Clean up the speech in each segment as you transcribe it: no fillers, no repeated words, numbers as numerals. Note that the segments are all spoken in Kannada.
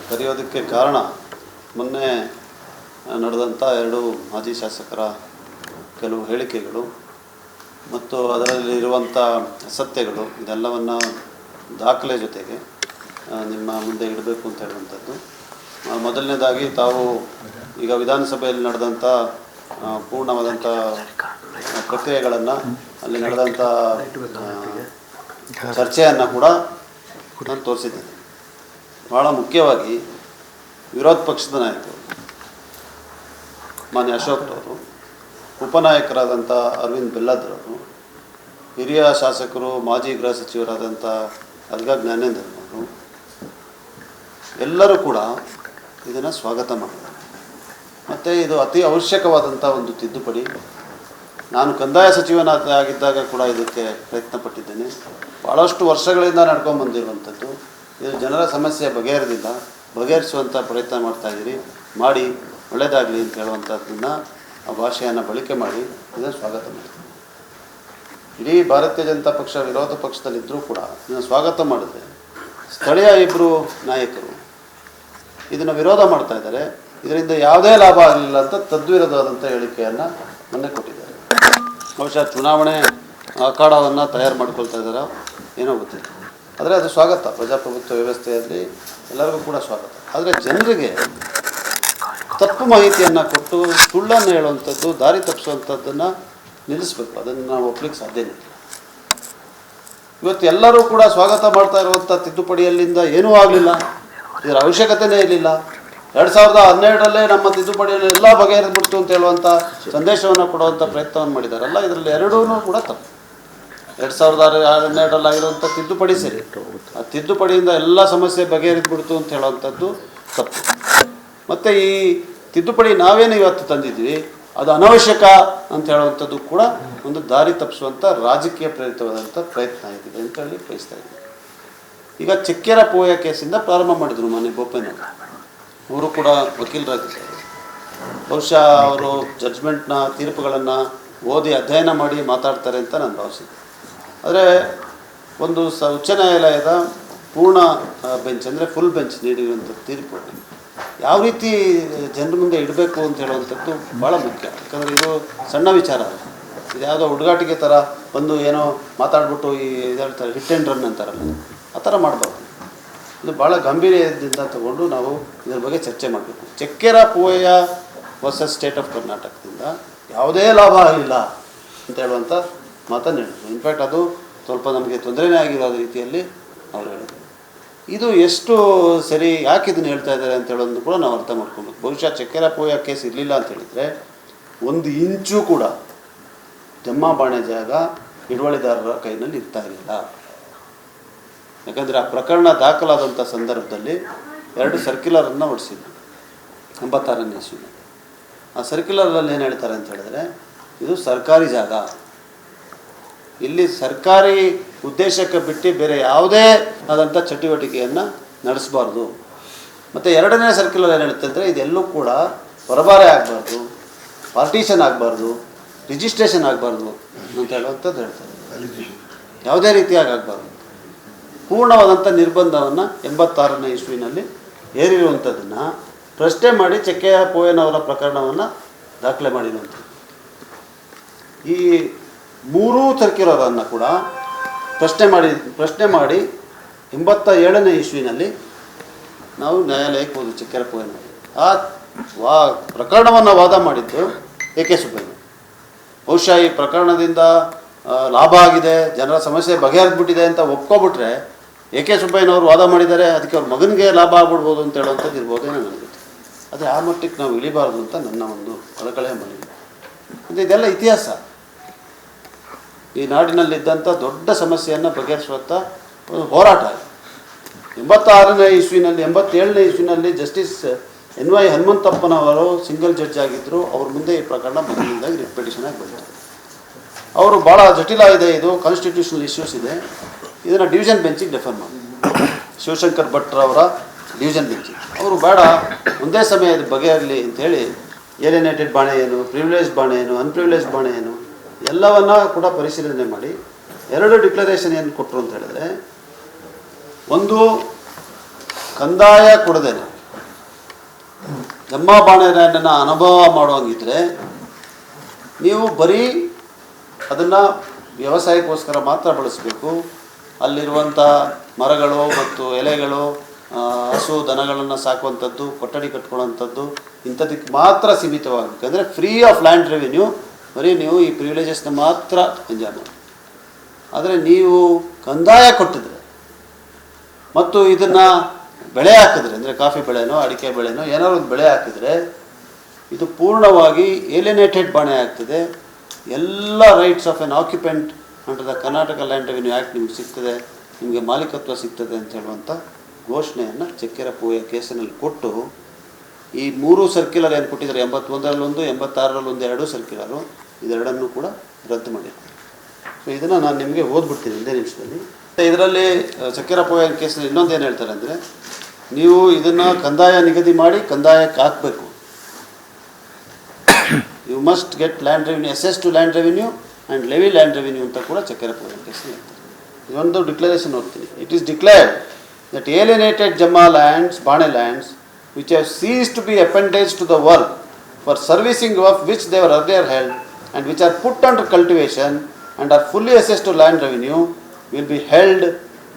ಕರೆಯೋದಕ್ಕೆ ಕಾರಣ ಮೊನ್ನೆ ನಡೆದಂಥ 2 ಮಾಜಿ ಶಾಸಕರ ಕೆಲವು ಹೇಳಿಕೆಗಳು ಮತ್ತು ಅದರಲ್ಲಿರುವಂಥ ಅಸತ್ಯಗಳು ಇದೆಲ್ಲವನ್ನು ದಾಖಲೆ ಜೊತೆಗೆ ನಿಮ್ಮ ಮುಂದೆ ಇಡಬೇಕು ಅಂತ ಹೇಳುವಂಥದ್ದು. ಮೊದಲನೇದಾಗಿ ತಾವು ಈಗ ವಿಧಾನಸಭೆಯಲ್ಲಿ ನಡೆದಂಥ ಪೂರ್ಣವಾದಂಥ ಪ್ರಕ್ರಿಯೆಗಳನ್ನು ಅಲ್ಲಿ ನಡೆದಂಥ ಚರ್ಚೆಯನ್ನು ಕೂಡ ನಾನು ತೋರಿಸಿದ್ದೇನೆ. ಭಾಳ ಮುಖ್ಯವಾಗಿ ವಿರೋಧ ಪಕ್ಷದ ನಾಯಕರು ಮಾನ್ಯ ಅಶೋಕ್ರವರು, ಉಪನಾಯಕರಾದಂಥ ಅರವಿಂದ್ ಬೆಲ್ಲದ್ರವರು, ಹಿರಿಯ ಶಾಸಕರು ಮಾಜಿ ಗೃಹ ಸಚಿವರಾದಂಥ ಅರ್ಗ ಜ್ಞಾನೇಂದ್ರನವರು ಎಲ್ಲರೂ ಕೂಡ ಇದನ್ನು ಸ್ವಾಗತ ಮಾಡಿದ್ದಾರೆ. ಮತ್ತು ಇದು ಅತಿ ಅವಶ್ಯಕವಾದಂಥ ಒಂದು ತಿದ್ದುಪಡಿ. ನಾನು ಕಂದಾಯ ಸಚಿವನಾಗಿದ್ದಾಗ ಕೂಡ ಇದಕ್ಕೆ ಪ್ರಯತ್ನ ಪಟ್ಟಿದ್ದೇನೆ. ಭಾಳಷ್ಟು ವರ್ಷಗಳಿಂದ ನಡ್ಕೊಂಡು ಬಂದಿರುವಂಥದ್ದು. ಇದು ಜನರ ಸಮಸ್ಯೆ ಬಗೆಹರಿಸುವಂಥ ಪ್ರಯತ್ನ ಮಾಡ್ತಾಯಿದ್ದೀರಿ, ಮಾಡಿ ಒಳ್ಳೆಯದಾಗಲಿ ಅಂತ ಹೇಳುವಂಥದ್ದನ್ನು ಆ ಭಾಷೆಯನ್ನು ಬಳಕೆ ಮಾಡಿ ಇದನ್ನು ಸ್ವಾಗತ ಮಾಡ್ತೀನಿ. ಇಡೀ ಭಾರತೀಯ ಜನತಾ ಪಕ್ಷ ವಿರೋಧ ಪಕ್ಷದಲ್ಲಿದ್ದರೂ ಕೂಡ ಇದನ್ನು ಸ್ವಾಗತ ಮಾಡಿದ್ರೆ ಸ್ಥಳೀಯ 2 ನಾಯಕರು ಇದನ್ನು ವಿರೋಧ ಮಾಡ್ತಾ ಇದ್ದಾರೆ. ಇದರಿಂದ ಯಾವುದೇ ಲಾಭ ಆಗಲಿಲ್ಲ ಅಂತ ತದ್ವಿರೋಧವಾದಂಥ ಹೇಳಿಕೆಯನ್ನು ಮೊನ್ನೆ ಕೊಟ್ಟಿದ್ದಾರೆ. ಬಹುಶಃ ಚುನಾವಣೆ ಅಖಾಡವನ್ನು ತಯಾರು ಮಾಡ್ಕೊಳ್ತಾ ಇದ್ದಾರೆ, ಏನೋ ಗೊತ್ತಿಲ್ಲ. ಆದರೆ ಅದು ಸ್ವಾಗತ, ಪ್ರಜಾಪ್ರಭುತ್ವ ವ್ಯವಸ್ಥೆಯಲ್ಲಿ ಎಲ್ಲರಿಗೂ ಕೂಡ ಸ್ವಾಗತ. ಆದರೆ ಜನರಿಗೆ ತಪ್ಪು ಮಾಹಿತಿಯನ್ನು ಕೊಟ್ಟು ಸುಳ್ಳನ್ನು ಹೇಳುವಂಥದ್ದು, ದಾರಿ ತಪ್ಪಿಸುವಂಥದ್ದನ್ನು ನಿಲ್ಲಿಸಬೇಕು. ಅದನ್ನು ನಾವು ಒಪ್ಪಲಿಕ್ಕೆ ಸಾಧ್ಯನೇ ಇಲ್ಲ. ಇವತ್ತು ಎಲ್ಲರೂ ಕೂಡ ಸ್ವಾಗತ ಮಾಡ್ತಾ ಇರುವಂಥ ತಿದ್ದುಪಡಿಯಲ್ಲಿಂದ ಏನೂ ಆಗಲಿಲ್ಲ, ಇದರ ಅವಶ್ಯಕತೆಯೇ ಇರಲಿಲ್ಲ. 2012ರಲ್ಲೇ ನಮ್ಮ ತಿದ್ದುಪಡಿಯಲ್ಲಿ ಎಲ್ಲ ಬಗೆಹರಿದ್ಬಿಡ್ತು ಅಂತ ಹೇಳುವಂಥ ಸಂದೇಶವನ್ನು ಕೊಡುವಂಥ ಪ್ರಯತ್ನವನ್ನು ಮಾಡಿದ್ದಾರಲ್ಲ, ಇದರಲ್ಲಿ ಎರಡೂ ಕೂಡ ತಪ್ಪು. 2012ರಲ್ಲಾಗಿರುವಂಥ ತಿದ್ದುಪಡಿ ಸರಿ, ಆ ತಿದ್ದುಪಡಿಯಿಂದ ಎಲ್ಲ ಸಮಸ್ಯೆ ಬಗೆಹರಿದ್ಬಿಡ್ತು ಅಂತ ಹೇಳುವಂಥದ್ದು ತಪ್ಪು. ಮತ್ತು ಈ ತಿದ್ದುಪಡಿ ನಾವೇನು ಇವತ್ತು ತಂದಿದ್ವಿ ಅದು ಅನವಶ್ಯಕ ಅಂತ ಹೇಳುವಂಥದ್ದು ಕೂಡ ಒಂದು ದಾರಿ ತಪ್ಪಿಸುವಂಥ ರಾಜಕೀಯ ಪ್ರೇರಿತವಾದಂಥ ಪ್ರಯತ್ನ ಆಗಿದೆ ಅಂತ ಹೇಳಿ ಬಯಸ್ತಾ ಇದ್ದೀವಿ. ಈಗ ಚಕ್ಕೆರ ಪೋಯ ಕೇಸಿಂದ ಪ್ರಾರಂಭ ಮಾಡಿದರು ಮಾನ್ಯ ಬೋಪಯ್ಯನವರು. ಅವರು ಕೂಡ ವಕೀಲರಾಗಿದ್ದಾರೆ. ಬಹುಶಃ ಅವರು ಜಡ್ಜ್ಮೆಂಟ್ನ ತೀರ್ಪುಗಳನ್ನು ಓದಿ ಅಧ್ಯಯನ ಮಾಡಿ ಮಾತಾಡ್ತಾರೆ ಅಂತ ನಾನು ಭಾವಿಸಿದ್ದೆ. ಆದರೆ ಒಂದು ಉಚ್ಚ ನ್ಯಾಯಾಲಯದ ಪೂರ್ಣ ಬೆಂಚ್ ಅಂದರೆ ಫುಲ್ ಬೆಂಚ್ ನೀಡಿರುವಂಥ ತೀರ್ಪು ಯಾವ ರೀತಿ ಜನರ ಮುಂದೆ ಇಡಬೇಕು ಅಂತ ಹೇಳುವಂಥದ್ದು ಭಾಳ ಮುಖ್ಯ. ಯಾಕಂದರೆ ಇದು ಸಣ್ಣ ವಿಚಾರ, ಇದು ಯಾವುದೋ ಹುಡುಗಾಟಿಗೆ ಥರ ಬಂದು ಏನೋ ಮಾತಾಡ್ಬಿಟ್ಟು ಈ ಹೇಳ್ತಾರೆ ಹಿಟ್ ಆ್ಯಂಡ್ ರನ್ ಅಂತಾರಲ್ಲ, ಆ ಥರ ಮಾಡಬಾರ್ದು. ಇದು ಭಾಳ ಗಂಭೀರದಿಂದ ತಗೊಂಡು ನಾವು ಇದರ ಬಗ್ಗೆ ಚರ್ಚೆ ಮಾಡಬೇಕು. ಚಕ್ಕೆರ ಪೋಯ ವರ್ಸಸ್ ಸ್ಟೇಟ್ ಆಫ್ ಕರ್ನಾಟಕದಿಂದ ಯಾವುದೇ ಲಾಭ ಆಗಲಿಲ್ಲ ಅಂತ ಹೇಳುವಂಥ ಮಾತನ್ನು ಹೇಳಿದ್ರು. ಇನ್ಫ್ಯಾಕ್ಟ್ ಅದು ಸ್ವಲ್ಪ ನಮಗೆ ತೊಂದರೆನೇ ಆಗಿರೋ ರೀತಿಯಲ್ಲಿ ಅವ್ರು ಹೇಳಿದ್ರು. ಇದು ಎಷ್ಟು ಸರಿ, ಯಾಕೆ ಇದನ್ನು ಹೇಳ್ತಾ ಇದ್ದಾರೆ ಅಂತ ಹೇಳೋದು ಕೂಡ ನಾವು ಅರ್ಥ ಮಾಡ್ಕೊಬೇಕು. ಬಹುಶಃ ಚಕ್ಕೆರ ಪೋಯ ಕೇಸ್ ಇರಲಿಲ್ಲ ಅಂತ ಹೇಳಿದರೆ 1 ಇಂಚು ಕೂಡ ಜಮ್ಮಾ ಬಾಣೆ ಜಾಗ ಹಿಡುವಳಿದಾರರ ಕೈನಲ್ಲಿ ಇರ್ತಾ ಇರಲಿಲ್ಲ. ಯಾಕಂದರೆ ಆ ಪ್ರಕರಣ ದಾಖಲಾದಂಥ ಸಂದರ್ಭದಲ್ಲಿ 2 ಸರ್ಕ್ಯುಲರನ್ನು ಹೊಡಿಸಿದ್ರು 86ನೇ ಇಸ್ವಿನಲ್ಲಿ. ಆ ಸರ್ಕ್ಯುಲರಲ್ಲಿ ಏನು ಹೇಳ್ತಾರೆ ಅಂತ ಹೇಳಿದ್ರೆ, ಇದು ಸರ್ಕಾರಿ ಜಾಗ, ಇಲ್ಲಿ ಸರ್ಕಾರಿ ಉದ್ದೇಶಕ್ಕೆ ಬಿಟ್ಟು ಬೇರೆ ಯಾವುದೇ ಆದಂಥ ಚಟುವಟಿಕೆಯನ್ನು ನಡೆಸಬಾರ್ದು. ಮತ್ತು 2ನೇ ಸರ್ಕ್ಯುಲರ್ ಏನು ಹೇಳುತ್ತೆ ಅಂದರೆ, ಇದೆಲ್ಲೂ ಕೂಡ ಹೊರಬಾರೆ ಆಗಬಾರ್ದು, ಪಾರ್ಟಿಷನ್ ಆಗಬಾರ್ದು, ರಿಜಿಸ್ಟ್ರೇಷನ್ ಆಗಬಾರ್ದು ಅಂತ ಹೇಳುವಂಥದ್ದು ಹೇಳ್ತಾರೆ. ಯಾವುದೇ ರೀತಿಯಾಗಿ ಆಗಬಾರ್ದು. ಪೂರ್ಣವಾದಂಥ ನಿರ್ಬಂಧವನ್ನು 86ನೇ ಇಸ್ವಿನಲ್ಲಿ ಹೇರಿರುವಂಥದ್ದನ್ನು ಪ್ರಶ್ನೆ ಮಾಡಿ ಚಕ್ಕೆಯ ಪೋಯನವರ ಪ್ರಕರಣವನ್ನು ದಾಖಲೆ ಮಾಡಿರುವಂಥದ್ದು. ಈ 3 ಸರ್ಕ್ಯುಲರನ್ನು ಕೂಡ ಪ್ರಶ್ನೆ ಮಾಡಿ 87ನೇ ಇಸ್ವಿನಲ್ಲಿ ನಾವು ನ್ಯಾಯಾಲಯಕ್ಕೆ ಹೋದ್ವಿ. ಚಕ್ಕೆರ ಪೋಯನವರು ಆ ಪ್ರಕರಣವನ್ನು ವಾದ ಮಾಡಿದ್ದು AK ಸುಬ್ಬಯ್ಯ. ಬಹುಶಃ ಈ ಪ್ರಕರಣದಿಂದ ಲಾಭ ಆಗಿದೆ, ಜನರ ಸಮಸ್ಯೆ ಬಗೆಹರಿದ್ಬಿಟ್ಟಿದೆ ಅಂತ ಒಪ್ಕೊಬಿಟ್ರೆ AK ಸುಬ್ಬಯ್ಯನವರು ವಾದ ಮಾಡಿದ್ದಾರೆ, ಅದಕ್ಕೆ ಅವ್ರ ಮಗನಿಗೆ ಲಾಭ ಆಗ್ಬಿಡ್ಬೋದು ಅಂತ ಹೇಳುವಂಥದ್ದು ಇರ್ಬೋದೇನೋ ನನಗೆ. ಆದರೆ ಆ ಮಟ್ಟಿಗೆ ನಾವು ಇಳಿಬಾರ್ದು ಅಂತ ನನ್ನ ಒಂದು ಕಳಕಳೆಯ ಮನವಿ. ಅಂದರೆ ಇದೆಲ್ಲ ಇತಿಹಾಸ. ಈ ನಾಡಿನಲ್ಲಿದ್ದಂಥ ದೊಡ್ಡ ಸಮಸ್ಯೆಯನ್ನು ಬಗೆಹರಿಸುವಂಥ ಒಂದು ಹೋರಾಟ. 86ನೇ ಇಸ್ವಿನಲ್ಲಿ 87ನೇ ಇಸ್ವಿನಲ್ಲಿ ಜಸ್ಟಿಸ್ NY ಹನುಮಂತಪ್ಪನವರು ಸಿಂಗಲ್ ಜಡ್ಜ್ ಆಗಿದ್ದರು. ಅವ್ರ ಮುಂದೆ ಈ ಪ್ರಕರಣ ಮೊದಲಿಂದಾಗಿ ರಿಟ್ ಪಿಟಿಷನ್ ಆಗಿ ಬಂದಿತ್ತು. ಅವರು ಭಾಳ ಜಟಿಲ ಇದೆ, ಇದು ಕಾನ್ಸ್ಟಿಟ್ಯೂಷನಲ್ ಇಶ್ಯೂಸ್ ಇದೆ, ಇದನ್ನು ಡಿವಿಷನ್ ಬೆಂಚಿಗೆ ರೆಫರ್ ಮಾಡಿ, ಶಿವಶಂಕರ್ ಭಟ್ರವರ ಡಿವಿಷನ್ ಬೆಂಚಿಗೆ. ಅವರು ಬೇಡ, ಒಂದೇ ಸಮಯ ಇದು ಬಗೆಹರಲಿ ಅಂಥೇಳಿ ಏಲಿನೇಟೆಡ್ ಬಾಣೆ ಏನು, ಪ್ರಿವಿಲೇಜ್ ಬಾಣೆ ಏನು, ಅನ್ಪ್ರಿವಿಲೇಜ್ ಬಾಣೆ ಏನು ಎಲ್ಲವನ್ನ ಕೂಡ ಪರಿಶೀಲನೆ ಮಾಡಿ 2 ಡಿಕ್ಲರೇಷನ್ ಏನು ಕೊಟ್ಟರು ಅಂತ ಹೇಳಿದ್ರೆ, ಒಂದು ಕಂದಾಯ ಕೊಡದೇನೆ ಜಮ್ಮ ಬಾಣೆ ಲ್ಯಾಂಡನ್ನು ಅನುಭವ ಮಾಡುವಂಗಿದ್ರೆ ನೀವು ಬರೀ ಅದನ್ನು ವ್ಯವಸಾಯಕ್ಕೋಸ್ಕರ ಮಾತ್ರ ಬಳಸಬೇಕು. ಅಲ್ಲಿರುವಂಥ ಮರಗಳು ಮತ್ತು ಎಲೆಗಳು, ಹಸು ದನಗಳನ್ನು ಸಾಕುವಂಥದ್ದು, ಕೊಠಡಿ ಕಟ್ಕೊಳ್ಳುವಂಥದ್ದು, ಇಂಥದಕ್ಕೆ ಮಾತ್ರ ಸೀಮಿತವಾಗಬೇಕು. ಅಂದರೆ ಫ್ರೀ ಆಫ್ ಲ್ಯಾಂಡ್ ರೆವಿನ್ಯೂ, ಬರೀ ನೀವು ಈ ಪ್ರಿವಿಲೇಜಸ್ನ ಮಾತ್ರ ಎಂಜಾಯ್ ಮಾಡಿ. ಆದರೆ ನೀವು ಕಂದಾಯ ಕೊಟ್ಟಿದ್ರೆ ಮತ್ತು ಇದನ್ನು ಬೆಳೆ ಹಾಕಿದ್ರೆ, ಅಂದರೆ ಕಾಫಿ ಬೆಳೆನೋ ಅಡಿಕೆ ಬೆಳೆನೋ ಏನಾದ್ರು ಒಂದು ಬೆಳೆ ಹಾಕಿದರೆ ಇದು ಪೂರ್ಣವಾಗಿ ಏಲಿನೇಟೆಡ್ ಬಾಣೆ ಆಗ್ತದೆ. ಎಲ್ಲ rights of N occupant under the Karnataka land revenue act ನಿಮ್ಗೆ ಸಿಗ್ತದೆ, ನಿಮಗೆ ಮಾಲೀಕತ್ವ ಸಿಗ್ತದೆ ಅಂತ ಹೇಳುವಂಥ ಘೋಷಣೆಯನ್ನು ಚಕ್ಕೆರೆ ಪೂಯ ಕೇಸಿನಲ್ಲಿ ಕೊಟ್ಟು ಈ 3 ಸರ್ಕ್ಯುಲರ್ ಏನು ಕೊಟ್ಟಿದ್ದಾರೆ, 81ರಲ್ಲೊಂದು 86ರಲ್ಲೊಂದು 2 ಸರ್ಕ್ಯುಲರು, ಇದೆರಡನ್ನೂ ಕೂಡ ರದ್ದು ಮಾಡಿದ್ದಾರೆ. ಸೊ ಇದನ್ನು ನಾನು ನಿಮಗೆ ಓದ್ಬಿಡ್ತೀನಿ 2 ನಿಮಿಷದಲ್ಲಿ. ಇದರಲ್ಲಿ ಚಕ್ಕೆರೆ ಪೂಯ ಕೇಸಲ್ಲಿ ಇನ್ನೊಂದು ಏನು ಹೇಳ್ತಾರೆ ಅಂದರೆ, ನೀವು ಇದನ್ನು ಕಂದಾಯ ನಿಗದಿ ಮಾಡಿ ಕಂದಾಯಕ್ಕೆ ಹಾಕಬೇಕು. You must get land revenue, assess to land revenue and levy land revenue ಅಂತ ಕೂಡ ಚಕ್ಕೆರೆ ಪೂಯ ಕೇಸಲ್ಲಿ ಹೇಳ್ತಾರೆ. ಇದೊಂದು ಡಿಕ್ಲರೇಷನ್ ಓದ್ತೀನಿ. It is declared that alienated Jamma lands, Bane lands, which have ceased to be appendage to the work for servicing of which they were earlier held, and which are put under cultivation and are fully assessed to land revenue, will be held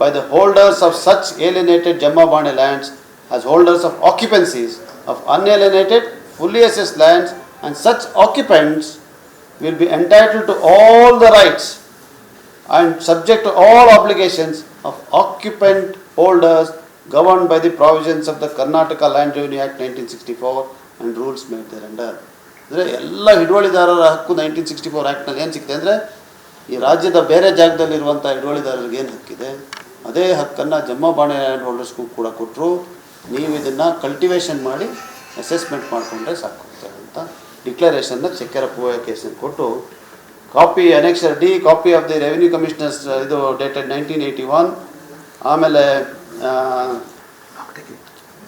by the holders of such alienated Jamma Bane lands as holders of occupancies of unalienated, fully assessed lands, and such occupants will be entitled to all the rights and subject to all obligations of occupant holders governed by the provisions of the Karnataka Land Revenue Act 1964 and rules made thereunder. ಅಂದರೆ ಎಲ್ಲ ಹಿಡುವಳಿದಾರರ ಹಕ್ಕು 1964 ಆ್ಯಕ್ಟ್ನಲ್ಲಿ ಏನು ಸಿಕ್ಕಿದೆ ಅಂದರೆ, ಈ ರಾಜ್ಯದ ಬೇರೆ ಜಾಗದಲ್ಲಿರುವಂಥ ಹಿಡುವಳಿದಾರರಿಗೆ ಏನು ಹಕ್ಕಿದೆ ಅದೇ ಹಕ್ಕನ್ನು ಜಮ್ಮ ಬಾಣೆ ಲ್ಯಾಂಡ್ ಹೋಲ್ಡರ್ಸ್ಗೂ ಕೂಡ ಕೊಟ್ಟರು. ನೀವು ಇದನ್ನು ಕಲ್ಟಿವೇಷನ್ ಮಾಡಿ ಅಸೆಸ್ಮೆಂಟ್ ಮಾಡಿಕೊಂಡ್ರೆ ಸಾಕು ಅಂತ ಡಿಕ್ಲರೇಷನ್ನ ಚಕ್ಕೆರೆ ಪೂಯ ಕೇಸನ್ನು ಕೊಟ್ಟು, copy annexure D, copy of the revenue commissioners, ಇದು ಡೇಟೆಡ್ 1981, ಆಮೇಲೆ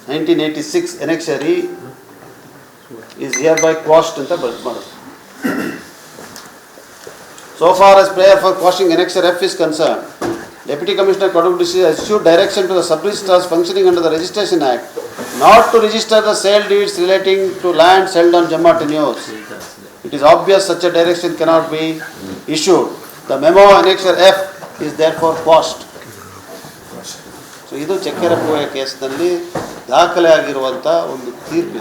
1986 Annexure E is hereby quashed ಅಂತ ಬರೆದು ಮಾಡೋದು. So far as prayer for quashing Annexure F is concerned, Deputy Commissioner Kodugudisi has issued direction to the sub-registrars functioning under the Registration Act not to register the sale deeds relating to lands held on Jamma tenures. It is obvious such a direction cannot be issued. The memo Annexure F is therefore quashed. So ಇದು ಚಕ್ಕೆರೆ ಪೂಯ ಕೇಸ್ನಲ್ಲಿ ದಾಖಲೆ ಆಗಿರುವಂಥ ಒಂದು ತೀರ್ಪು.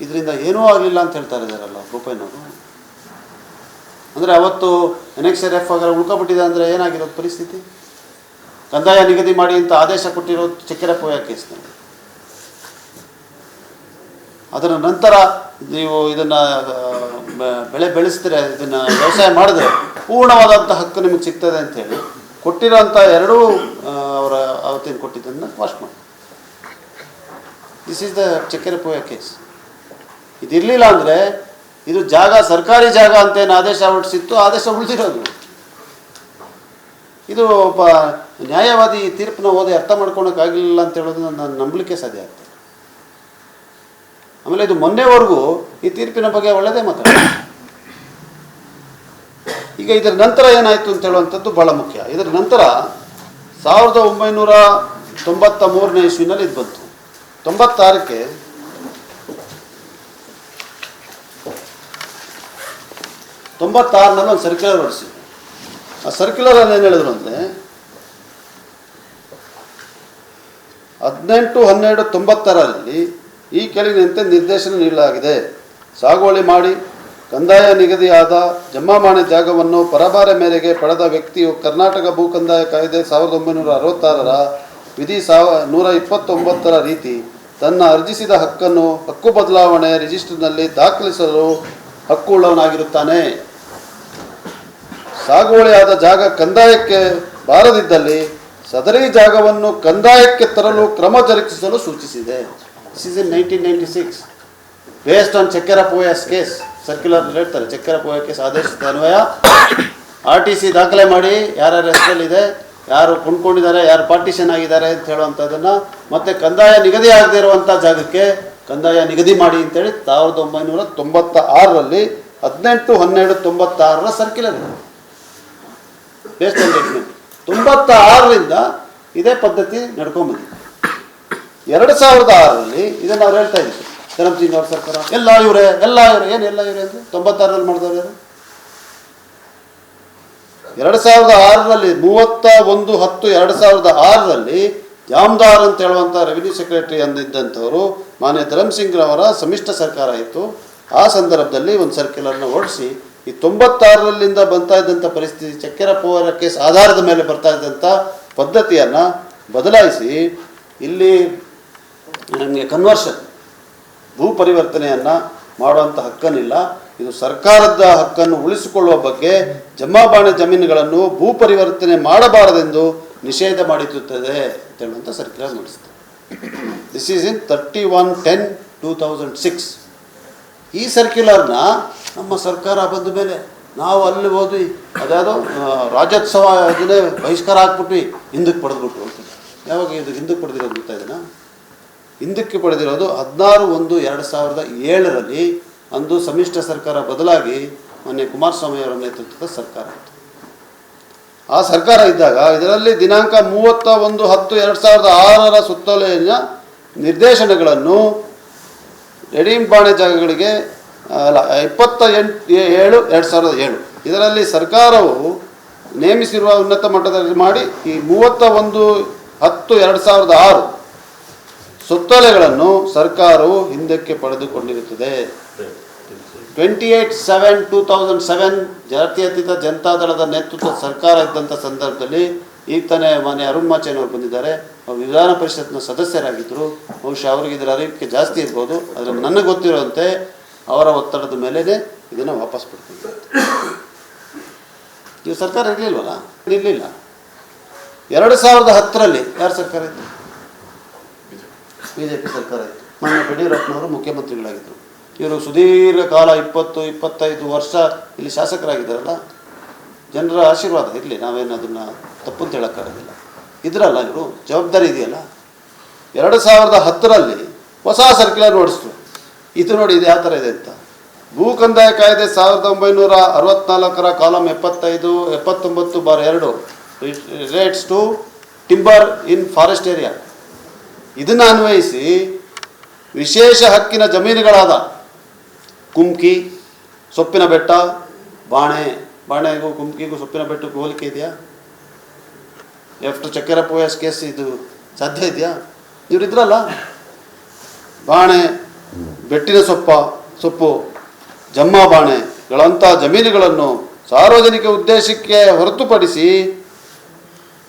ಇದರಿಂದ ಏನೂ ಆಗಲಿಲ್ಲ ಅಂತ ಹೇಳ್ತಾ ಇದ್ದಾರಲ್ಲ ಗೋಪಯ್ಯನವರು. ಅಂದರೆ ಅವತ್ತು Annexure F ಆಗ ಉಳ್ಕೊಬಿಟ್ಟಿದೆ ಅಂದರೆ ಏನಾಗಿರೋದು ಪರಿಸ್ಥಿತಿ? ಕಂದಾಯ ನಿಗದಿ ಮಾಡಿ ಅಂತ ಆದೇಶ ಕೊಟ್ಟಿರೋದು ಚಕ್ಕೆರೆ ಪೂಯ ಕೇಸ್ನಲ್ಲಿ. ಅದರ ನಂತರ ನೀವು ಇದನ್ನು ಬೆಳೆ ಬೆಳೆಸಿದ್ರೆ, ಇದನ್ನು ವ್ಯವಸಾಯ ಮಾಡಿದ್ರೆ ಪೂರ್ಣವಾದಂಥ ಹಕ್ಕು ನಿಮಗೆ ಸಿಗ್ತದೆ ಅಂಥೇಳಿ ಕೊಟ್ಟಿರೋಂಥ ಎರಡೂ ಅವರ ಅವತ್ತೇನು ಕೊಟ್ಟಿದ್ದನ್ನು ವಾಶ್ ಮಾಡಿ. This is the Chakkere Pooya case. ಇದಿರಲಿಲ್ಲ ಅಂದರೆ ಇದು ಜಾಗ ಸರ್ಕಾರಿ ಜಾಗ ಅಂತೇನು ಆದೇಶ ಹೊರಡಿಸಿತ್ತು, ಆದೇಶ ಉಳಿದಿರೋದು. ಇದು ಒಬ್ಬ ನ್ಯಾಯವಾದಿ ತೀರ್ಪನ್ನ ಓದಿ ಅರ್ಥ ಮಾಡ್ಕೊಳಕ್ಕಾಗಲಿಲ್ಲ ಅಂತ ಹೇಳೋದು ನಾನು ನಂಬಲಿಕ್ಕೆ ಸಾಧ್ಯ ಆಗ್ತದೆ. ಆಮೇಲೆ ಇದು ಮೊನ್ನೆವರೆಗೂ ಈ ತೀರ್ಪಿನ ಬಗ್ಗೆ ಒಳ್ಳೆಯದೇ ಮಾತಾಡ್ತಾರೆ. ಈಗ ಇದರ ನಂತರ ಏನಾಯಿತು ಅಂತ ಹೇಳುವಂಥದ್ದು ಭಾಳ ಮುಖ್ಯ. ಇದರ ನಂತರ 1993ನೇ ಇಸ್ವಿನಲ್ಲಿ ಇದು ಬಂತು. 96ಕ್ಕೆ ಒಂದು ಸರ್ಕ್ಯುಲರ್ ಹೊರಡಿಸಿ. ಆ ಸರ್ಕ್ಯುಲರಲ್ಲಿ ಏನು ಹೇಳಿದ್ರು ಅಂದರೆ, 18/12/96ರಲ್ಲಿ ಈ ಕೆಳಗಿನಂತೆ ನಿರ್ದೇಶನ ನೀಡಲಾಗಿದೆ. ಸಾಗುವಳಿ ಮಾಡಿ ಕಂದಾಯ ನಿಗದಿಯಾದ ಜಮ್ಮಮಾಣೆ ಜಾಗವನ್ನು ಪರಭಾರೆ ಮೇರೆಗೆ ಪಡೆದ ವ್ಯಕ್ತಿಯು ಕರ್ನಾಟಕ ಭೂ ಕಂದಾಯ ಕಾಯ್ದೆ 1966ರ ವಿಧಿ 129ರ ರೀತಿ ತನ್ನ ಅರ್ಜಿಸಿದ ಹಕ್ಕು ಬದಲಾವಣೆ ರಿಜಿಸ್ಟರ್ನಲ್ಲಿ ದಾಖಲಿಸಲು ಹಕ್ಕುಳ್ಳವನಾಗಿರುತ್ತಾನೆ. ಸಾಗುವಳಿಯಾದ ಜಾಗ ಕಂದಾಯಕ್ಕೆ ಬಾರದಿದ್ದಲ್ಲಿ ಸದರಿ ಜಾಗವನ್ನು ಕಂದಾಯಕ್ಕೆ ತರಲು ಕ್ರಮ ಜರುಗಿಸಲು ಸೂಚಿಸಿದೆ. This is in 1996 based on Chakkere Pooya's case. Circular ಹೇಳ್ತಾರೆ, ಚಕ್ಕೆರೆ ಪೂಯ ಕೇಸ್ ಆದೇಶದ ಅನ್ವಯ RTC ದಾಖಲೆ ಮಾಡಿ ಯಾರ್ಯಾರ ಹೆಸರಲ್ಲಿದೆ, ಯಾರು ಕೊಂಡ್ಕೊಂಡಿದ್ದಾರೆ, ಯಾರು ಪಾರ್ಟಿಷನ್ ಆಗಿದ್ದಾರೆ ಅಂತ ಹೇಳುವಂಥದ್ದನ್ನು, ಮತ್ತು ಕಂದಾಯ ನಿಗದಿ ಆಗದೇ ಇರುವಂಥ ಜಾಗಕ್ಕೆ ಕಂದಾಯ ನಿಗದಿ ಮಾಡಿ ಅಂತೇಳಿ 1996ರಲ್ಲಿ 18/12/96ರ ಸರ್ಕ್ಯುಲರ್ ಇದೆ. ಬೇಸ್ಡ್ ಆನ್ ಜಡ್ಜ್ಮೆಂಟ್ 96ರಿಂದ ಇದೇ ಪದ್ಧತಿ ನಡ್ಕೊಂಬಂದಿದೆ. 2006ರಲ್ಲಿ ಇದನ್ನು ಅವ್ರು ಹೇಳ್ತಾ ಇದ್ರು, ಧರ್ಮಸಿಂಗ್ ಅವ್ರ ಸರ್ಕಾರ ಎಲ್ಲ ಇವರೇ ಏನು ಎಲ್ಲ ಇವರೇ ಅಂದರೆ 96ರಲ್ಲಿ ಮಾಡಿದವರು ಯಾರು? 2006ರಲ್ಲಿ 31/10/2006ರಲ್ಲಿ ಜಾಮದಾರ್ ಅಂತ ಹೇಳುವಂಥ ರೆವಿನ್ಯೂ ಸೆಕ್ರೆಟರಿ ಅಂದಿದ್ದಂಥವರು ಮಾನ್ಯ ಧರ್ಮಸಿಂಗ್ ಅವರ ಸಮ್ಮಿಶ್ರ ಸರ್ಕಾರ ಇತ್ತು. ಆ ಸಂದರ್ಭದಲ್ಲಿ ಒಂದು ಸರ್ಕ್ಯುಲರ್ನ ಹೊರಡಿಸಿ ಈ 96ರಲ್ಲಿಂದ ಬರ್ತಾ ಇದ್ದಂಥ ಪರಿಸ್ಥಿತಿ, ಚಕ್ಕೆರೆ ಪೋರ ಕೇಸ್ ಆಧಾರದ ಮೇಲೆ ಬರ್ತಾ ಇದ್ದಂಥ ಪದ್ಧತಿಯನ್ನು ಬದಲಾಯಿಸಿ ಇಲ್ಲಿ ನಮಗೆ ಕನ್ವರ್ಷನ್ ಭೂ ಪರಿವರ್ತನೆಯನ್ನು ಮಾಡುವಂಥ ಹಕ್ಕನ್ನಿಲ್ಲ, ಇದು ಸರ್ಕಾರದ ಹಕ್ಕನ್ನು ಉಳಿಸಿಕೊಳ್ಳುವ ಬಗ್ಗೆ ಜಮಾಬಾಣೆ ಜಮೀನುಗಳನ್ನು ಭೂ ಪರಿವರ್ತನೆ ಮಾಡಬಾರದೆಂದು ನಿಷೇಧ ಮಾಡಿರುತ್ತದೆ ಅಂತ ಹೇಳುವಂಥ ಸರ್ಕ್ಯುಲರ್ ನಡೆಸಿದೆ. This is in 31/10/2006. ಈ ಸರ್ಕ್ಯುಲರ್ನ ನಮ್ಮ ಸರ್ಕಾರ ಬಂದ ಮೇಲೆ ನಾವು ಅಲ್ಲಿ ಹೋದ್ವಿ, ಅದ್ಯಾವುದೋ ರಾಜ್ಯೋತ್ಸವ ಅದನ್ನೇ ಬಹಿಷ್ಕಾರ ಹಾಕ್ಬಿಟ್ವಿ, ಹಿಂದಕ್ಕೆ ಪಡೆದ್ಬಿಟ್ರು ಅಂತ. ಯಾವಾಗ ಇದು ಹಿಂದಕ್ಕೆ ಪಡೆದಿರೋದು ಗೊತ್ತಾ ಇದನ್ನು? ಹಿಂದಕ್ಕೆ ಪಡೆದಿರೋದು 16/1/2007ರಲ್ಲಿ. ಅಂದು ಸಮ್ಮಿಶ್ರ ಸರ್ಕಾರ ಬದಲಾಗಿ ಮೊನ್ನೆ ಕುಮಾರಸ್ವಾಮಿ ಅವರ ನೇತೃತ್ವದ ಸರ್ಕಾರ ಇತ್ತು. ಆ ಸರ್ಕಾರ ಇದ್ದಾಗ ಇದರಲ್ಲಿ ದಿನಾಂಕ 31/10/2006 ಸುತ್ತೋಲೆಯ ನಿರ್ದೇಶನಗಳನ್ನು ರೆಡೀಮ್ ಬಾಣೆ ಜಾಗಗಳಿಗೆ 28/7/2007 ಇದರಲ್ಲಿ ಸರ್ಕಾರವು ನೇಮಿಸಿರುವ ಉನ್ನತ ಮಟ್ಟದಲ್ಲಿ ಮಾಡಿ ಈ 31/10/2006 ಸುತ್ತೋಲೆಗಳನ್ನು ಸರ್ಕಾರವು ಹಿಂದಕ್ಕೆ ಪಡೆದುಕೊಂಡಿರುತ್ತದೆ. 28/7/2007 ಜಾತ್ಯತೀತ ಜನತಾದಳದ ನೇತೃತ್ವದ ಸರ್ಕಾರ ಇದ್ದಂಥ ಸಂದರ್ಭದಲ್ಲಿ ಈಗ ತಾನೇ ಮಾನ್ಯ ಅರುಣ್ ಮಾಚೇನವರು ಬಂದಿದ್ದಾರೆ, ಅವರು ವಿಧಾನ ಪರಿಷತ್ನ ಸದಸ್ಯರಾಗಿದ್ದರು. ಬಹುಶಃ ಅವರಿಗೆ ಇದರ ಅರಿವಿಕೆ ಜಾಸ್ತಿ ಇರ್ಬೋದು, ಆದರೆ ನನಗೆ ಗೊತ್ತಿರುವಂತೆ ಅವರ ಒತ್ತಡದ ಮೇಲೇ ಇದನ್ನು ವಾಪಸ್ ಪಡ್ಕೊಂಡು ಈ ಸರ್ಕಾರ ಇರಲಿಲ್ಲ. 2010ರಲ್ಲಿ ಯಾರ ಸರ್ಕಾರ ಇತ್ತು? BJP ಸರ್ಕಾರ ಇತ್ತು. ಮಾನ್ಯ ಯಡಿಯೂರಪ್ಪನವರು ಮುಖ್ಯಮಂತ್ರಿಗಳಾಗಿದ್ದರು. ಇವರು ಸುದೀರ್ಘ ಕಾಲ 20-25 ವರ್ಷ ಇಲ್ಲಿ ಶಾಸಕರಾಗಿದ್ದಾರಲ್ಲ, ಜನರ ಆಶೀರ್ವಾದ ಇರಲಿ, ನಾವೇನು ಅದನ್ನು ತಪ್ಪು ಅಂತ ಹೇಳೋಕ್ಕಾಗೋದಿಲ್ಲ. ಇದ್ರಲ್ಲ ಇವರು ಜವಾಬ್ದಾರಿ ಇದೆಯಲ್ಲ. 2010ರಲ್ಲಿ ಹೊಸ ಸರ್ಕ್ಯುಲರ್ ಹೊರಡಿಸಿದ್ರು. ಇದು ನೋಡಿ, ಇದು ಯಾವ ಥರ ಇದೆ ಅಂತ. ಭೂ ಕಂದಾಯ ಕಾಯ್ದೆ 1964 column 75-79/2 relates to timber in forest area. ಇದನ್ನು ಅನ್ವಯಿಸಿ ವಿಶೇಷ ಹಕ್ಕಿನ ಜಮೀನುಗಳಾದ ಕುಮ್ಕಿ, ಸೊಪ್ಪಿನ ಬೆಟ್ಟ, ಬಾಣೆಗೂ ಕುಮ್ಕಿಗೂ ಸೊಪ್ಪಿನ ಬೆಟ್ಟಕ್ಕೂ ಹೋಲಿಕೆ ಇದೆಯಾ? ಎಷ್ಟು ಚಕ್ಕೆರೆ ಪೋಯಸ್ ಕೇಸ್ ಇದು ಸಾಧ್ಯ ಇದೆಯಾ? ಇವರಿದ್ರಲ್ಲ, ಬಾಣೆ, ಬೆಟ್ಟಿನ ಸೊಪ್ಪು, ಜಮ್ಮ ಬಾಣೆಗಳಂಥ ಜಮೀನುಗಳನ್ನು ಸಾರ್ವಜನಿಕ ಉದ್ದೇಶಕ್ಕೆ ಹೊರತುಪಡಿಸಿ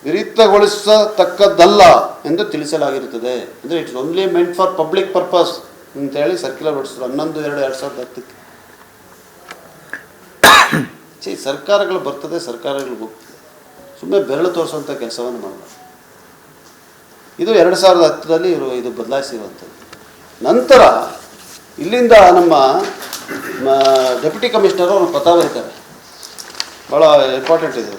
ವಿರಿಕ್ತಗೊಳಿಸತಕ್ಕದ್ದಲ್ಲ ಎಂದು ತಿಳಿಸಲಾಗಿರುತ್ತದೆ. ಅಂದರೆ it's only meant for public purpose ಅಂತೇಳಿ ಸರ್ಕ್ಯುಲರ್ ಹೊರಡಿಸಿದ್ರು 11/2/2010. ಸರ್ಕಾರಗಳು ಬರ್ತದೆ, ಸರ್ಕಾರಗಳು ಹೋಗ್ತದೆ, ಸುಮ್ಮನೆ ಬೆರಳು ತೋರಿಸುವಂಥ ಕೆಲಸವನ್ನು ಮಾಡಬಾರ್ದು. ಇದು 2010ರಲ್ಲಿ ಇವರು ಇದು ಬದಲಾಯಿಸಿರುವಂಥದ್ದು. ನಂತರ ಇಲ್ಲಿಂದ ನಮ್ಮ ಡೆಪ್ಯೂಟಿ ಕಮಿಷನರ್ ಅವರು ಪತ್ರ ಬರೀತಾರೆ, ಭಾಳ ಇಂಪಾರ್ಟೆಂಟ್ ಇದೆ.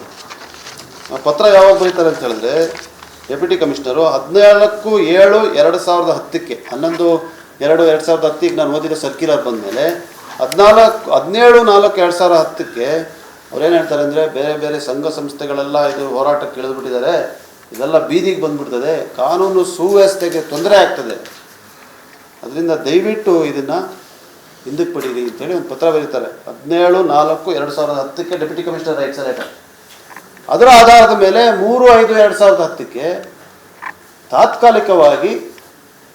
ಆ ಪತ್ರ ಯಾವಾಗ ಬರೀತಾರೆ ಅಂತ ಹೇಳಿದ್ರೆ, ಡೆಪ್ಯೂಟಿ ಕಮಿಷನರು 14/7/2010 11/2/2010 ನಾನು ಓದಿರೋ ಸರ್ಕ್ಯುಲರ್ ಬಂದಮೇಲೆ 17/4/2010 ಅವ್ರೇನು ಹೇಳ್ತಾರೆ ಅಂದರೆ, ಬೇರೆ ಬೇರೆ ಸಂಘ ಸಂಸ್ಥೆಗಳೆಲ್ಲ ಇದು ಹೋರಾಟಕ್ಕೆ ಇಳಿದ್ಬಿಟ್ಟಿದ್ದಾರೆ, ಇದೆಲ್ಲ ಬೀದಿಗೆ ಬಂದ್ಬಿಡ್ತದೆ, ಕಾನೂನು ಸುವ್ಯವಸ್ಥೆಗೆ ತೊಂದರೆ ಆಗ್ತದೆ, ಅದರಿಂದ ದಯವಿಟ್ಟು ಇದನ್ನು ಹಿಂದಕ್ಕೆ ಪಡೀರಿ ಅಂತೇಳಿ ಒಂದು ಪತ್ರ ಬರೀತಾರೆ. 17/4/2010 ಡೆಪ್ಯೂಟಿ ಕಮಿಷನರ್ ರೈಟ್ಸ್ ಲೆಟರ್. ಅದರ ಆಧಾರದ ಮೇಲೆ 3/5/2010 ತಾತ್ಕಾಲಿಕವಾಗಿ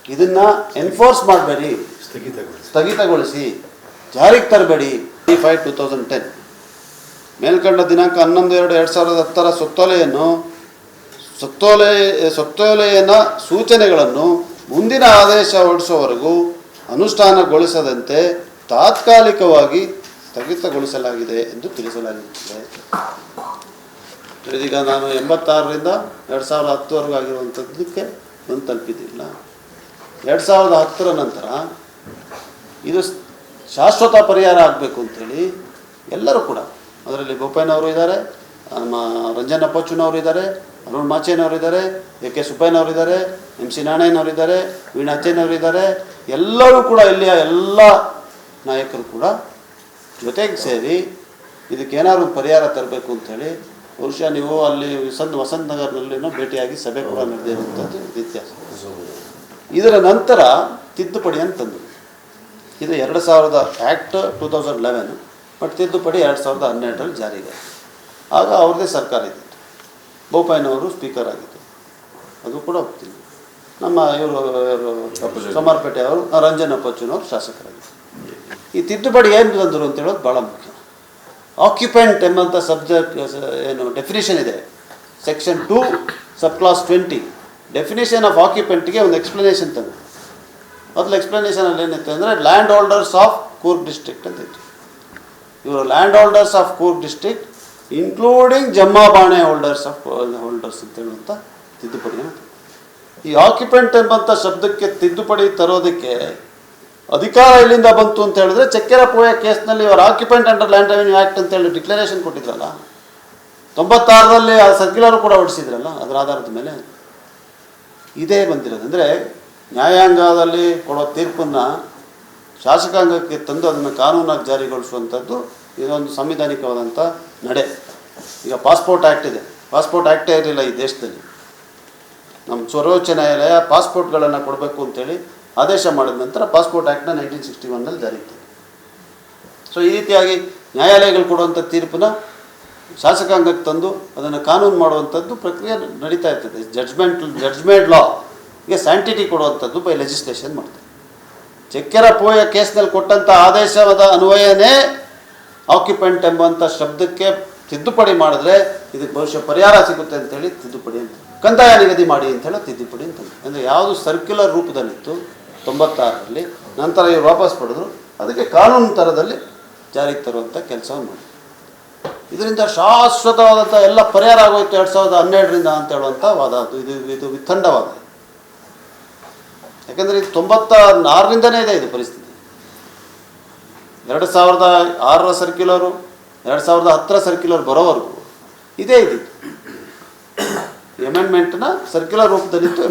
ಇದನ್ನು ಎನ್ಫೋರ್ಸ್ ಮಾಡಬೇಡಿ, ಸ್ಥಗಿತಗೊಳಿಸಿ, ಜಾರಿಗೆ ತರಬೇಡಿ. 5/2010 ಮೇಲ್ಕಂಡ ದಿನಾಂಕ 11/2/2010 ಸುತ್ತೋಲೆಯ ಸೂಚನೆಗಳನ್ನು ಮುಂದಿನ ಆದೇಶ ಹೊರಡಿಸುವವರೆಗೂ ಅನುಷ್ಠಾನಗೊಳಿಸದಂತೆ ತಾತ್ಕಾಲಿಕವಾಗಿ ಸ್ಥಗಿತಗೊಳಿಸಲಾಗಿದೆ ಎಂದು ತಿಳಿಸಲಾಗುತ್ತದೆ. ಈಗ ನಾನು 86ರಿಂದ 2010ವರೆಗೂ ಆಗಿರುವಂಥದ್ದಕ್ಕೆ ಬಂದು ತಲುಪಿದ್ದಿಲ್ಲ. 2010ರ ನಂತರ ಇದು ಶಾಶ್ವತ ಪರಿಹಾರ ಆಗಬೇಕು ಅಂಥೇಳಿ ಎಲ್ಲರೂ ಕೂಡ, ಅದರಲ್ಲಿ ಬೋಪಯ್ಯನವರು ಇದ್ದಾರೆ, ನಮ್ಮ ರಂಜನ್ ಅಪ್ಪಚ್ಚುನವರು ಇದ್ದಾರೆ, ಅರುಣ್ ಮಾಚೇನವರು ಇದ್ದಾರೆ, AK ಸುಬ್ಬಯ್ಯನವರು ಇದ್ದಾರೆ, MC ನಾಣಯ್ಯನವರು ಇದ್ದಾರೆ, ವೀಣಾ ಅಚ್ಚಯ್ಯನವರು ಇದ್ದಾರೆ, ಎಲ್ಲರೂ ಕೂಡ ಇಲ್ಲಿಯ ಎಲ್ಲ ನಾಯಕರು ಕೂಡ ಜೊತೆಗೆ ಸೇರಿ ಇದಕ್ಕೇನಾದ್ರು ಒಂದು ಪರಿಹಾರ ತರಬೇಕು ಅಂಥೇಳಿ, ಬಹುಶಃ ನೀವು ಅಲ್ಲಿ ವಸಂತ ನಗರ್ನಲ್ಲಿನೂ ಭೇಟಿಯಾಗಿ ಸಭೆ ಕೂಡ ನಡೆದಿರುವಂಥದ್ದು ಇತಿಹಾಸ. ಇದರ ನಂತರ ತಿದ್ದುಪಡಿಯನ್ನು ತಂದರು. ಇದು 2000 ಆ್ಯಕ್ಟ್ 2011, ಬಟ್ ತಿದ್ದುಪಡಿ 2012ರಲ್ಲಿ ಜಾರಿಗೆ. ಆಗ ಅವ್ರದ್ದೇ ಸರ್ಕಾರ ಇದ್ದಿತ್ತು, ಬೋಪಯ್ಯನವರು ಸ್ಪೀಕರ್ ಆಗಿತ್ತು, ಅದು ಕೂಡ ಹೋಗ್ತೀನಿ. ನಮ್ಮ ಇವರು ಸೋಮಾರಪೇಟೆ ಅವರು ರಂಜನ್ ಅಪ್ಪಚ್ಚನವರು ಶಾಸಕರಾಗಿದ್ದರು. ಈ ತಿದ್ದುಪಡಿ ಏನು ತಂದರು ಅಂತ ಹೇಳೋದು ಭಾಳ ಮುಖ್ಯ. ಆಕ್ಯುಪೆಂಟ್ ಎಂಬಂಥ ಸಬ್ಜೆಕ್ಟ್ ಏನು ಡೆಫಿನೇಷನ್ ಇದೆ, section 2 sub clause 20 definition of ಆಕ್ಯುಪೆಂಟ್ಗೆ ಒಂದು ಎಕ್ಸ್ಪ್ಲನೇಷನ್ ತಂದು. ಮೊದಲು ಎಕ್ಸ್ಪ್ಲನೇಷನಲ್ಲಿ ಏನಿತ್ತು ಅಂದರೆ land holders of Coorg district ಅಂತ ಇತ್ತು. ಇವರು land holders of Coorg district including ಜಮ್ಮಾಬಾಣೆ ಹೋಲ್ಡರ್ಸ್ ಅಂತ ಹೇಳುವಂಥ ತಿದ್ದುಪಡಿ. ಈ ಆಕ್ಯುಪೆಂಟ್ ಎಂಬಂಥ ಶಬ್ದಕ್ಕೆ ತಿದ್ದುಪಡಿ ತರೋದಕ್ಕೆ ಅಧಿಕಾರ ಎಲ್ಲಿಂದ ಬಂತು ಅಂತ ಹೇಳಿದ್ರೆ, ಚಕ್ಕೆರೆ ಪೋಯ ಕೇಸ್ನಲ್ಲಿ ಇವರು occupant under land revenue act ಅಂತೇಳಿ ಡಿಕ್ಲರೇಷನ್ ಕೊಟ್ಟಿದ್ರಲ್ಲ, 96ರಲ್ಲಿ ಆ ಸರ್ಕ್ಯುಲರ್ ಕೂಡ ಹೊಡಿಸಿದ್ರಲ್ಲ, ಅದರ ಆಧಾರದ ಮೇಲೆ ಇದೇ ಬಂದಿರೋದು. ಅಂದರೆ ನ್ಯಾಯಾಂಗದಲ್ಲಿ ಕೊಡೋ ತೀರ್ಪನ್ನು ಶಾಸಕಾಂಗಕ್ಕೆ ತಂದು ಅದನ್ನು ಕಾನೂನಾಗಿ ಜಾರಿಗೊಳಿಸುವಂಥದ್ದು ಇದೊಂದು ಸಂವಿಧಾನಿಕವಾದಂಥ ನಡೆ. ಈಗ ಪಾಸ್ಪೋರ್ಟ್ ಆ್ಯಕ್ಟ್ ಇದೆ, ಪಾಸ್ಪೋರ್ಟ್ ಆ್ಯಕ್ಟೇ ಇರಲಿಲ್ಲ ಈ ದೇಶದಲ್ಲಿ. ನಮ್ಮ ಸರ್ವೋಚ್ಚ ನ್ಯಾಯಾಲಯ ಪಾಸ್ಪೋರ್ಟ್ಗಳನ್ನು ಕೊಡಬೇಕು ಅಂತೇಳಿ ಆದೇಶ ಮಾಡಿದ ನಂತರ ಪಾಸ್ಪೋರ್ಟ್ ಆ್ಯಕ್ಟ್ನ 1961ನಲ್ಲಿ ಜಾರಿಗೆ ತಂದಿದೆ. ಸೊ ಈ ರೀತಿಯಾಗಿ ನ್ಯಾಯಾಲಯಗಳು ಕೊಡುವಂಥ ತೀರ್ಪನ್ನ ಶಾಸಕಾಂಗಕ್ಕೆ ತಂದು ಅದನ್ನು ಕಾನೂನು ಮಾಡುವಂಥದ್ದು ಪ್ರಕ್ರಿಯೆ ನಡೀತಾ ಇರ್ತದೆ. ಜಡ್ಜ್ಮೆಂಟ್ ಲಾಗೆ ಸ್ಯಾಂಟಿಟಿ ಕೊಡುವಂಥದ್ದು ಬೈ ಲೆಜಿಸ್ಲೇಷನ್ ಮಾಡ್ತಾರೆ. ಚಕ್ಕೆರೆ ಪೋಯ ಕೇಸ್ನಲ್ಲಿ ಕೊಟ್ಟಂಥ ಆದೇಶದ ಅನ್ವಯನೇ ಆಕ್ಯುಪೆಂಟ್ ಎಂಬಂಥ ಶಬ್ದಕ್ಕೆ ತಿದ್ದುಪಡಿ ಮಾಡಿದ್ರೆ ಇದಕ್ಕೆ ಬಹುಶಃ ಪರಿಹಾರ ಸಿಗುತ್ತೆ ಅಂತೇಳಿ ತಿದ್ದುಪಡಿ ಅಂತ, ಕಂದಾಯ ನಿಗದಿ ಮಾಡಿ ಅಂತೇಳಿ ತಿದ್ದುಪಡಿ ಅಂತಂದು. ಅಂದರೆ ಯಾವುದು ಸರ್ಕ್ಯುಲರ್ ರೂಪದಲ್ಲಿತ್ತು 96ರಲ್ಲಿ, ನಂತರ ಇವರು ವಾಪಸ್ ಪಡೆದ್ರು, ಅದಕ್ಕೆ ಕಾನೂನು ಥರದಲ್ಲಿ ಜಾರಿಗೆ ತರುವಂಥ ಕೆಲಸವನ್ನು ಮಾಡಿ ಇದರಿಂದ ಶಾಶ್ವತವಾದಂಥ ಎಲ್ಲ ಪರಿಹಾರ ಆಗೋಯ್ತು 2012ರಿಂದ ಅಂತ ಹೇಳುವಂಥ ವಾದ. ಅದು ಇದು ವಿಖಂಡವಾದ. ಯಾಕೆಂದರೆ ಇದು 96ರಿಂದನೇ ಇದೆ ಇದು ಪರಿಸ್ಥಿತಿ. 2006ರ ಸರ್ಕ್ಯುಲರು, 2010ರ ಸರ್ಕ್ಯುಲರ್ ಬರೋವರೆಗೂ ಇದೇ ಇದ್ದಿತ್ತು. ಅಮೆಂಡ್ಮೆಂಟ್ನ ಸರ್ಕ್ಯುಲರ್ ರೂಪದಲ್ಲಿತ್ತು.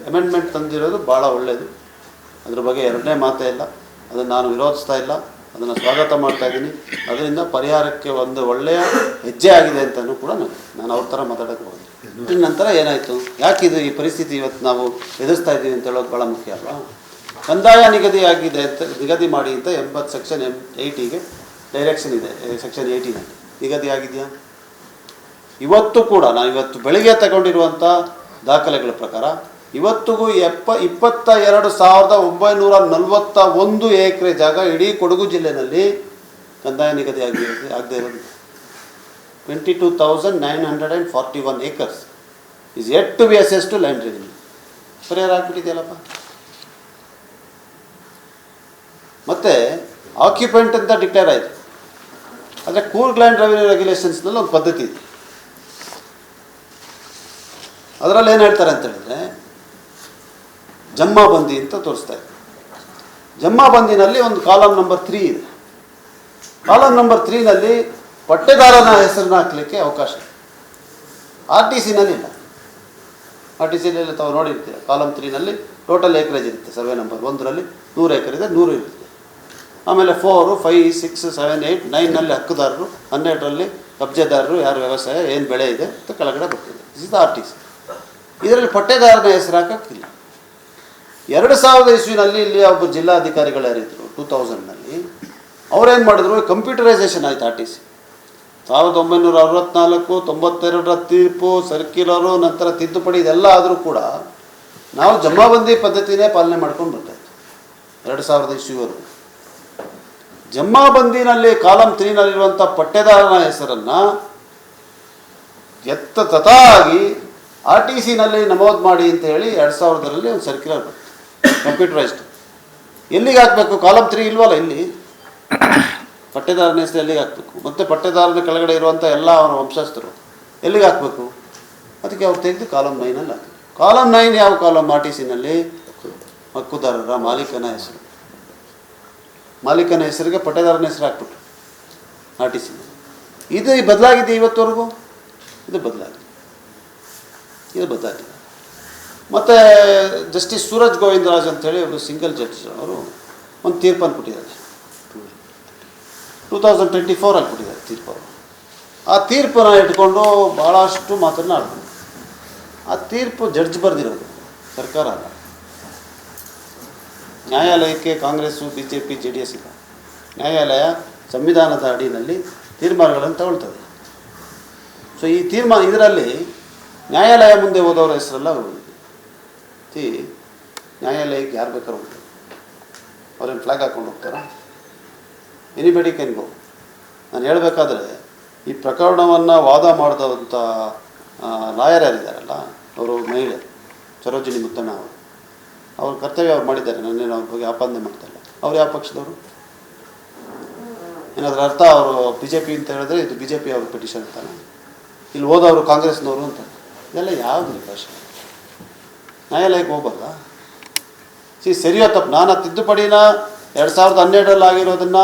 ಅಮೆಂಡ್ಮೆಂಟ್ ತಂದಿರೋದು ಭಾಳ ಒಳ್ಳೆಯದು, ಅದ್ರ ಬಗ್ಗೆ ಎರಡನೇ ಮಾತೇ ಇಲ್ಲ. ಅದನ್ನು ನಾನು ವಿರೋಧಿಸ್ತಾ ಇಲ್ಲ, ಅದನ್ನು ಸ್ವಾಗತ ಮಾಡ್ತಾ ಇದ್ದೀನಿ. ಅದರಿಂದ ಪರಿಹಾರಕ್ಕೆ ಒಂದು ಒಳ್ಳೆಯ ಹೆಜ್ಜೆ ಆಗಿದೆ ಅಂತಲೂ ಕೂಡ ನಾನು ಅವ್ರ ಥರ ಮಾತಾಡೋಕ್ಕೆ ಹೋಗಿದ್ದೆ. ನಂತರ ಏನಾಯಿತು, ಯಾಕಿದು ಈ ಪರಿಸ್ಥಿತಿ ಇವತ್ತು ನಾವು ಎದುರಿಸ್ತಾ ಇದ್ದೀವಿ ಅಂತ ಹೇಳೋದು ಭಾಳ ಮುಖ್ಯ ಅಲ್ವಾ. ಕಂದಾಯ ನಿಗದಿ ಆಗಿದೆ ಅಂತ ನಿಗದಿ ಮಾಡಿ ಅಂತ 80 ಸೆಕ್ಷನ್ 80ಗೆ ಡೈರೆಕ್ಷನ್ ಇದೆ. ಸೆಕ್ಷನ್ 80ನಲ್ಲಿ ನಿಗದಿ ಆಗಿದೆಯಾ? ಇವತ್ತು ಕೂಡ ನಾನು ಇವತ್ತು ಬೆಳಿಗ್ಗೆ ತಗೊಂಡಿರುವಂಥ ದಾಖಲೆಗಳ ಪ್ರಕಾರ ಇವತ್ತಿಗೂ 22,941 ಎಕರೆ ಜಾಗ ಇಡೀ ಕೊಡಗು ಜಿಲ್ಲೆಯಲ್ಲಿ ಕಂದಾಯ ನಿಗದಿ ಆಗದೆ ಇರೋದು. 22,941 acres is yet to be assessed to land revenue. ಪರಿಹಾರ ಆಗ್ಬಿಟ್ಟಿದೆಯಲ್ಲಪ್ಪ. ಮತ್ತು ಆಕ್ಯುಪೆಂಟ್ ಅಂತ ಡಿಕ್ಲೇರ್ ಆಯಿತು. ಆದರೆ ಕೂರ್ಗ್ ಲ್ಯಾಂಡ್ ರೆವಿನ್ಯೂ ರೆಗ್ಯುಲೇಷನ್ಸ್ನಲ್ಲಿ ಒಂದು ಪದ್ಧತಿ ಇದೆ. ಅದರಲ್ಲಿ ಏನು ಹೇಳ್ತಾರೆ ಅಂತ ಹೇಳಿದ್ರೆ, ಜಮ್ಮಾಬಂದಿ ಅಂತ ತೋರಿಸ್ತಾ ಇದೆ. ಜಮ್ಮಾಬಂದಿನಲ್ಲಿ ಒಂದು ಕಾಲಮ್ ನಂಬರ್ 3 ಇದೆ. ಕಾಲಮ್ ನಂಬರ್ 3ನಲ್ಲಿ ಪಟ್ಟೆದಾರನ ಹೆಸರನ್ನ ಹಾಕಲಿಕ್ಕೆ ಅವಕಾಶ ಇದೆ. RTCನಲ್ಲಿ ಇಲ್ಲ. RTCನಲ್ಲಿ ತಾವು ನೋಡಿರ್ತೀರ, ಕಾಲಮ್ 3ನಲ್ಲಿ ಟೋಟಲ್ ಏಕರೇಜ್ ಇರುತ್ತೆ. ಸರ್ವೆ ನಂಬರ್ 1ರಲ್ಲಿ 100 ಎಕರೆ ಇದೆ, 100 ಇರುತ್ತೆ. ಆಮೇಲೆ 4, 5, 6, 7, 8, 9ನಲ್ಲಿ ಹಕ್ಕುದಾರರು, 12ರಲ್ಲಿ ಕಬ್ಜೆದಾರರು, ಯಾರು ವ್ಯವಸಾಯ ಏನು ಬೆಳೆ ಇದೆ ಅಂತ ಕೆಳಗಡೆ ಬರ್ತಿದೆ. ಇದು RTC. ಇದರಲ್ಲಿ ಪಟ್ಟೆದಾರನ ಹೆಸರು ಹಾಕೋಕ್ಕಿಲ್ಲ. 2000 ಇಸ್ವಿನಲ್ಲಿ ಇಲ್ಲಿ ಒಬ್ಬ ಜಿಲ್ಲಾಧಿಕಾರಿಗಳು ಯಾರಿದ್ರು 2000ನಲ್ಲಿ, ಅವರೇನು ಮಾಡಿದ್ರು, ಕಂಪ್ಯೂಟರೈಸೇಷನ್ ಆಯಿತು RTC. 1964, 92ರ ತೀರ್ಪು, ಸರ್ಕ್ಯುಲರು, ನಂತರ ತಿದ್ದುಪಡಿ ಇದೆಲ್ಲ ಆದರೂ ಕೂಡ ನಾವು ಜಮ್ಮಾಬಂದಿ ಪದ್ಧತಿನೇ ಪಾಲನೆ ಮಾಡ್ಕೊಂಡು ಬರ್ತಾಯಿತ್ತು 2000 ಇಸ್ವಿವರೆಗೂ. ಜಮ್ಮಾಬಂದಿನಲ್ಲಿ ಕಾಲಮ್ 3ನಲ್ಲಿರುವಂಥ ಪಟ್ಟೆದಾರನ ಹೆಸರನ್ನು ತಥಾಗಿ RTCನಲ್ಲಿ ನಮೂದು ಮಾಡಿ ಅಂತ ಹೇಳಿ 2000ರಲ್ಲಿ ಒಂದು ಸರ್ಕ್ಯುಲರ್ ಬಂತು, ಕಂಪ್ಯೂಟರೈಸ್ಡ್. ಎಲ್ಲಿಗೆ ಹಾಕಬೇಕು? ಕಾಲಮ್ 3 ಇಲ್ವಲ್ಲ ಇಲ್ಲಿ, ಪಟ್ಟೆದಾರನ ಹೆಸರು ಎಲ್ಲಿಗೆ ಹಾಕಬೇಕು? ಮತ್ತು ಪಟ್ಟೆದಾರನ ಕೆಳಗಡೆ ಇರುವಂಥ ಎಲ್ಲ ಅವರ ವಂಶಸ್ಥರು ಎಲ್ಲಿಗೆ ಹಾಕಬೇಕು? ಅದಕ್ಕೆ ಅವ್ರು ತೆಗೆದು ಕಾಲಮ್ 9ನಲ್ಲಿ ಹಾಕಿದ್ರು. ಕಾಲಮ್ 9 ಯಾವ ಕಾಲಮ್? RTCನಲ್ಲಿ ಹಕ್ಕುದಾರರ ಮಾಲೀಕನ ಹೆಸರು, ಮಾಲೀಕನ ಹೆಸರಿಗೆ ಪಟ್ಟೆದಾರನ ಹೆಸರು ಹಾಕ್ಬಿಟ್ರು RTCನಲ್ಲಿ. ಇದು ಬದಲಾಗಿದೆ ಇವತ್ತವರೆಗೂ, ಇದು ಬದಲಾಗಿದೆ. ಮತ್ತು ಜಸ್ಟಿಸ್ ಸೂರಜ್ ಗೋವಿಂದರಾಜ್ ಅಂತೇಳಿ ಒಬ್ಬರು ಸಿಂಗಲ್ ಜಡ್ಜ್ ಅವರು ಒಂದು ತೀರ್ಪನ್ನು ಕೊಟ್ಟಿದ್ದಾರೆ. 2024 ಕೊಟ್ಟಿದ್ದಾರೆ ತೀರ್ಪು. ಆ ತೀರ್ಪನ್ನು ಇಟ್ಕೊಂಡು ಭಾಳಷ್ಟು ಮಾತನ್ನು ಆಡ್ತಾರೆ. ಆ ತೀರ್ಪು ಜಡ್ಜ್ ಬರೆದಿರೋದು, ಸರ್ಕಾರ ಅಲ್ಲ. ನ್ಯಾಯಾಲಯಕ್ಕೆ ಕಾಂಗ್ರೆಸ್ಸು BJP JDS ಇಲ್ಲ. ನ್ಯಾಯಾಲಯ ಸಂವಿಧಾನದ ಅಡಿಯಲ್ಲಿ ತೀರ್ಮಾನಗಳನ್ನು ತಗೊಳ್ತದೆ. ಸೊ ಈ ಇದರಲ್ಲಿ ನ್ಯಾಯಾಲಯ ಮುಂದೆ ಹೋದವರ ಹೆಸರೆಲ್ಲ ನ್ಯಾಯಾಲಯಕ್ಕೆ ಯಾರು ಬೇಕಾದ್ರೂ ಹೋಗ್ತಾರೆ. ಅವ್ರೇನು ಫ್ಲಾಗ್ ಹಾಕ್ಕೊಂಡು ಹೋಗ್ತಾರಾ? Anybody can go. ನಾನು ಹೇಳಬೇಕಾದ್ರೆ ಈ ಪ್ರಕರಣವನ್ನು ವಾದ ಮಾಡಿದಂಥ ಲಾಯರ್ ಯಾರಿದ್ದಾರಲ್ಲ, ಅವರು ಮಹಿಳೆ ಸರೋಜಿನಿ ಮುತ್ತಣ್ಣ ಅವ್ರ ಕರ್ತವ್ಯ ಅವ್ರು ಮಾಡಿದ್ದಾರೆ. ನಾನೇನು ಅವ್ರ ಬಗ್ಗೆ ಆಪಾದನೆ ಮಾಡ್ತಾಯಿಲ್ಲ. ಅವ್ರು ಯಾವ ಪಕ್ಷದವರು? ಏನಾದರೂ ಅರ್ಥ ಅವರು BJP ಅಂತ ಹೇಳಿದ್ರೆ ಇದು BJP ಅವ್ರ ಪಿಟಿಷನ್ ಅಂತಾನೆ, ಇಲ್ಲಿ ಹೋದವರು ಕಾಂಗ್ರೆಸ್ನವರು ಅಂತ. ಇದೆಲ್ಲ ಯಾವುದು ಭಾಷೆ? ನ್ಯಾಯಾಲಯಕ್ಕೆ ಹೋಗ್ಬಾರ್ದಾ? ಸರಿಯೋ ತಪ್ಪು? ನಾನು ತಿದ್ದುಪಡಿನ 2012 ಆಗಿರೋದನ್ನು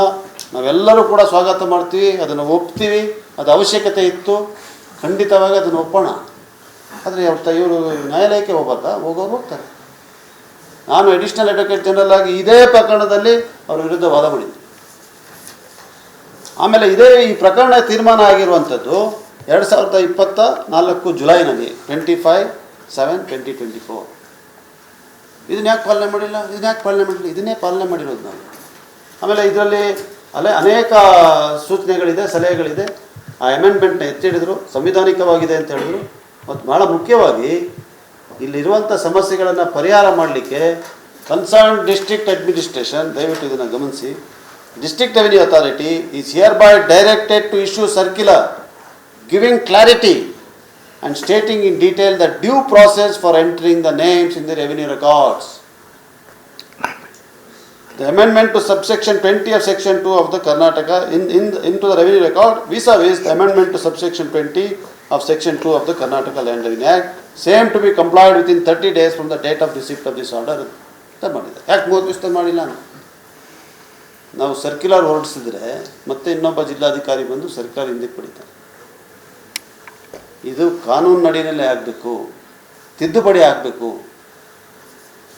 ನಾವೆಲ್ಲರೂ ಕೂಡ ಸ್ವಾಗತ ಮಾಡ್ತೀವಿ, ಅದನ್ನು ಒಪ್ತೀವಿ. ಅದು ಅವಶ್ಯಕತೆ ಇತ್ತು, ಖಂಡಿತವಾಗಿ ಅದನ್ನು ಒಪ್ಪೋಣ. ಆದರೆ ಇವರು ನ್ಯಾಯಾಲಯಕ್ಕೆ ಹೋಗ್ಬಾರ್ದಾ? ಹೋಗೋರು ಹೋಗ್ತಾರೆ. ನಾನು ಅಡಿಷನಲ್ ಅಡ್ವೊಕೇಟ್ ಜನರಲ್ ಆಗಿ ಇದೇ ಪ್ರಕರಣದಲ್ಲಿ ಅವ್ರ ವಿರುದ್ಧ ವಾದ ಮಾಡಿದ್ದೆ. ಆಮೇಲೆ ಈ ಪ್ರಕರಣ ತೀರ್ಮಾನ ಆಗಿರುವಂಥದ್ದು 2024 ಜುಲೈನಲ್ಲಿ 25/7/2024. ಇದನ್ನ ಯಾಕೆ ಪಾಲನೆ ಮಾಡಿಲ್ಲ? ಇದನ್ನೇ ಪಾಲನೆ ಮಾಡಿರೋದು ನಾವು. ಆಮೇಲೆ ಇದರಲ್ಲಿ ಅನೇಕ ಸೂಚನೆಗಳಿದೆ, ಸಲಹೆಗಳಿದೆ. ಆ ಅಮೆಂಡ್ಮೆಂಟ್ನ ಎತ್ತಿಡಿದ್ರು, ಸಂವಿಧಾನಿಕವಾಗಿದೆ ಅಂತ ಹೇಳಿದ್ರು. ಮತ್ತು ಭಾಳ ಮುಖ್ಯವಾಗಿ ಇಲ್ಲಿರುವಂಥ ಸಮಸ್ಯೆಗಳನ್ನು ಪರಿಹಾರ ಮಾಡಲಿಕ್ಕೆ ಕನ್ಸರ್ನ್ ಡಿಸ್ಟ್ರಿಕ್ಟ್ ಅಡ್ಮಿನಿಸ್ಟ್ರೇಷನ್, ದಯವಿಟ್ಟು ಇದನ್ನು ಗಮನಿಸಿ, district revenue authority is hereby directed to issue circular giving clarity and stating in detail the due process for entering the names in the revenue records. The amendment to subsection 20 of section 2 of the Karnataka into the revenue record vis-a-vis the amendment to subsection 20 of section 2 of the Karnataka Land Revenue Act, same to be complied within 30 days from the date of receipt of this order. ಯಾಕೆ 30 ದಿವಸ ಮಾಡಿಲ್ಲ? ನಾವು ಸರ್ಕ್ಯುಲರ್ ಹೊರಡಿಸಿದ್ರೆ ಮತ್ತೆ ಇನ್ನೊಬ್ಬ ಜಿಲ್ಲಾಧಿಕಾರಿ ಬಂದು ಸರ್ಕಾರ ಹಿಂದಕ್ಕೆ ಪಡಿತಾರೆ. ಇದು ಕಾನೂನು ನಡಿನಲ್ಲೇ ಆಗಬೇಕು, ತಿದ್ದುಪಡಿ ಆಗಬೇಕು.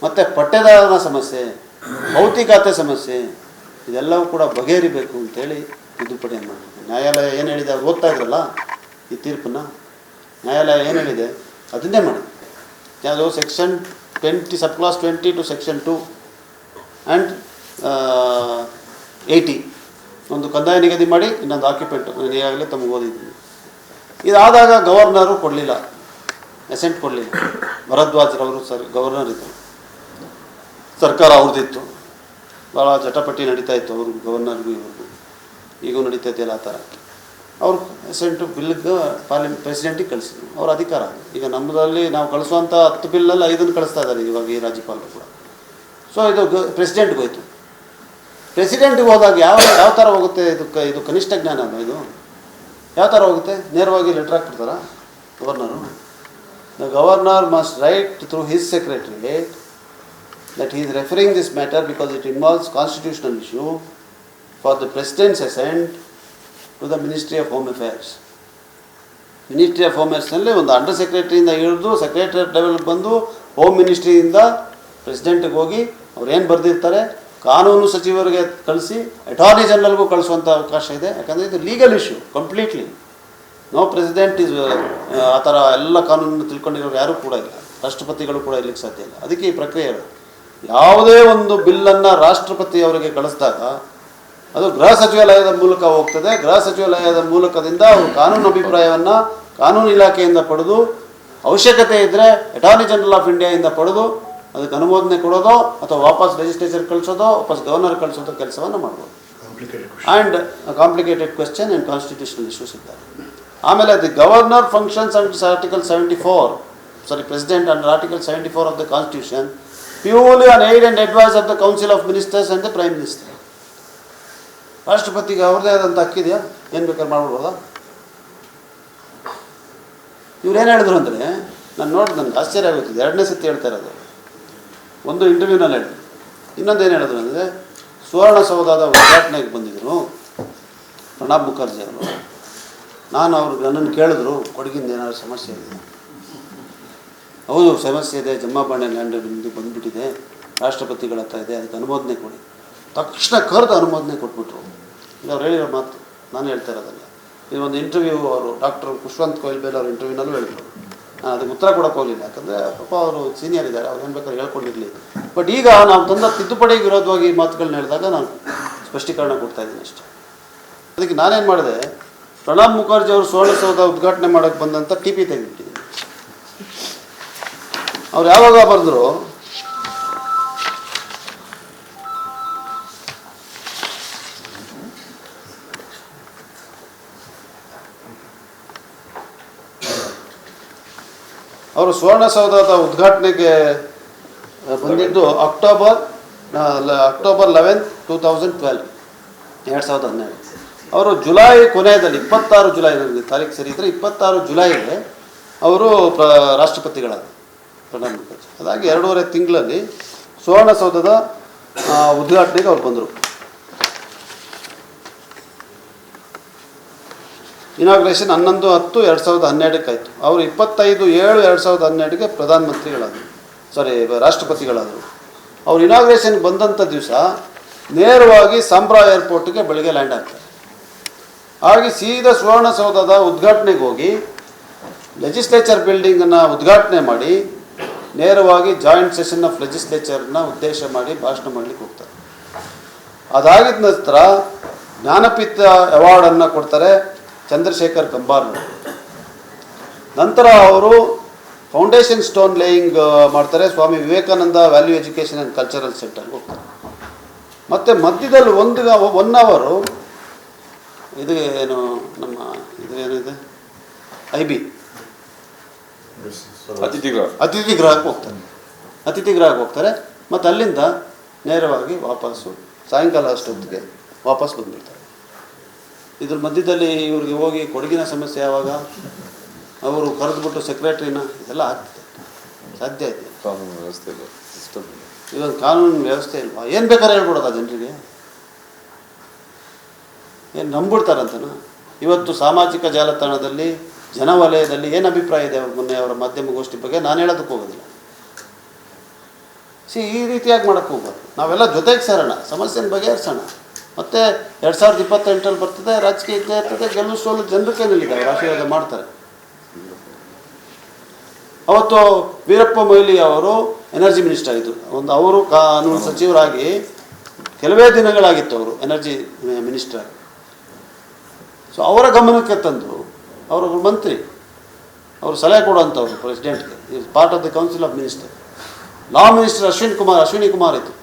ಮತ್ತು ಪಟ್ಟೆದಾರನ ಸಮಸ್ಯೆ, ಭೌತಿಕತೆ ಸಮಸ್ಯೆ, ಇದೆಲ್ಲವೂ ಕೂಡ ಬಗೆಹರಿಬೇಕು ಅಂತೇಳಿ ತಿದ್ದುಪಡಿಯನ್ನು ಮಾಡಬೇಕು. ನ್ಯಾಯಾಲಯ ಏನು ಹೇಳಿದೆ ಅವ್ರು ಓದ್ತಾ ಇದ್ರಲ್ಲ ಈ ತೀರ್ಪನ್ನು, ನ್ಯಾಯಾಲಯ ಏನು ಹೇಳಿದೆ ಅದನ್ನೇ ಮಾಡಿ. ಯಾವುದು section 20 sub clause 20 to section 2 and 80 ಒಂದು ಕಂದಾಯ ನಿಗದಿ ಮಾಡಿ, ಇನ್ನೊಂದು ಆಕ್ಯುಪೆಂಟು. ನಾನು ಈಗಾಗಲೇ ತಮಗೆ ಓದಿದ್ದೀನಿ. ಇದಾದಾಗ ಗವರ್ನರು ಕೊಡಲಿಲ್ಲ, ಅಸೆಂಟ್ ಕೊಡಲಿಲ್ಲ. ಭರದ್ವಾಜ್ರವರು ಗವರ್ನರ್ ಇದ್ದರು, ಸರ್ಕಾರ ಅವ್ರದ್ದಿತ್ತು. ಭಾಳ ಜಟಪಟಿ ನಡೀತಾ ಇತ್ತು ಅವರು, ಗವರ್ನರ್ಗೂ ಇವ್ರಿಗೂ. ಈಗೂ ನಡೀತಾ ಇದೆಯಲ್ಲ ಆ ಥರ. ಅವರು ಅಸೆಂಟು ಬಿಲ್ಗೆ ಪ್ರೆಸಿಡೆಂಟಿಗೆ ಕಳಿಸಿದ್ರು, ಅವ್ರ ಅಧಿಕಾರ. ಈಗ ನಮ್ಮದಲ್ಲಿ ನಾವು ಕಳಿಸುವಂಥ 10 ಬಿಲ್ಲಲ್ಲಿ 5 ಕಳಿಸ್ತಾ ಇದ್ದಾರೆ ಇವಾಗ ಈ ರಾಜ್ಯಪಾಲರು ಕೂಡ. ಸೊ ಇದು ಪ್ರೆಸಿಡೆಂಟ್ಗೆ ಹೋಯ್ತು. ಪ್ರೆಸಿಡೆಂಟ್ಗೆ ಹೋದಾಗ ಯಾವ ಥರ ಹೋಗುತ್ತೆ? ಇದು ಕನಿಷ್ಠ ಜ್ಞಾನ ಅಲ್ಲ ಇದು. ಯಾವ ಥರ ಹೋಗುತ್ತೆ? ನೇರವಾಗಿ ಲೆಟ್ರ್ ಹಾಕ್ಬಿಡ್ತಾರಾ governor? The governor must write through his secretary that he is referring this matter because it involves constitutional issue for the President's assent to the Ministry of Home Affairs. Ministry of home ಅಫೇರ್ಸ್ನಲ್ಲಿ ಒಂದು ಅಂಡರ್ ಸೆಕ್ರೆಟರಿಯಿಂದ ಹಿಡಿದು ಸೆಕ್ರೆಟರಿ ಲೆವೆಲ್ಗೆ ಬಂದು ಹೋಮ್ ಮಿನಿಸ್ಟ್ರಿಯಿಂದ ಪ್ರೆಸಿಡೆಂಟ್ಗೆ ಹೋಗಿ ಅವ್ರು ಏನು ಬರೆದಿರ್ತಾರೆ ಕಾನೂನು ಸಚಿವರಿಗೆ ಕಳಿಸಿ ಅಟಾರ್ನಿ ಜನರಲ್ಗೂ ಕಳಿಸುವಂಥ ಅವಕಾಶ ಇದೆ. ಯಾಕಂದರೆ ಇದು legal issue completely. No precedent is ಆ ಥರ ಎಲ್ಲ ಕಾನೂನನ್ನು ತಿಳ್ಕೊಂಡಿರೋರು ಯಾರೂ ಕೂಡ ಇಲ್ಲ, ರಾಷ್ಟ್ರಪತಿಗಳು ಕೂಡ ಇರಲಿಕ್ಕೆ ಸಾಧ್ಯ ಇಲ್ಲ. ಅದಕ್ಕೆ ಈ ಪ್ರಕ್ರಿಯೆ ಇರೋದು. ಯಾವುದೇ ಒಂದು ಬಿಲ್ಲನ್ನು ರಾಷ್ಟ್ರಪತಿ ಅವರಿಗೆ ಕಳಿಸಿದಾಗ ಅದು ಗೃಹ ಸಚಿವಾಲಯದ ಮೂಲಕ ಹೋಗ್ತದೆ. ಗೃಹ ಸಚಿವಾಲಯದ ಮೂಲಕದಿಂದ ಅವರು ಕಾನೂನು ಅಭಿಪ್ರಾಯವನ್ನು ಕಾನೂನು ಇಲಾಖೆಯಿಂದ ಪಡೆದು, ಅವಶ್ಯಕತೆ ಇದ್ದರೆ ಅಟಾರ್ನಿ ಜನರಲ್ ಆಫ್ ಇಂಡಿಯಾದಿಂದ ಪಡೆದು ಅದಕ್ಕೆ ಅನುಮೋದನೆ ಕೊಡೋದು ಅಥವಾ ವಾಪಸ್ ಲೆಜಿಸ್ಲೇಚರ್ ಕಳಿಸೋದು, ವಾಪಸ್ ಗವರ್ನರ್ ಕಳಿಸೋದು ಕೆಲಸವನ್ನು ಮಾಡ್ಬೋದು. And complicated question and constitutional issues ಇದ್ದಾರೆ. ಆಮೇಲೆ the governor functions under article 74, president under article 74 of the constitution purely on aid and advice of the council of ministers and the prime minister. ರಾಷ್ಟ್ರಪತಿಗೆ ಅವ್ರದ್ದೇ ಆದಂಥ ಹಕ್ಕಿದೆಯಾ? ಏನು ಬೇಕಾದ್ರೆ ಮಾಡ್ಬೋದಾ? ಇವ್ರು ಏನು ಹೇಳಿದ್ರು ಅಂದರೆ, ನಾನು ನೋಡಿ ನನಗೆ ಆಶ್ಚರ್ಯ ಆಗುತ್ತಿದೆ. 2ನೇ ಸತಿ ಹೇಳ್ತಾ ಇರೋದು. ಒಂದು ಇಂಟರ್ವ್ಯೂನಲ್ಲಿ ಹೇಳಿದ್ರು, ಇನ್ನೊಂದು ಏನು ಹೇಳಿದ್ರು ಅಂದರೆ, ಸುವರ್ಣಸೌಧದ ಉದ್ಘಾಟನೆಗೆ ಬಂದಿದ್ದರು ಪ್ರಣಬ್ ಮುಖರ್ಜಿ ಅವರು. ನನ್ನನ್ನು ಕೇಳಿದ್ರು, ಕೊಡಗಿಂದ ಏನಾದರೂ ಸಮಸ್ಯೆ ಇದೆ? ಹೌದು ಸಮಸ್ಯೆ ಇದೆ, ಜಮ್ಮಬಾಣೆ ಲ್ಯಾಂಡ್ ನಿಮ್ಮದು ಬಂದುಬಿಟ್ಟಿದೆ, ರಾಷ್ಟ್ರಪತಿಗಳ ಹತ್ರ ಇದೆ, ಅದಕ್ಕೆ ಅನುಮೋದನೆ ಕೊಡಿ. ತಕ್ಷಣ ಕರೆದು ಅನುಮೋದನೆ ಕೊಟ್ಬಿಟ್ರು. ಇದು ಅವ್ರು ಹೇಳಿರೋ ಮಾತು, ನಾನು ಹೇಳ್ತಾ ಇರೋದಲ್ಲ. ಇದೊಂದು ಇಂಟರ್ವ್ಯೂ ಅವರು ಡಾಕ್ಟರ್ ಖುಷ್ವಂತ್ ಕೊಯಿಲ್ಬೇಲ್ ಅವ್ರ ಇಂಟರ್ವ್ಯೂನಲ್ಲೂ ಹೇಳಿದ್ರು. ಅದಕ್ಕೆ ಉತ್ತರ ಕೊಡೋಕೆ ಹೋಗಲಿಲ್ಲ, ಯಾಕಂದರೆ ಪಾಪ ಅವರು ಸೀನಿಯರ್ ಇದ್ದಾರೆ, ಅವ್ರು ಏನು ಬೇಕಾದ್ರೆ ಹೇಳ್ಕೊಂಡಿರಲಿ. ಬಟ್ ಈಗ ನಾವು ತಂದ ತಿದ್ದುಪಡಿಗೆ ವಿರೋಧವಾಗಿ ಮಾತುಗಳನ್ನ ಹೇಳಿದಾಗ ನಾನು ಸ್ಪಷ್ಟೀಕರಣ ಕೊಡ್ತಾಯಿದ್ದೀನಿ ಅಷ್ಟೇ. ಅದಕ್ಕೆ ನಾನೇನು ಮಾಡಿದೆ, ಪ್ರಣಬ್ ಮುಖರ್ಜಿ ಅವರು ಸುವರ್ಣಸೌಧ ಉದ್ಘಾಟನೆ ಮಾಡೋಕ್ಕೆ ಬಂದಂಥ ಟಿ ಪಿ ತೆಗೆದುಬಿಟ್ಟಿದ್ದೀನಿ. ಅವ್ರು ಯಾವಾಗ ಬರೆದ್ರು, ಅವರು ಸುವರ್ಣಸೌಧದ ಉದ್ಘಾಟನೆಗೆ ಬಂದಿದ್ದು ಅಕ್ಟೋಬರ್ 11, 2012, 2012. ಅವರು ಜುಲೈ ಕೊನೆಯಲ್ಲಿ 26 ಜುಲೈ, ನನಗೆ ತಾರೀಕು ಸರಿ ಇದ್ದರೆ 26 ಜುಲೈಗೆ ಅವರು ರಾಷ್ಟ್ರಪತಿಗಳಾದರು ಪ್ರಣಬ್ ಮುಖರ್ಜಿ. ಅದಾಗಿ 2.5 ತಿಂಗಳಲ್ಲಿ ಸುವರ್ಣಸೌಧದ ಉದ್ಘಾಟನೆಗೆ ಅವ್ರು ಬಂದರು. ಇನಾಗ್ರೇಷನ್ 11/10/2012 ಆಯಿತು. ಅವರು 25/7/2012 ಪ್ರಧಾನಮಂತ್ರಿಗಳಾದರು, ರಾಷ್ಟ್ರಪತಿಗಳಾದರು. ಅವ್ರು ಇನಾಗ್ರೇಷನ್ಗೆ ಬಂದಂಥ ದಿವಸ ನೇರವಾಗಿ ಸಾಂಬ್ರಾ ಏರ್ಪೋರ್ಟ್ಗೆ ಬೆಳಗ್ಗೆ ಲ್ಯಾಂಡ್ ಆಗ್ತಾರೆ. ಹಾಗೆ ಸೀದಾ ಸುವರ್ಣಸೌಧದ ಉದ್ಘಾಟನೆಗೆ ಹೋಗಿ ಲೆಜಿಸ್ಲೇಚರ್ ಬಿಲ್ಡಿಂಗನ್ನು ಉದ್ಘಾಟನೆ ಮಾಡಿ ನೇರವಾಗಿ ಜಾಯಿಂಟ್ ಸೆಷನ್ ಆಫ್ ಲೆಜಿಸ್ಲೇಚರ್ನ ಉದ್ದೇಶ ಮಾಡಿ ಭಾಷಣ ಮಾಡಲಿಕ್ಕೆ ಹೋಗ್ತಾರೆ. ಅದಾಗಿದ ನಂತರ ಜ್ಞಾನಪೀಠ ಅವಾರ್ಡನ್ನು ಕೊಡ್ತಾರೆ ಚಂದ್ರಶೇಖರ್ ಕಂಬಾರ್. ನಂತರ ಅವರು ಫೌಂಡೇಶನ್ ಸ್ಟೋನ್ ಲೇಯಿಂಗ್ ಮಾಡ್ತಾರೆ, Swami Vivekananda value education and cultural ಸೆಂಟರ್ಗೆ ಹೋಗ್ತಾರೆ. ಮತ್ತು ಮಧ್ಯದಲ್ಲಿ 1 ಅವರು ಇದು ಏನು ನಮ್ಮ ಇದು ಏನಿದೆ IB ಅತಿಥಿ ಗೃಹಕ್ಕೆ ಹೋಗ್ತಾರೆ. ಮತ್ತು ಅಲ್ಲಿಂದ ನೇರವಾಗಿ ವಾಪಸ್ಸು ಸಾಯಂಕಾಲ ಅಷ್ಟೊತ್ತಿಗೆ ವಾಪಸ್ ಬಂದ್ಬಿಡ್ತಾರೆ. ಇದ್ರ ಮಧ್ಯದಲ್ಲಿ ಇವ್ರಿಗೆ ಹೋಗಿ ಕೊಡಗಿನ ಸಮಸ್ಯೆ ಯಾವಾಗ ಅವರು ಕರೆದುಬಿಟ್ಟು ಸೆಕ್ರೆಟ್ರಿನ ಇದೆಲ್ಲ ಆಗ್ತದೆ, ಸಾಧ್ಯ ಇದೆ. ಕಾನೂನು ವ್ಯವಸ್ಥೆ ಇಲ್ಲ, ಸಿಸ್ಟಮ್ ಇಲ್ಲ, ಇದೊಂದು ಕಾನೂನು ವ್ಯವಸ್ಥೆ ಇಲ್ವಾ? ಏನು ಬೇಕಾದ್ರೆ ಹೇಳ್ಬಿಡೋದ ಜನರಿಗೆ? ಏನು ನಂಬಿಡ್ತಾರಂತನ? ಇವತ್ತು ಸಾಮಾಜಿಕ ಜಾಲತಾಣದಲ್ಲಿ ಜನವಲಯದಲ್ಲಿ ಏನು ಅಭಿಪ್ರಾಯ ಇದೆ? ಮೊನ್ನೆ ಅವರ ಮಾಧ್ಯಮಗೋಷ್ಠಿ ಬಗ್ಗೆ ನಾನು ಹೇಳೋದಕ್ಕೆ ಹೋಗೋದಿಲ್ಲ. ಈ ರೀತಿಯಾಗಿ ಮಾಡೋಕ್ಕೆ ಹೋಗ್ಬಾರ್ದು. ನಾವೆಲ್ಲ ಜೊತೆಗೆ ಸೇರೋಣ, ಸಮಸ್ಯೆನ ಬಗೆಹರಿಸೋಣ. ಮತ್ತು 2028 ಬರ್ತದೆ, ರಾಜಕೀಯ ಇದ್ದೇ ಇರ್ತದೆ, ಗೆಲುವು ಸೋಲು ಜನರ ಕೈನಲ್ಲಿದ್ದಾವೆ, ಆಶೀರ್ವಾದ ಮಾಡ್ತಾರೆ. ಅವತ್ತು ವೀರಪ್ಪ ಮೊಯ್ಲಿ ಅವರು ಎನರ್ಜಿ ಮಿನಿಸ್ಟರ್ ಆಗಿದ್ದರು. ಅವರು ಕಾನೂನು ಸಚಿವರಾಗಿ ಕೆಲವೇ ದಿನಗಳಾಗಿತ್ತು ಅವರು ಎನರ್ಜಿ ಮಿನಿಸ್ಟರ್. ಸೊ ಅವರ ಗಮನಕ್ಕೆ ತಂದು ಅವರು ಮಂತ್ರಿ, ಅವರು ಸಲಹೆ ಕೊಡುವಂಥವ್ರು ಪ್ರೆಸಿಡೆಂಟ್ಗೆ, is part of the council of minister. Law minister Ashwini Kumar ಇತ್ತು.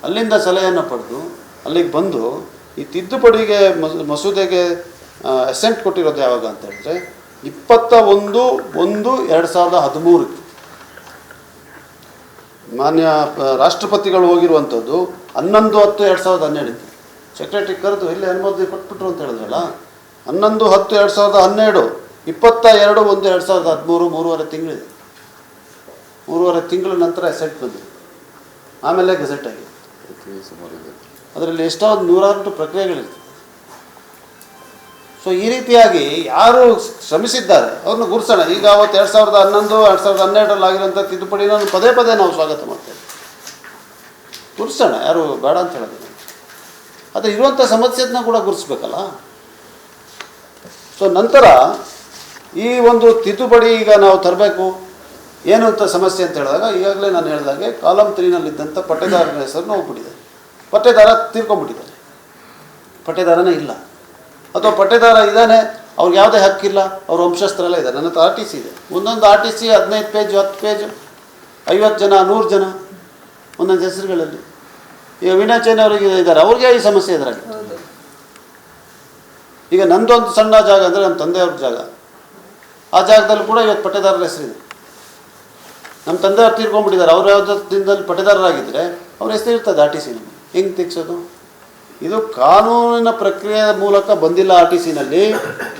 ಅಲ್ಲಿಂದ ಸಲಹೆಯನ್ನು ಪಡೆದು ಅಲ್ಲಿಗೆ ಬಂದು ಈ ತಿದ್ದುಪಡಿಗೆ ಮಸೂದೆಗೆ ಅಸೆಂಟ್ ಕೊಟ್ಟಿರೋದು ಯಾವಾಗ ಅಂತ ಹೇಳಿದ್ರೆ 21/1/2013 ಮಾನ್ಯ ರಾಷ್ಟ್ರಪತಿಗಳು ಹೋಗಿರುವಂಥದ್ದು 11/10/2012. ಸೆಕ್ರೆಟರಿ ಕರೆದು ಇಲ್ಲಿ ಅನುಮೋದನೆ ಕೊಟ್ಬಿಟ್ರು ಅಂತ ಹೇಳಿದ್ರಲ್ಲ, 11/10/2012, 22/1/2013, 3.5 ತಿಂಗಳಿದೆ. 3.5 ತಿಂಗಳ ನಂತರ ಅಸೆಂಟ್ ಬಂದಿದೆ, ಆಮೇಲೆ ಗೆಜೆಟ್ ಆಗಿದೆ. ಅದರಲ್ಲಿ ಎಷ್ಟೊಂದು 100 ಪ್ರಕ್ರಿಯೆಗಳಿರ್ತದೆ. ಸೊ ಈ ರೀತಿಯಾಗಿ ಯಾರು ಶ್ರಮಿಸಿದ್ದಾರೆ ಅವ್ರನ್ನ ಗುರುಸೋಣ. ಈಗ ಅವತ್ತು 2011, 2012 ಆಗಿರೋಂಥ ತಿದ್ದುಪಡಿನ ಪದೇ ಪದೇ ನಾವು ಸ್ವಾಗತ ಮಾಡ್ತೇವೆ. ಗುರುಸೋಣ, ಯಾರು ಬೇಡ ಅಂತ ಹೇಳೋದಿಲ್ಲ. ಆದರೆ ಇರುವಂಥ ಸಮಸ್ಯೆನ ಕೂಡ ಗುರುಸ್ಬೇಕಲ್ಲ. ಸೊ ನಂತರ ಈ ಒಂದು ತಿದ್ದುಪಡಿ ಈಗ ನಾವು ತರಬೇಕು ಏನು ಅಂತ ಸಮಸ್ಯೆ ಅಂತ ಹೇಳಿದಾಗ, ಈಗಾಗಲೇ ನಾನು ಹೇಳಿದಾಗೆ ಕಾಲಮ್ 3ನಲ್ಲಿದ್ದಂಥ ಪಟ್ಟೇದಾರನ ಹೆಸರನ್ನು ಹೋಗ್ಬಿಟ್ಟಿದೆ. ಪಟ್ಟೇದಾರ ತೀರ್ಕೊಂಡ್ಬಿಟ್ಟಿದ್ದಾರೆ, ಪಟ್ಟೇದಾರನೇ ಇಲ್ಲ. ಅಥವಾ ಪಟ್ಟೇದಾರ ಇದ್ದಾನೆ, ಅವ್ರಿಗೆ ಯಾವುದೇ ಹಕ್ಕಿಲ್ಲ, ಅವ್ರ ವಂಶಸ್ಥರೆಲ್ಲ ಇದ್ದಾರೆ. ನನ್ನ ಹತ್ರ RTC ಇದೆ. ಒಂದೊಂದು RTC 15 ಪೇಜ್, 10 ಪೇಜ್, 50 ಜನ, 100 ಜನ ಒಂದೊಂದು ಹೆಸರುಗಳಲ್ಲಿ. ಈಗ ವೀಣಾಚೇನ್ ಅವರಿಗೆ ಇದ್ದಾರೆ, ಅವ್ರಿಗೆ ಈ ಸಮಸ್ಯೆ ಎದುರಾಗಿದೆ. ಈಗ ನಂದೊಂದು ಸಣ್ಣ ಜಾಗ ಅಂದರೆ ನಮ್ಮ ತಂದೆಯವ್ರ ಜಾಗ, ಆ ಜಾಗದಲ್ಲಿ ಕೂಡ ಇವತ್ತು ಪಟ್ಟೇದಾರರ ಹೆಸರಿದೆ. ನಮ್ಮ ತಂದೆಯವ್ರು ತೀರ್ಕೊಂಡ್ಬಿಟ್ಟಿದ್ದಾರೆ, ಅವ್ರು ಯಾವುದೋ ದಿನದಲ್ಲಿ ಪಟ್ಟೇದಾರರಾಗಿದ್ದರೆ ಅವ್ರ ಹೆಸರು ಇರ್ತದೆ RTC. ಹೆಂಗೆ ತೆಗ್ಸೋದು? ಇದು ಕಾನೂನಿನ ಪ್ರಕ್ರಿಯೆ ಮೂಲಕ ಬಂದಿಲ್ಲ RTCನಲ್ಲಿ.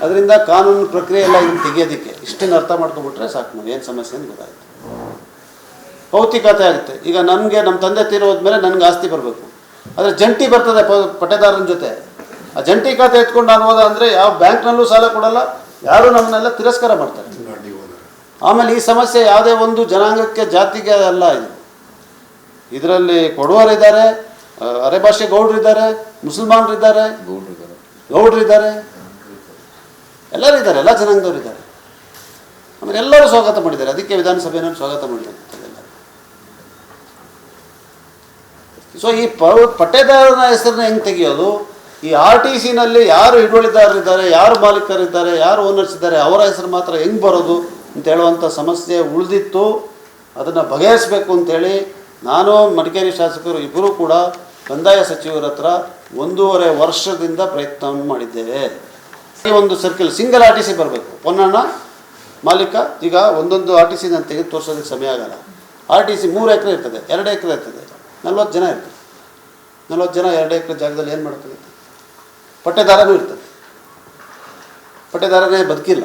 ಅದರಿಂದ ಕಾನೂನು ಪ್ರಕ್ರಿಯೆ ಎಲ್ಲ ಇದನ್ನು ತೆಗೆಯೋದಕ್ಕೆ ಇಷ್ಟನ್ನು ಅರ್ಥ ಮಾಡ್ಕೊಂಡ್ಬಿಟ್ರೆ ಸಾಕು, ನಾವು ಏನು ಸಮಸ್ಯೆ ಅಂತ ಗೊತ್ತಾಗುತ್ತೆ. ಭೌತಿಕತೆ ಆಗುತ್ತೆ. ಈಗ ನನಗೆ ನಮ್ಮ ತಂದೆ ತೀರೋದ್ಮೇಲೆ ನನಗೆ ಆಸ್ತಿ ಬರಬೇಕು, ಆದರೆ ಜಂಟಿ ಬರ್ತದೆ ಪಟ್ಟೇದಾರನ ಜೊತೆ. ಆ ಜಂಟಿ ಖಾತೆ ಎತ್ಕೊಂಡು ನಾನು ಹೋದ ಅಂದರೆ ಯಾವ ಬ್ಯಾಂಕ್ನಲ್ಲೂ ಸಾಲ ಕೊಡಲ್ಲ, ಯಾರು ನಮ್ಮನ್ನೆಲ್ಲ ತಿರಸ್ಕಾರ ಮಾಡ್ತಾರೆ. ಆಮೇಲೆ ಈ ಸಮಸ್ಯೆ ಯಾವುದೇ ಒಂದು ಜನಾಂಗಕ್ಕೆ, ಜಾತಿಗೆ ಅಲ್ಲ. ಇದರಲ್ಲಿ ಕೊಡುವರಿದ್ದಾರೆ, ಅರೆಭಾಷೆ ಗೌಡ್ರಿದ್ದಾರೆ, ಮುಸಲ್ಮಾನರಿದ್ದಾರೆ, ಗೌಡ್ರಿದ್ದಾರೆ, ಎಲ್ಲರೂ ಇದ್ದಾರೆ, ಎಲ್ಲ ಜನಾಂಗದವರಿದ್ದಾರೆ. ಆಮೇಲೆ ಎಲ್ಲರೂ ಸ್ವಾಗತ ಮಾಡಿದ್ದಾರೆ. ಅದಕ್ಕೆ ವಿಧಾನಸಭೆಯನ್ನು ಸ್ವಾಗತ ಮಾಡಿದ್ದಾರೆ. ಸೊ ಈ ಪಟ್ಟೇದಾರನ ಹೆಸರನ್ನ ಹೆಂಗೆ ತೆಗೆಯೋದು, ಈ RTCನಲ್ಲಿ ಯಾರು ಹಿಡುವಳಿದಾರರಿದ್ದಾರೆ, ಯಾರು ಮಾಲೀಕರಿದ್ದಾರೆ, ಯಾರು ಓನರ್ಸ್ ಇದ್ದಾರೆ, ಅವರ ಹೆಸರು ಮಾತ್ರ ಹೆಂಗೆ ಬರೋದು ಅಂತ ಹೇಳುವಂಥ ಸಮಸ್ಯೆ ಉಳಿದಿತ್ತು. ಅದನ್ನು ಬಗೆಹರಿಸಬೇಕು ಅಂತೇಳಿ ನಾನು, ಮಡಿಕೇರಿ ಶಾಸಕರು ಇಬ್ಬರೂ ಕೂಡ ಕಂದಾಯ ಸಚಿವರ ಹತ್ರ 1.5 ವರ್ಷದಿಂದ ಪ್ರಯತ್ನವನ್ನು ಮಾಡಿದ್ದೇವೆ. ಈ ಒಂದು ಸರ್ಕಲ್ ಸಿಂಗಲ್ RTC ಬರಬೇಕು. ಪೊನ್ನಣ್ಣ ಮಾಲೀಕ. ಈಗ ಒಂದೊಂದು RTC ನಾನು ತೆಗೆದು ತೋರಿಸೋದಕ್ಕೆ ಸಮಯ ಆಗಲ್ಲ. RTC 3 ಎಕರೆ ಇರ್ತದೆ, 2 ಎಕರೆ ಇರ್ತದೆ, 40 ಜನ ಇರ್ತಾರೆ. 40 ಜನ 2 ಎಕರೆ ಜಾಗದಲ್ಲಿ ಏನು ಮಾಡ್ತದೆ? ಪಟ್ಟೇದಾರನೂ ಇರ್ತದೆ. ಪಟ್ಟೇದಾರನೇ ಬದುಕಿಲ್ಲ.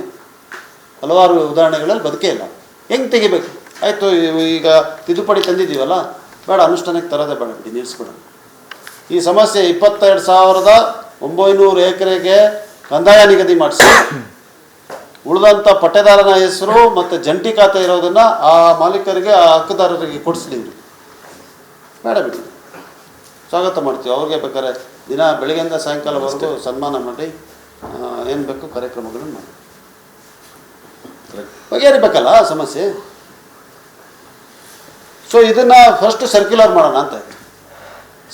ಹಲವಾರು ಉದಾಹರಣೆಗಳಲ್ಲಿ ಬದುಕೇ ಇಲ್ಲ. ಹೆಂಗೆ ತೆಗಿಬೇಕು? ಆಯಿತು, ಈಗ ತಿದ್ದುಪಡಿ ತಂದಿದ್ದೀವಲ್ಲ, ಬೇಡ, ಅನುಷ್ಠಾನಕ್ಕೆ ತರೋದೇ ಬೇಡ, ಬಿಡಿ, ನಿಲ್ಲಿಸ್ಬಿಡೋಣ. ಈ ಸಮಸ್ಯೆ 22,900 ಎಕರೆಗೆ ಕಂದಾಯ ನಿಗದಿ ಮಾಡಿಸಿ ಉಳಿದಂಥ ಪಟ್ಟೇದಾರನ ಹೆಸರು ಮತ್ತು ಜಂಟಿ ಖಾತೆ ಇರೋದನ್ನು ಆ ಮಾಲೀಕರಿಗೆ, ಆ ಹಕ್ಕುದಾರರಿಗೆ ಕೊಡಿಸ್ಲಿ. ಬೇಡ ಬಿಡಿ, ಸ್ವಾಗತ ಮಾಡ್ತೀವಿ. ಅವ್ರಿಗೆ ಬೇಕಾದ್ರೆ ದಿನ ಬೆಳಗ್ಗೆಯಿಂದ ಸಾಯಂಕಾಲವರೆಗೂ ಸನ್ಮಾನ ಮಾಡಿ ಏನು ಬೇಕು ಕಾರ್ಯಕ್ರಮಗಳನ್ನು ಮಾಡಿ ಬಗೆಹರಿಬೇಕಲ್ಲ ಸಮಸ್ಯೆ. ಸೊ ಇದನ್ನು ಫಸ್ಟ್ ಸರ್ಕ್ಯುಲರ್ ಮಾಡೋಣ ಅಂತ.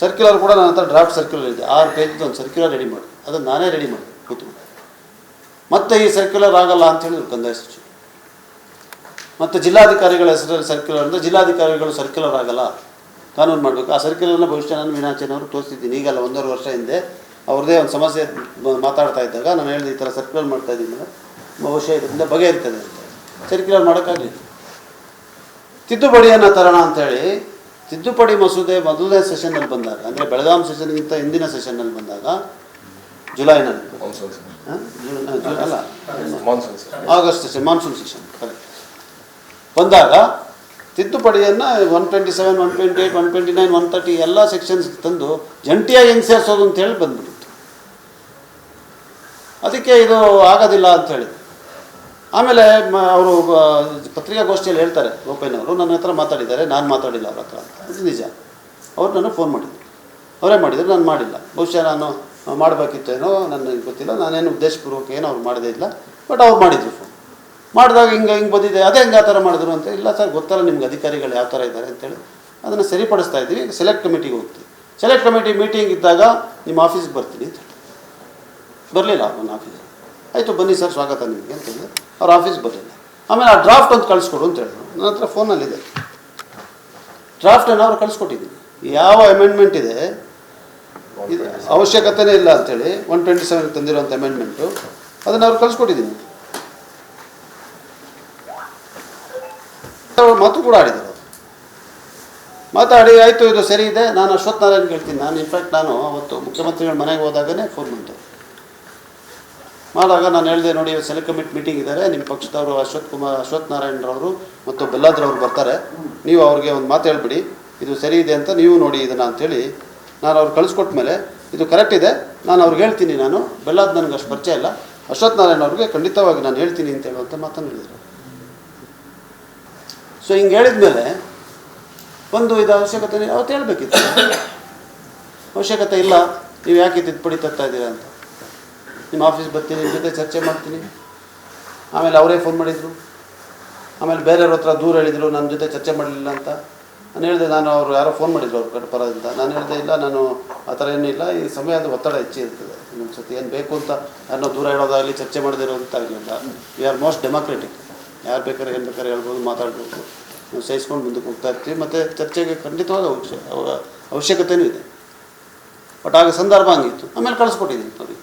ಸರ್ಕ್ಯುಲರ್ ಕೂಡ ನನ್ನ ಹತ್ರ ಡ್ರಾಫ್ಟ್ ಸರ್ಕ್ಯುಲರ್ ಇದೆ, 6 ಪೇಜ್ದು ಒಂದು ಸರ್ಕ್ಯುಲರ್ ರೆಡಿ ಮಾಡಿ. ಅದನ್ನು ನಾನೇ ರೆಡಿ ಮಾಡಿ ಕೂತ್ಕೊಂಡು ಮತ್ತೆ ಈ ಸರ್ಕ್ಯುಲರ್ ಆಗಲ್ಲ ಅಂತ ಹೇಳಿದ್ರು ಕಂದಾಯ ಸಚಿವರು. ಮತ್ತು ಜಿಲ್ಲಾಧಿಕಾರಿಗಳ ಹೆಸರಲ್ಲಿ ಸರ್ಕ್ಯುಲರ್ ಅಂದರೆ ಜಿಲ್ಲಾಧಿಕಾರಿಗಳು ಸರ್ಕ್ಯುಲರ್ ಆಗಲ್ಲ, ಕಾನೂನು ಮಾಡಬೇಕು. ಆ ಸರ್ಕ್ಯುಲರ್ನ ಭವಿಷ್ಯ ನಾನು ಮೀನಾಕ್ಷಿನವರು ತೋರಿಸಿದ್ದೀನಿ. ಈಗಲ್ಲ 1.5 ವರ್ಷ ಹಿಂದೆ ಅವ್ರದ್ದೇ ಒಂದು ಸಮಸ್ಯೆ ಮಾತಾಡ್ತಾ ಇದ್ದಾಗ ನಾನು ಹೇಳಿದೆ, ಈ ಥರ ಸರ್ಕ್ಯುಲರ್ ಮಾಡ್ತಾ ಇದ್ದೀನಿ, ಬಹುಶಃ ಇದರಿಂದ ಬಗೆಹರಿತದೆ ಅಂತ. ಸರ್ಕ್ಯುಲರ್ ಮಾಡೋಕ್ಕಾಗಲಿಲ್ಲ. ತಿದ್ದುಪಡಿಯನ್ನು ತರೋಣ ಅಂಥೇಳಿ ತಿದ್ದುಪಡಿ ಮಸೂದೆ ಮೊದಲನೇ ಸೆಷನ್ನಲ್ಲಿ ಬಂದಾಗ, ಅಂದರೆ ಬೆಳಗಾಂ ಸೆಷನ್ಗಿಂತ ಹಿಂದಿನ ಸೆಷನ್ನಲ್ಲಿ ಬಂದಾಗ, ಜುಲೈನಲ್ಲಿ ಅಲ್ಲ August session, monsoon session correct ಬಂದಾಗ ತಿದ್ದುಪಡಿಯನ್ನು 127, 128, 129, 130 ಎಲ್ಲ ಸೆಕ್ಷನ್ಸ್ ತಂದು ಜಂಟಿಯಾಗಿ ಹೆಂಗೆ ಸೇರಿಸೋದು ಅಂತೇಳಿ ಬಂದ್ಬಿಡ್ತು. ಅದಕ್ಕೆ ಇದು ಆಗೋದಿಲ್ಲ ಅಂಥೇಳಿ ಆಮೇಲೆ ಅವರು ಪತ್ರಿಕಾಗೋಷ್ಠಿಯಲ್ಲಿ ಹೇಳ್ತಾರೆ, ಗೋಪಯ್ಯನವರು ನನ್ನ ಹತ್ರ ಮಾತಾಡಿದ್ದಾರೆ, ನಾನು ಮಾತಾಡಿಲ್ಲ ಅವ್ರ ಹತ್ರ ಅಂತ. ಅದು ನಿಜ. ಅವ್ರು ನನಗೆ ಫೋನ್ ಮಾಡಿದ್ರು, ಅವರೇ ಮಾಡಿದ್ರು, ನಾನು ಮಾಡಿಲ್ಲ. ಬಹುಶಃ ನಾನು ಮಾಡಬೇಕಿತ್ತೇನೋ ನನಗೆ ಗೊತ್ತಿಲ್ಲ, ನಾನೇನು ಉದ್ದೇಶಪೂರ್ವಕ ಏನೋ ಅವ್ರು ಮಾಡೋದೇ ಇಲ್ಲ. ಬಟ್ ಅವ್ರು ಮಾಡಿದ್ರು ಫೋನ್ ಮಾಡಿದಾಗ ಹಿಂಗೆ ಬಂದಿದೆ, ಅದೇ ಹೆಂಗೆ ಆ ಥರ ಮಾಡಿದ್ರು ಅಂತ. ಇಲ್ಲ ಸರ್, ಗೊತ್ತಲ್ಲ ನಿಮ್ಗೆ ಅಧಿಕಾರಿಗಳು ಯಾವ ಥರ ಇದ್ದಾರೆ ಅಂತೇಳಿ ಅದನ್ನು ಸರಿಪಡಿಸ್ತಾ ಇದ್ದೀವಿ. ಈಗ ಸೆಲೆಕ್ಟ್ ಕಮಿಟಿಗೆ ಹೋಗ್ತೀವಿ. ಸೆಲೆಕ್ಟ್ ಕಮಿಟಿ ಮೀಟಿಂಗ್ ಇದ್ದಾಗ ನಿಮ್ಮ ಆಫೀಸ್ಗೆ ಬರ್ತೀನಿ ಅಂತ ಬರಲಿಲ್ಲ. ನನ್ನ ಆಫೀಸ್ ಆಯಿತು, ಬನ್ನಿ ಸರ್, ಸ್ವಾಗತ ನಿಮಗೆ ಅಂತ ಹೇಳಿದ್ರೆ ಅವ್ರ ಆಫೀಸ್ಗೆ ಬರಲಿಲ್ಲ. ಆಮೇಲೆ ಆ ಡ್ರಾಫ್ಟ್ ಒಂದು ಕಳಿಸ್ಕೊಡು ಅಂತ ಹೇಳಿದ್ರು. ನನ್ನ ಹತ್ರ ಫೋನಲ್ಲಿದೆ ಡ್ರಾಫ್ಟನ್ನು ಅವ್ರು ಕಳಿಸ್ಕೊಟ್ಟಿದ್ದೀನಿ. ಯಾವ ಅಮೆಂಡ್ಮೆಂಟ್ ಇದೆ, ಇದು ಅವಶ್ಯಕತೆನೇ ಇಲ್ಲ ಅಂಥೇಳಿ 127 ತಂದಿರೋಂಥ ಅಮೆಂಡ್ಮೆಂಟು, ಅದನ್ನು ಅವ್ರು ಕಳಿಸ್ಕೊಟ್ಟಿದ್ದೀನಿ. ಮಾತು ಕೂಡ ಆಡಿದರು. ಮಾತಾಡಿ ಆಯಿತು, ಇದು ಸರಿ ಇದೆ, ನಾನು ಅಶ್ವಥ್ ನಾರಾಯಣ್ ಹೇಳ್ತೀನಿ. ನಾನು ಇನ್ಫ್ಯಾಕ್ಟ್ ನಾನು ಅವತ್ತು ಮುಖ್ಯಮಂತ್ರಿಗಳ ಮನೆಗೆ ಹೋದಾಗಲೇ ಫೋನ್ ಮಾಡಿದಾಗ ನಾನು ಹೇಳಿದೆ, ನೋಡಿ ಸೆಲೆಕ್ಟ್ ಕಮಿಟಿ ಮೀಟಿಂಗ್ ಇದ್ದಾರೆ, ನಿಮ್ಮ ಪಕ್ಷದವರು ಅಶ್ವಥ್ ನಾರಾಯಣರವರು ಮತ್ತು ಬೆಲ್ಲಾದ್ರವ್ರು ಬರ್ತಾರೆ, ನೀವು ಅವ್ರಿಗೆ ಒಂದು ಮಾತು ಹೇಳ್ಬಿಡಿ, ಇದು ಸರಿ ಇದೆ ಅಂತ ನೀವು ನೋಡಿ ಇದನ್ನು ಅಂಥೇಳಿ ನಾನು ಅವ್ರು ಕಳಿಸ್ಕೊಟ್ಟ ಮೇಲೆ ಇದು ಕರೆಕ್ಟ್ ಇದೆ, ನಾನು ಅವ್ರಿಗೆ ಹೇಳ್ತೀನಿ. ನಾನು ಬೆಲ್ಲಾದ್ ನನಗೆ ಅಷ್ಟು ಪರಿಚಯ ಇಲ್ಲ, ಅಶ್ವಥ್ ನಾರಾಯಣ್ ಅವ್ರಿಗೆ ಖಂಡಿತವಾಗಿ ನಾನು ಹೇಳ್ತೀನಿ ಅಂತ ಹೇಳುವಂಥ ಮಾತನ್ನು ಹೇಳಿದರು. ಸೊ ಹಿಂಗೆ ಹೇಳಿದ ಮೇಲೆ ಒಂದು ಇದು ಅವಶ್ಯಕತೆ ಅವತ್ತು ಹೇಳಬೇಕಿತ್ತು. ಅವಶ್ಯಕತೆ ಇಲ್ಲ, ನೀವು ಯಾಕೆ ತಿದ್ದುಪಡಿ ತರ್ತಾ ಇದ್ದೀರಾ ಅಂತ. ನಿಮ್ಮ ಆಫೀಸ್ಗೆ ಬರ್ತೀನಿ, ನಿಮ್ಮ ಜೊತೆ ಚರ್ಚೆ ಮಾಡ್ತೀನಿ. ಆಮೇಲೆ ಅವರೇ ಫೋನ್ ಮಾಡಿದರು. ಆಮೇಲೆ ಬೇರೆಯವ್ರ ಹತ್ರ ದೂರ ಹೇಳಿದರು, ನನ್ನ ಜೊತೆ ಚರ್ಚೆ ಮಾಡಲಿಲ್ಲ ಅಂತ. ನಾನು ಹೇಳಿದೆ, ನಾನು ಅವರು ಯಾರೋ ಫೋನ್ ಮಾಡಿದ್ರು ಅವ್ರ ಪರದಿಂದ. ನಾನು ಹೇಳಿದೆ, ಇಲ್ಲ, ನಾನು ಆ ಥರ ಏನೂ ಇಲ್ಲ, ಈ ಸಮಯದ ಒತ್ತಡ ಹೆಚ್ಚಿರ್ತದೆ. ಇನ್ನೊಂದು ಸತಿ ಏನು ಬೇಕು ಅಂತ ಯಾರನ್ನೋ ದೂರ ಹೇಳೋದಾಗಲಿ ಚರ್ಚೆ ಮಾಡದಿರೋಂತಾಗಲಿಲ್ಲ. We are most democratic. ಯಾರು ಬೇಕಾದ್ರೆ ಏನು ಬೇಕಾದ್ರೆ ಹೇಳ್ಬೋದು, ಮಾತಾಡ್ಬೋದು, ನಾವು ಸಹಿಸ್ಕೊಂಡು ಮುಂದಕ್ಕೆ ಹೋಗ್ತಾ ಇರ್ತೀವಿ. ಮತ್ತು ಚರ್ಚೆಗೆ ಖಂಡಿತವಾಗಿ ಅವಶ್ಯಕತೆಯೂ ಇದೆ. ಬಟ್ ಆಗ ಸಂದರ್ಭ ಹಂಗಿತ್ತು. ಆಮೇಲೆ ಕಳಿಸ್ಕೊಟ್ಟಿದ್ದೀನಿ ಅವ್ರಿಗೆ.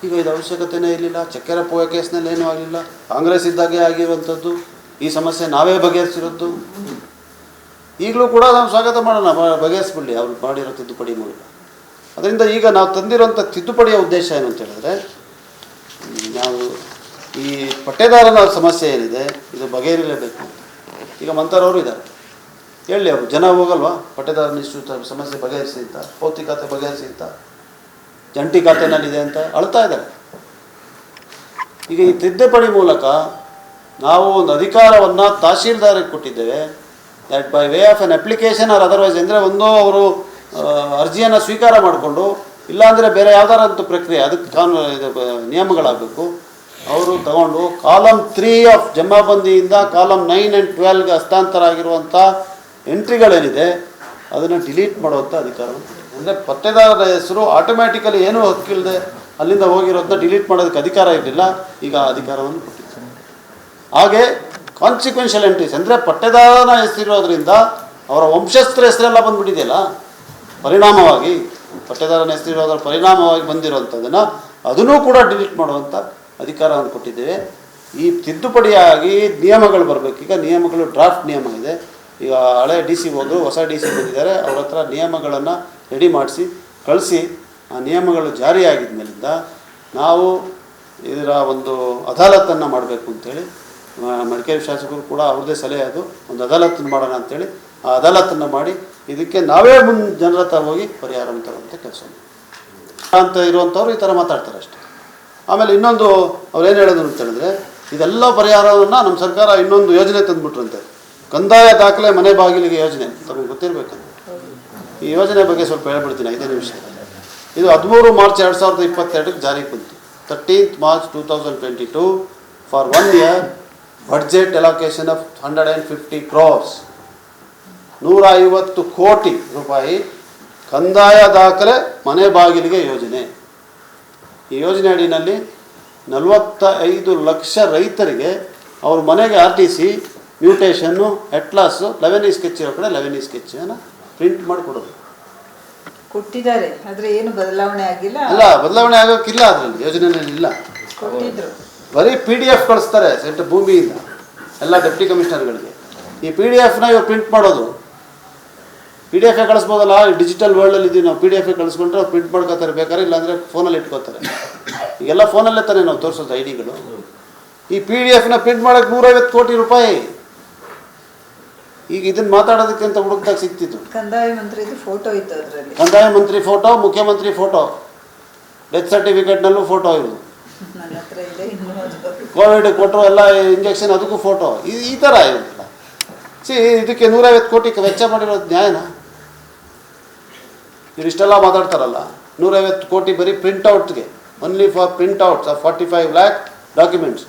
ಈಗ ಇದು ಅವಶ್ಯಕತೆಯೇ ಇರಲಿಲ್ಲ. ಚಕ್ಕೆರೆ ಪೋಯ ಕೇಸ್ನಲ್ಲಿ ಏನೂ ಆಗಲಿಲ್ಲ. ಕಾಂಗ್ರೆಸ್ ಇದ್ದಾಗೆ ಆಗಿರುವಂಥದ್ದು. ಈ ಸಮಸ್ಯೆ ನಾವೇ ಬಗೆಹರಿಸಿರೋದು. ಈಗಲೂ ಕೂಡ ನಾವು ಸ್ವಾಗತ ಮಾಡೋಣ, ಬಗೆಹರಿಸ್ಬಿಡಲಿ ಅವ್ರು ಮಾಡಿರೋ ತಿದ್ದುಪಡಿ ಮೂಲಕ. ಅದರಿಂದ ಈಗ ನಾವು ತಂದಿರೋಂಥ ತಿದ್ದುಪಡಿಯ ಉದ್ದೇಶ ಏನು ಅಂತ ಹೇಳಿದ್ರೆ, ನಾವು ಈ ಪಟ್ಟೇದಾರನ ಸಮಸ್ಯೆ ಏನಿದೆ ಇದು ಬಗೆಹರಿಲೇಬೇಕು. ಈಗ ಮಂತರವರು ಇದ್ದಾರೆ, ಹೇಳಿ ಅವರು ಜನ ಹೋಗಲ್ವಾ, ಪಟ್ಟೇದಾರನ ಇಷ್ಟು ಸಮಸ್ಯೆ ಬಗೆಹರಿಸಿ ಅಂತ, ಪೌತಿ ಖಾತೆ ಬಗೆಹರಿಸಿ ಅಂತ, ಜಂಟಿ ಖಾತೆನಲ್ಲಿದೆ ಅಂತ ಅಳ್ತಾ ಇದ್ದಾರೆ. ಈಗ ಈ ತಿದ್ದುಪಡಿ ಮೂಲಕ ನಾವು ಒಂದು ಅಧಿಕಾರವನ್ನು ತಹಶೀಲ್ದಾರಿಗೆ ಕೊಟ್ಟಿದ್ದೇವೆ. That by way of N application R otherwise, ಅಂದರೆ ಒಂದು ಅವರು ಅರ್ಜಿಯನ್ನು ಸ್ವೀಕಾರ ಮಾಡಿಕೊಂಡು, ಇಲ್ಲಾಂದರೆ ಬೇರೆ ಯಾವ್ದಾರಂಥ ಪ್ರಕ್ರಿಯೆ, ಅದಕ್ಕೆ ಕಾನೂನು ಇದು ನಿಯಮಗಳಾಗಬೇಕು. ಅವರು ತಗೊಂಡು ಕಾಲಮ್ 3 ಆಫ್ ಜಮಾಬಂದಿಯಿಂದ ಕಾಲಮ್ 9 and 12ಗೆ ಹಸ್ತಾಂತರ ಆಗಿರುವಂಥ ಎಂಟ್ರಿಗಳೇನಿದೆ ಅದನ್ನು ಡಿಲೀಟ್ ಮಾಡುವಂಥ ಅಧಿಕಾರವನ್ನು, ಅಂದರೆ ಪತ್ತೆದಾರರ ಹೆಸರು ಆಟೋಮ್ಯಾಟಿಕಲಿ ಏನೂ ಹಕ್ಕಿಲ್ಲದೆ ಅಲ್ಲಿಂದ ಹೋಗಿರೋದನ್ನ ಡಿಲೀಟ್ ಮಾಡೋದಕ್ಕೆ ಅಧಿಕಾರ ಇರಲಿಲ್ಲ, ಈಗ ಆ ಅಧಿಕಾರವನ್ನು ಕೊಟ್ಟಿದ್ದಾರೆ. ಹಾಗೆ ಕಾನ್ಸಿಕ್ವೆನ್ಷಿಯಲ್ ಎಂಟ್ರೀಸ್ ಅಂದರೆ ಪಟ್ಟೆದಾರನ ಹೆಸರಿರೋದ್ರಿಂದ ಅವರ ವಂಶಸ್ಥರ ಹೆಸರೆಲ್ಲ ಬಂದ್ಬಿಟ್ಟಿದೆಯಲ್ಲ, ಪರಿಣಾಮವಾಗಿ ಪಟ್ಟೆದಾರನ ಹೆಸರಿರೋದ್ರ ಪರಿಣಾಮವಾಗಿ ಬಂದಿರೋವಂಥದ್ದನ್ನು ಅದನ್ನೂ ಕೂಡ ಡಿಲೀಟ್ ಮಾಡುವಂಥ ಅಧಿಕಾರವನ್ನು ಕೊಟ್ಟಿದ್ದೇವೆ. ಈ ತಿದ್ದುಪಡಿಯಾಗಿ ನಿಯಮಗಳು ಬರಬೇಕು. ಈಗ ನಿಯಮಗಳು ಡ್ರಾಫ್ಟ್ ನಿಯಮ ಇದೆ. ಈಗ ಹಳೆ ಡಿ ಸಿ ಹೋದರು, ಹೊಸ ಡಿ ಸಿ ಬಂದಿದ್ದಾರೆ, ಅವ್ರ ಹತ್ರ ನಿಯಮಗಳನ್ನು ರೆಡಿ ಮಾಡಿಸಿ ಕಳಿಸಿ ಆ ನಿಯಮಗಳು ಜಾರಿಯಾಗಿದ್ದ ಮೇಲಿಂದ ನಾವು ಇದರ ಒಂದು ಅದಾಲತನ್ನು ಮಾಡಬೇಕು ಅಂಥೇಳಿ ಮಡಿಕೇರಿ ಶಾಸಕರು ಕೂಡ ಅವ್ರದ್ದೇ ಸಲಹೆ, ಅದು ಒಂದು ಅದಾಲತನ್ನು ಮಾಡೋಣ ಅಂಥೇಳಿ ಆ ಅದಾಲತನ್ನು ಮಾಡಿ ಇದಕ್ಕೆ ನಾವೇ ಜನರ ಹತ್ರ ಹೋಗಿ ಪರಿಹಾರವನ್ನು ತರುವಂಥ ಕೆಲಸ ಅಂತ ಇರುವಂಥವ್ರು ಈ ಥರ ಮಾತಾಡ್ತಾರೆ ಅಷ್ಟೇ. ಆಮೇಲೆ ಇನ್ನೊಂದು ಅವ್ರು ಏನು ಹೇಳೋದು ಅಂತ ಹೇಳಿದ್ರೆ, ಇದೆಲ್ಲ ಪರಿಹಾರವನ್ನು ನಮ್ಮ ಸರ್ಕಾರ ಇನ್ನೊಂದು ಯೋಜನೆ ತಂದುಬಿಟ್ರಂತೆ, ಕಂದಾಯ ದಾಖಲೆ ಮನೆ ಬಾಗಿಲಿಗೆ ಯೋಜನೆ. ತಮಗೆ ಗೊತ್ತಿರಬೇಕು ಈ ಯೋಜನೆ ಬಗ್ಗೆ ಸ್ವಲ್ಪ ಹೇಳ್ಬಿಡ್ತೀನಿ 5 ನಿಮಿಷ. ಇದು 13 ಮಾರ್ಚ್ 2022ಕ್ಕೆ ಜಾರಿಗೆ ಬಂತು. 13th March 2022 for 1 year budget allocation of 150 crores 150 ಕೋಟಿ ರೂಪಾಯಿ ಕಂದಾಯ ದಾಖಲೆ ಮನೆ ಬಾಗಿಲಿಗೆ ಯೋಜನೆ. ಈ ಯೋಜನೆ ಅಡಿನಲ್ಲಿ 45 ಲಕ್ಷ ರೈತರಿಗೆ ಅವ್ರ ಮನೆಗೆ RTC ಮ್ಯೂಟೇಷನ್ನು ಅಟ್ಲಾಸು 11E ಸ್ಕೆಚ್ ಇರೋ ಕಡೆ 11E ಸ್ಕೆಚ್ಚನ್ನು ಪ್ರಿಂಟ್ ಮಾಡಿಕೊಡೋದು ಕೊಟ್ಟಿದ್ದಾರೆ. ಆದರೆ ಏನು ಬದಲಾವಣೆ ಆಗಿಲ್ಲ. ಅಲ್ಲ, ಬದಲಾವಣೆ ಆಗೋಕ್ಕಿಲ್ಲ, ಅದರಲ್ಲಿ ಯೋಜನೆಯಲ್ಲಿ ಇಲ್ಲ. ಕೊಟ್ಟಿದ್ರು ಬರೀ PDF ಕಳಿಸ್ತಾರೆ ಸೆಂಟ್ರಲ್ ಭೂಮಿಯಿಂದ ಎಲ್ಲ ಡೆಪ್ಟಿ ಕಮಿಷನರ್ಗಳಿಗೆ. ಈ PDF ಇವ್ರು ಪ್ರಿಂಟ್ ಮಾಡೋದು. PDF ಕಳಿಸ್ಬೋದಲ್ಲ, ಡಿಜಿಟಲ್ ವರ್ಲ್ಡಲ್ಲಿ ಇದ್ದೀವಿ ನಾವು. PDF ಕಳಿಸ್ಕೊಂಡ್ರೆ ಅವ್ರು ಪ್ರಿಂಟ್ ಮಾಡ್ಕೋತಾರೆ ಬೇಕಾದ್ರೆ, ಇಲ್ಲಾಂದರೆ ಫೋನಲ್ಲಿ ಇಟ್ಕೋತಾರೆ. ಈಗೆಲ್ಲ ಫೋನಲ್ಲೇ ತಾನೇ ನಾವು ತೋರಿಸೋದು ID ಗಳು. ಈ PDF ಪ್ರಿಂಟ್ ಮಾಡೋಕ್ಕೆ 150 ಕೋಟಿ ರೂಪಾಯಿ. ಈಗ ಇದನ್ನು ಮಾತಾಡೋದಕ್ಕೆ ಅಂತ ಹುಡುಕ್ದಾಗ ಸಿಗ್ತಿತ್ತು. ಕಂದಾಯ ಮಂತ್ರಿದು ಫೋಟೋ ಇತ್ತು ಅದರಲ್ಲಿ. ಕಂದಾಯ ಮಂತ್ರಿ ಫೋಟೋ, ಮುಖ್ಯಮಂತ್ರಿ ಫೋಟೋ, ಡೆತ್ ಸರ್ಟಿಫಿಕೇಟ್ನಲ್ಲೂ ಫೋಟೋ ಇರೋದು. ನನ್ನ ಹತ್ರ ಇದೆ ಇನ್ನೂ ಅದು. ಕೋವಿಡ್ ಕೊಟ್ಟರು ಎಲ್ಲ ಇಂಜೆಕ್ಷನ್, ಅದಕ್ಕೂ ಫೋಟೋ. ಈ ಥರ ಇರುತ್ತಲ್ಲ. ಇದಕ್ಕೆ 150 ಕೋಟಿ ವೆಚ್ಚ ಮಾಡಿರೋದು ನ್ಯಾಯನಾ? ಇವ್ರು ಇಷ್ಟೆಲ್ಲ ಮಾತಾಡ್ತಾರಲ್ಲ, 150 ಕೋಟಿ ಬರೀ ಪ್ರಿಂಟ್ಔಟ್ಗೆ, only for printouts of 45 lakh documents.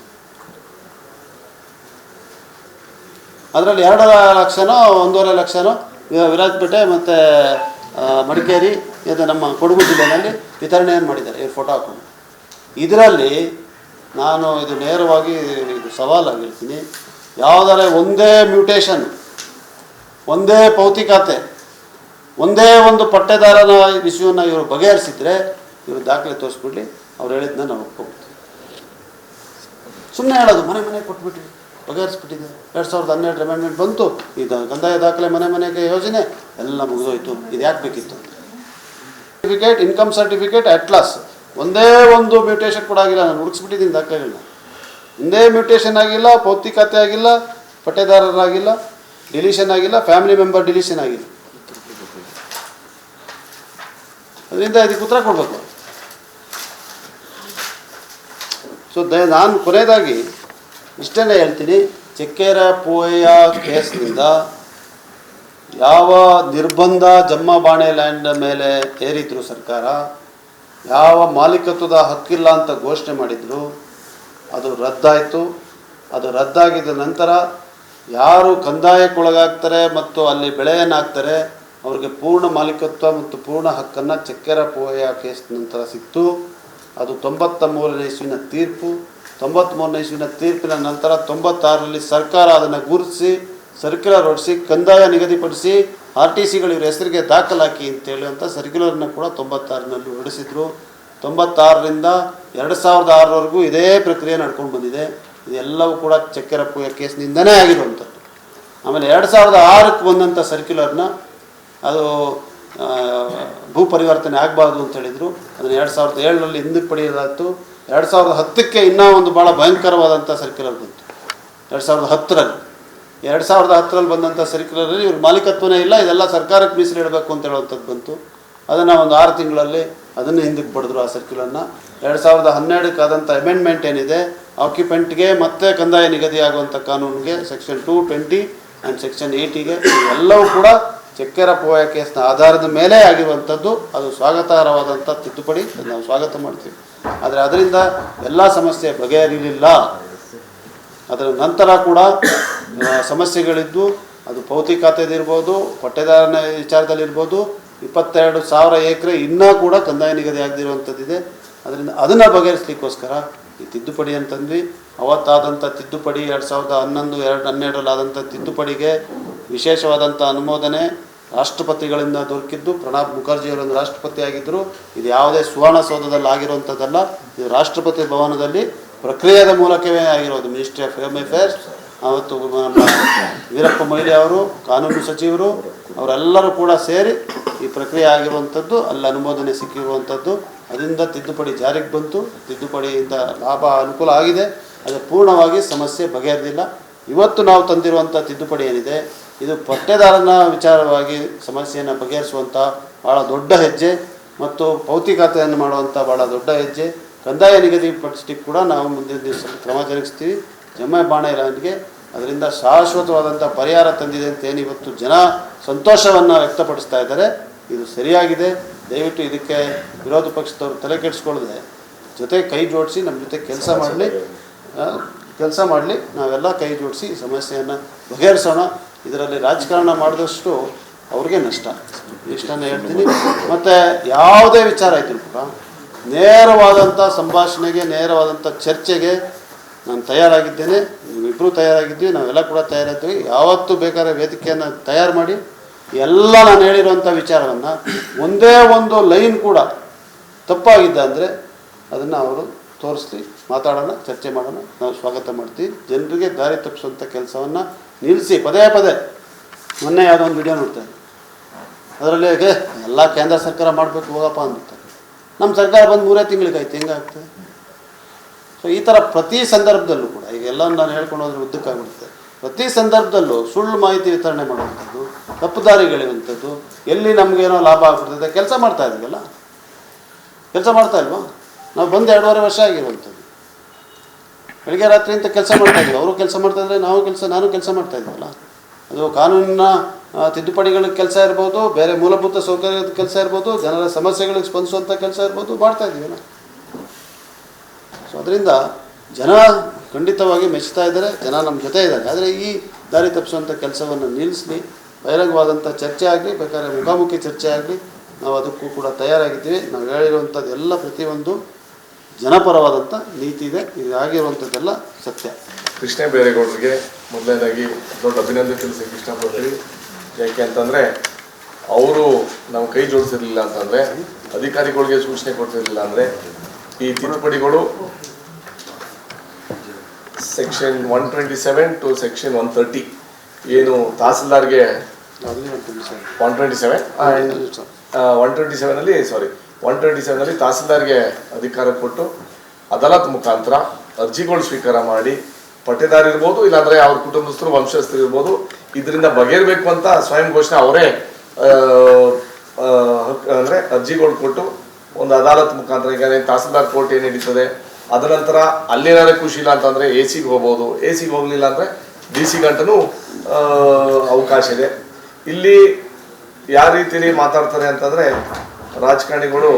ಅದರಲ್ಲಿ 2 ಲಕ್ಷನೋ 1.5 ಲಕ್ಷನೋ ವಿರಾಜಪೇಟೆ ಮತ್ತು ಮಡಿಕೇರಿ ಇದು ನಮ್ಮ ಕೊಡಗು ಜಿಲ್ಲೆಯಲ್ಲಿ ವಿತರಣೆಯನ್ನು ಮಾಡಿದ್ದಾರೆ ಇವ್ರು ಫೋಟೋ ಹಾಕೊಂಡು. ಇದರಲ್ಲಿ ನಾನು ಇದು ನೇರವಾಗಿ ಇದು ಸವಾಲಾಗಿ ಹೇಳ್ತೀನಿ, ಯಾವುದಾರೆ ಒಂದೇ ಮ್ಯೂಟೇಷನ್, ಒಂದೇ ಭೌತಿಕತೆ, ಒಂದೇ ಒಂದು ಪಟ್ಟೆದಾರನ ವಿಷಯವನ್ನು ಇವರು ಬಗೆಹರಿಸಿದ್ರೆ ಇವರು ದಾಖಲೆ ತೋರಿಸ್ಬಿಡ್ಲಿ, ಅವ್ರು ಹೇಳಿದ್ದನ್ನ ನಾವು ಒಪ್ಕೋಬೋದು. ಸುಮ್ಮನೆ ಹೇಳೋದು ಮನೆ ಮನೆ ಕೊಟ್ಬಿಟ್ವಿ, ಬಗೆಹರಿಸ್ಬಿಟ್ಟಿದೆ. 2012 ಅಮೆಂಡ್ಮೆಂಟ್ ಬಂತು, ಇದು ಕಂದಾಯ ದಾಖಲೆ ಮನೆ ಮನೆಗೆ ಯೋಜನೆ ಎಲ್ಲ ಮುಗಿದೋಯ್ತು, ಇದು ಯಾಕೆ ಬೇಕಿತ್ತು? ಸರ್ಟಿಫಿಕೇಟ್, ಇನ್ಕಮ್ ಸರ್ಟಿಫಿಕೇಟ್, ಅಟ್ಲಾಸ್, ಒಂದೇ ಒಂದು ಮ್ಯೂಟೇಷನ್ ಕೂಡ ಆಗಿಲ್ಲ. ನಾನು ಹುಡುಕ್ಸ್ಬಿಟ್ಟಿದ್ದೀನಿ ದಾಖಲೆಗಳನ್ನ. ಒಂದೇ ಮ್ಯೂಟೇಷನ್ ಆಗಿಲ್ಲ, ಭೌತಿಕತೆ ಆಗಿಲ್ಲ, ಪಟ್ಟೆದಾರರಾಗಿಲ್ಲ, ಡಿಲೀಷನ್ ಆಗಿಲ್ಲ, ಫ್ಯಾಮಿಲಿ ಮೆಂಬರ್ ಡಿಲೀಷನ್ ಆಗಿಲ್ಲ. ಅದರಿಂದ ಇದಕ್ಕೆ ಉತ್ತರ ಕೊಡಬೇಕು. ಸೊ ನಾನು ಕೊನೆಯದಾಗಿ ಇಷ್ಟೇ ಹೇಳ್ತೀನಿ, ಚೆಕ್ಕೇರ ಪೋಯ ಕೇಸ್ನಿಂದ ಯಾವ ನಿರ್ಬಂಧ ಜಮ್ಮ ಬಾಣೆ ಲ್ಯಾಂಡ್ ಮೇಲೆ ಹೇರಿದ್ರು ಸರ್ಕಾರ, ಯಾವ ಮಾಲೀಕತ್ವದ ಹಕ್ಕಿಲ್ಲ ಅಂತ ಘೋಷಣೆ ಮಾಡಿದ್ರು, ಅದು ರದ್ದಾಯಿತು. ಅದು ರದ್ದಾಗಿದ್ದ ನಂತರ ಯಾರು ಕಂದಾಯಕ್ಕೊಳಗಾಗ್ತಾರೆ ಮತ್ತು ಅಲ್ಲಿ ಬೆಳೆಯನ್ನು ಹಾಕ್ತಾರೆ ಅವ್ರಿಗೆ ಪೂರ್ಣ ಮಾಲೀಕತ್ವ ಮತ್ತು ಪೂರ್ಣ ಹಕ್ಕನ್ನು ಚೆಕ್ಕೇರ ಪೋಯ ಕೇಸ್ ನಂತರ ಸಿಕ್ತು. ಅದು 93ನೇ ಇಸ್ವಿನ ತೀರ್ಪು. 93ನೇ ಇಸ್ವಿನ ತೀರ್ಪಿನ ನಂತರ 96ರಲ್ಲಿ ಸರ್ಕಾರ ಅದನ್ನು ಗುರುತಿಸಿ ಸರ್ಕ್ಯುಲರ್ ಹೊರಡಿಸಿ ಕಂದಾಯ ನಿಗದಿಪಡಿಸಿ RTCಗಳು ಇವ್ರ ಹೆಸರಿಗೆ ದಾಖಲಾಕಿ ಅಂತೇಳಿ ಅಂತ ಸರ್ಕ್ಯುಲರ್ನ ಕೂಡ 96ರಲ್ಲಿ ಹೊರಡಿಸಿದ್ರು. 96ರಿಂದ 2006ವರೆಗೂ ಇದೇ ಪ್ರಕ್ರಿಯೆ ನಡ್ಕೊಂಡು ಬಂದಿದೆ. ಇದೆಲ್ಲವೂ ಕೂಡ ಚೆಕ್ಕೇರ ಪೋಯ ಕೇಸ್ನಿಂದನೇ ಆಗಿರುವಂಥದ್ದು. ಆಮೇಲೆ 2006ಕ್ಕೆ ಬಂದಂಥ ಸರ್ಕ್ಯುಲರ್ನ ಅದು ಭೂ ಪರಿವರ್ತನೆ ಆಗಬಾರ್ದು ಅಂತ ಹೇಳಿದರು. ಅದನ್ನು 2007ರಲ್ಲಿ ಹಿಂದಕ್ಕೆ ಪಡೆಯಲಾಯಿತು. 2010ಕ್ಕೆ ಇನ್ನೂ ಒಂದು ಭಾಳ ಭಯಂಕರವಾದಂಥ ಸರ್ಕ್ಯುಲರ್ ಬಂತು 2010ರಲ್ಲಿ. 2010ರಲ್ಲಿ ಬಂದಂಥ ಸರ್ಕ್ಯುಲರಲ್ಲಿ ಇವ್ರ ಮಾಲೀಕತ್ವನೇ ಇಲ್ಲ, ಇದೆಲ್ಲ ಸರ್ಕಾರಕ್ಕೆ ಮೀಸಲಿಡಬೇಕು ಅಂತ ಹೇಳುವಂಥದ್ದು ಬಂತು. ಅದನ್ನು ಒಂದು 6 ತಿಂಗಳಲ್ಲಿ ಅದನ್ನು ಹಿಂದಕ್ಕೆ ಪಡೆದ್ರು ಆ ಸರ್ಕ್ಯುಲರ್ನ. 2012ಕ್ಕೆ ಆದಂಥ ಅಮೆಂಡ್ಮೆಂಟ್ ಏನಿದೆ, ಆಕ್ಯುಪೆಂಟ್ಗೆ ಮತ್ತು ಕಂದಾಯ ನಿಗದಿಯಾಗುವಂಥ ಕಾನೂನಿಗೆ ಸೆಕ್ಷನ್ 220 ಆ್ಯಂಡ್ ಸೆಕ್ಷನ್ 80ಗೆ ಎಲ್ಲವೂ ಕೂಡ ಚಕ್ಕೆರ ಪೋಯ ಕೇಸ್ನ ಆಧಾರದ ಮೇಲೆ ಆಗಿರುವಂಥದ್ದು. ಅದು ಸ್ವಾಗತಾರ್ಹವಾದಂಥ ತಿದ್ದುಪಡಿ, ನಾವು ಸ್ವಾಗತ ಮಾಡ್ತೀವಿ. ಆದರೆ ಅದರಿಂದ ಎಲ್ಲ ಸಮಸ್ಯೆ ಬಗೆಹರಿಲಿಲ್ಲ. ಅದರ ನಂತರ ಕೂಡ ಸಮಸ್ಯೆಗಳಿದ್ದು, ಅದು ಭೌತಿಕತೆದಿರ್ಬೋದು, ಪಟ್ಟೆದಾರನ ವಿಚಾರದಲ್ಲಿರ್ಬೋದು. 22,000 ಎಕರೆ ಇನ್ನೂ ಕೂಡ ಕಂದಾಯ ನಿಗದಿ ಆಗದಿರುವಂಥದ್ದಿದೆ. ಅದರಿಂದ ಅದನ್ನು ಬಗೆಹರಿಸಲಿಕ್ಕೋಸ್ಕರ ಈ ತಿದ್ದುಪಡಿ ಅಂತಂದ್ವಿ. ಅವತ್ತಾದಂಥ ತಿದ್ದುಪಡಿ 2011-12 ಆದಂಥ ತಿದ್ದುಪಡಿಗೆ ವಿಶೇಷವಾದಂಥ ಅನುಮೋದನೆ ರಾಷ್ಟ್ರಪತಿಗಳಿಂದ ದೊರಕಿದ್ದು. ಪ್ರಣಬ್ ಮುಖರ್ಜಿಯವರೊಂದು ರಾಷ್ಟ್ರಪತಿ ಆಗಿದ್ದರು. ಇದು ಯಾವುದೇ ಸುವರ್ಣಸೌಧದಲ್ಲಿ ಆಗಿರುವಂಥದ್ದಲ್ಲ, ಇದು ರಾಷ್ಟ್ರಪತಿ ಭವನದಲ್ಲಿ ಪ್ರಕ್ರಿಯೆಯ ಮೂಲಕವೇ ಆಗಿರೋದು. ಮಿನಿಸ್ಟ್ರಿ ಆಫ್ ಹೋಮ್ ಅಫೇರ್ಸ್, ಅವತ್ತು ನಮ್ಮ ವೀರಪ್ಪ ಮೊಯ್ಲಿ ಅವರು, ಕಾನೂನು ಸಚಿವರು, ಅವರೆಲ್ಲರೂ ಕೂಡ ಸೇರಿ ಈ ಪ್ರಕ್ರಿಯೆ ಆಗಿರುವಂಥದ್ದು. ಅಲ್ಲಿ ಅನುಮೋದನೆ ಸಿಕ್ಕಿರುವಂಥದ್ದು. ಅದರಿಂದ ತಿದ್ದುಪಡಿ ಜಾರಿಗೆ ಬಂತು. ತಿದ್ದುಪಡಿಯಿಂದ ಅನುಕೂಲ ಆಗಿದೆ. ಅದು ಪೂರ್ಣವಾಗಿ ಸಮಸ್ಯೆ ಬಗೆಹರಿದಿಲ್ಲ. ಇವತ್ತು ನಾವು ತಂದಿರುವಂಥ ತಿದ್ದುಪಡಿ ಏನಿದೆ, ಇದು ಪಟ್ಟೆದಾರನ ವಿಚಾರವಾಗಿ ಸಮಸ್ಯೆಯನ್ನು ಬಗೆಹರಿಸುವಂಥ ಭಾಳ ದೊಡ್ಡ ಹೆಜ್ಜೆ ಮತ್ತು ಭೌತಿಕತೆಯನ್ನು ಮಾಡುವಂಥ ಭಾಳ ದೊಡ್ಡ ಹೆಜ್ಜೆ. ಕಂದಾಯ ನಿಗದಿಪಡಿಸಲಿಕ್ಕೆ ಕೂಡ ನಾವು ಮುಂದಿನ ದಿವಸ ಕ್ರಮ ಜರುಗಿಸ್ತೀವಿ. ಜಮ್ಮೆ ಬಾಣೆಗೆ ಅದರಿಂದ ಶಾಶ್ವತವಾದಂಥ ಪರಿಹಾರ ತಂದಿದೆ ಅಂತೇನು ಇವತ್ತು ಜನ ಸಂತೋಷವನ್ನು ವ್ಯಕ್ತಪಡಿಸ್ತಾ ಇದ್ದಾರೆ. ಇದು ಸರಿಯಾಗಿದೆ. ದಯವಿಟ್ಟು ಇದಕ್ಕೆ ವಿರೋಧ ಪಕ್ಷದವರು ತಲೆ ಕೆಡಿಸ್ಕೊಳ್ಳದೆ ಜೊತೆ ಕೈ ಜೋಡಿಸಿ ನಮ್ಮ ಜೊತೆ ಕೆಲಸ ಮಾಡಲಿ. ನಾವೆಲ್ಲ ಕೈ ಜೋಡಿಸಿ ಸಮಸ್ಯೆಯನ್ನು ಬಗೆಹರಿಸೋಣ. ಇದರಲ್ಲಿ ರಾಜಕಾರಣ ಮಾಡಿದಷ್ಟು ಅವ್ರಿಗೆ ನಷ್ಟ, ಇಷ್ಟನ್ನು ಹೇಳ್ತೀನಿ. ಮತ್ತು ಯಾವುದೇ ವಿಚಾರ ಆಯಿತು ಕೂಡ ನೇರವಾದಂಥ ಸಂಭಾಷಣೆಗೆ, ನೇರವಾದಂಥ ಚರ್ಚೆಗೆ ನಾನು ತಯಾರಾಗಿದ್ದೇನೆ. ಇಬ್ಬರೂ ತಯಾರಾಗಿದ್ವಿ, ನಾವೆಲ್ಲ ಕೂಡ ತಯಾರಾಗ್ತೀವಿ. ಯಾವತ್ತೂ ಬೇಕಾದ್ರೆ ವೇದಿಕೆಯನ್ನು ತಯಾರು ಮಾಡಿ ಎಲ್ಲ ನಾನು ಹೇಳಿರುವಂಥ ವಿಚಾರವನ್ನು ಒಂದೇ ಒಂದು ಲೈನ್ ಕೂಡ ತಪ್ಪಾಗಿದ್ದ ಅಂದರೆ ಅದನ್ನು ಅವರು ತೋರಿಸ್ಲಿ, ಮಾತಾಡೋಣ, ಚರ್ಚೆ ಮಾಡೋಣ. ನಾವು ಸ್ವಾಗತ ಮಾಡ್ತೀವಿ. ಜನರಿಗೆ ದಾರಿ ತಪ್ಪಿಸುವಂಥ ಕೆಲಸವನ್ನು ನಿಲ್ಲಿಸಿ. ಪದೇ ಪದೇ ಮೊನ್ನೆ ಯಾವುದೋ ಒಂದು ವಿಡಿಯೋ ನೋಡ್ತಾರೆ, ಅದರಲ್ಲಿ ಎಲ್ಲ ಕೇಂದ್ರ ಸರ್ಕಾರ ಮಾಡಬೇಕು ಹೋಗಪ್ಪ ಅಂತಾರೆ. ನಮ್ಮ ಸರ್ಕಾರ ಬಂದು 3 ತಿಂಗಳಿಗಾಯ್ತು, ಹೆಂಗಾಗ್ತದೆ? ಸೊ ಈ ಥರ ಪ್ರತಿ ಸಂದರ್ಭದಲ್ಲೂ ಕೂಡ ಈಗ ಎಲ್ಲ ನಾನು ಹೇಳ್ಕೊಂಡು ಹೋದ್ರೆ ಉದ್ದಕ್ಕಾಗ್ಬಿಡುತ್ತೆ. ಪ್ರತಿ ಸಂದರ್ಭದಲ್ಲೂ ಸುಳ್ಳು ಮಾಹಿತಿ ವಿತರಣೆ ಮಾಡುವಂಥದ್ದು, ತಪ್ಪುದಾರಿಗಳಿರುವಂಥದ್ದು, ಎಲ್ಲಿ ನಮಗೇನೋ ಲಾಭ ಆಗ್ಬಿಡ್ತದೆ. ಕೆಲಸ ಮಾಡ್ತಾ ಇದ್ದೀವಲ್ಲ, ಕೆಲಸ ಮಾಡ್ತಾ ಇಲ್ವಾ? ನಾವು ಬಂದು 2.5 ವರ್ಷ ಆಗಿರುವಂಥದ್ದು. ಬೆಳಿಗ್ಗೆ ರಾತ್ರಿ ಅಂತ ಕೆಲಸ ಮಾಡ್ತಾ ಇದ್ದೀವಿ. ಅವರು ಕೆಲಸ ಮಾಡ್ತಾಯಿದ್ರೆ ನಾನು ಕೆಲಸ ಮಾಡ್ತಾ ಇದ್ದೀವಲ್ಲ. ಅದು ಕಾನೂನಿನ ತಿದ್ದುಪಡಿಗಳಿಗೆ ಕೆಲಸ ಇರ್ಬೋದು, ಬೇರೆ ಮೂಲಭೂತ ಸೌಕರ್ಯದ ಕೆಲಸ ಇರ್ಬೋದು, ಜನರ ಸಮಸ್ಯೆಗಳಿಗೆ ಸ್ಪಂದಿಸುವಂಥ ಕೆಲಸ ಇರ್ಬೋದು, ಮಾಡ್ತಾ ಇದ್ದೀವಲ್ಲ. ಸೊ ಅದರಿಂದ ಜನ ಖಂಡಿತವಾಗಿ ಮೆಚ್ಚುತ್ತಾ ಇದ್ದಾರೆ. ಜನ ನಮ್ಮ ಜೊತೆ ಇದ್ದಾರೆ. ಆದರೆ ಈ ದಾರಿ ತಪ್ಪಿಸುವಂಥ ಕೆಲಸವನ್ನು ನಿಲ್ಲಿಸಲಿ. ಬಹಿರಂಗವಾದಂಥ ಚರ್ಚೆ ಆಗಲಿ, ಬೇಕಾದ್ರೆ ಮುಖಾಮುಖಿ ಚರ್ಚೆ ಆಗಲಿ, ನಾವು ಅದಕ್ಕೂ ಕೂಡ ತಯಾರಾಗಿದ್ದೀವಿ. ನಾವು ಹೇಳಿರುವಂಥದ್ದು ಎಲ್ಲ ಪ್ರತಿಯೊಂದು ಜನಪರವಾದಂಥ ನೀತಿ ಇದೆ. ಇದು ಆಗಿರುವಂಥದ್ದೆಲ್ಲ ಸತ್ಯ. ಕೃಷ್ಣ ಬೈರೇಗೌಡರಿಗೆ ಮೊದಲನೇದಾಗಿ ದೊಡ್ಡ ಅಭಿನಂದನೆ ತಿಳಿಸೋಕ್ಕೆ ಇಷ್ಟಪಡ್ತೀವಿ. ಯಾಕೆ ಅಂತಂದರೆ ಅವರು ನಾವು ಕೈ ಜೋಡಿಸಿರಲಿಲ್ಲ ಅಂತಂದರೆ, ಅಧಿಕಾರಿಗಳಿಗೆ ಸೂಚನೆ ಕೊಡ್ತಿರಲಿಲ್ಲ ಅಂದರೆ ಈ ತಿದ್ದುಪಡಿಗಳು ಸೆಕ್ಷನ್ 127 ಟು ಸೆಕ್ಷನ್ 130 ಏನು ತಹಸೀಲ್ದಾರ್ಗೆ 127ನಲ್ಲಿ ತಹಸೀಲ್ದಾರ್ಗೆ ಅಧಿಕಾರ ಕೊಟ್ಟು ಅದಾಲತ್ ಮುಖಾಂತರ ಅರ್ಜಿಗಳು ಸ್ವೀಕಾರ ಮಾಡಿ, ಪಟ್ಟೆದಾರ ಇರ್ಬೋದು, ಇಲ್ಲಾಂದರೆ ಅವ್ರ ಕುಟುಂಬಸ್ಥರು, ವಂಶಸ್ಥರು ಇರ್ಬೋದು, ಇದರಿಂದ ಬಗೆಹರಬೇಕು ಅಂತ ಸ್ವಯಂ ಘೋಷಣೆ ಅವರೇ ಅಂದರೆ ಅರ್ಜಿಗಳು ಕೊಟ್ಟು ಒಂದು ಅದಾಲತ್ ಮುಖಾಂತರ ಈಗ ತಹಸೀಲ್ದಾರ್ ಕೋರ್ಟ್ ಏನು ನಡೀತದೆ, ಅದ ನಂತರ ಅಲ್ಲೇನಾದ್ರೆ ಖುಷಿ ಇಲ್ಲ ಅಂತಂದರೆ AC ಹೋಗ್ಬೋದು, AC ಹೋಗಲಿಲ್ಲ ಅಂದರೆ DC ಗಂಟನೂ ಅವಕಾಶ ಇದೆ. ಇಲ್ಲಿ ಯಾವ ರೀತಿಯಲ್ಲಿ ಮಾತಾಡ್ತಾರೆ ಅಂತಂದರೆ, ರಾಜಕಾರಣಿಗಳು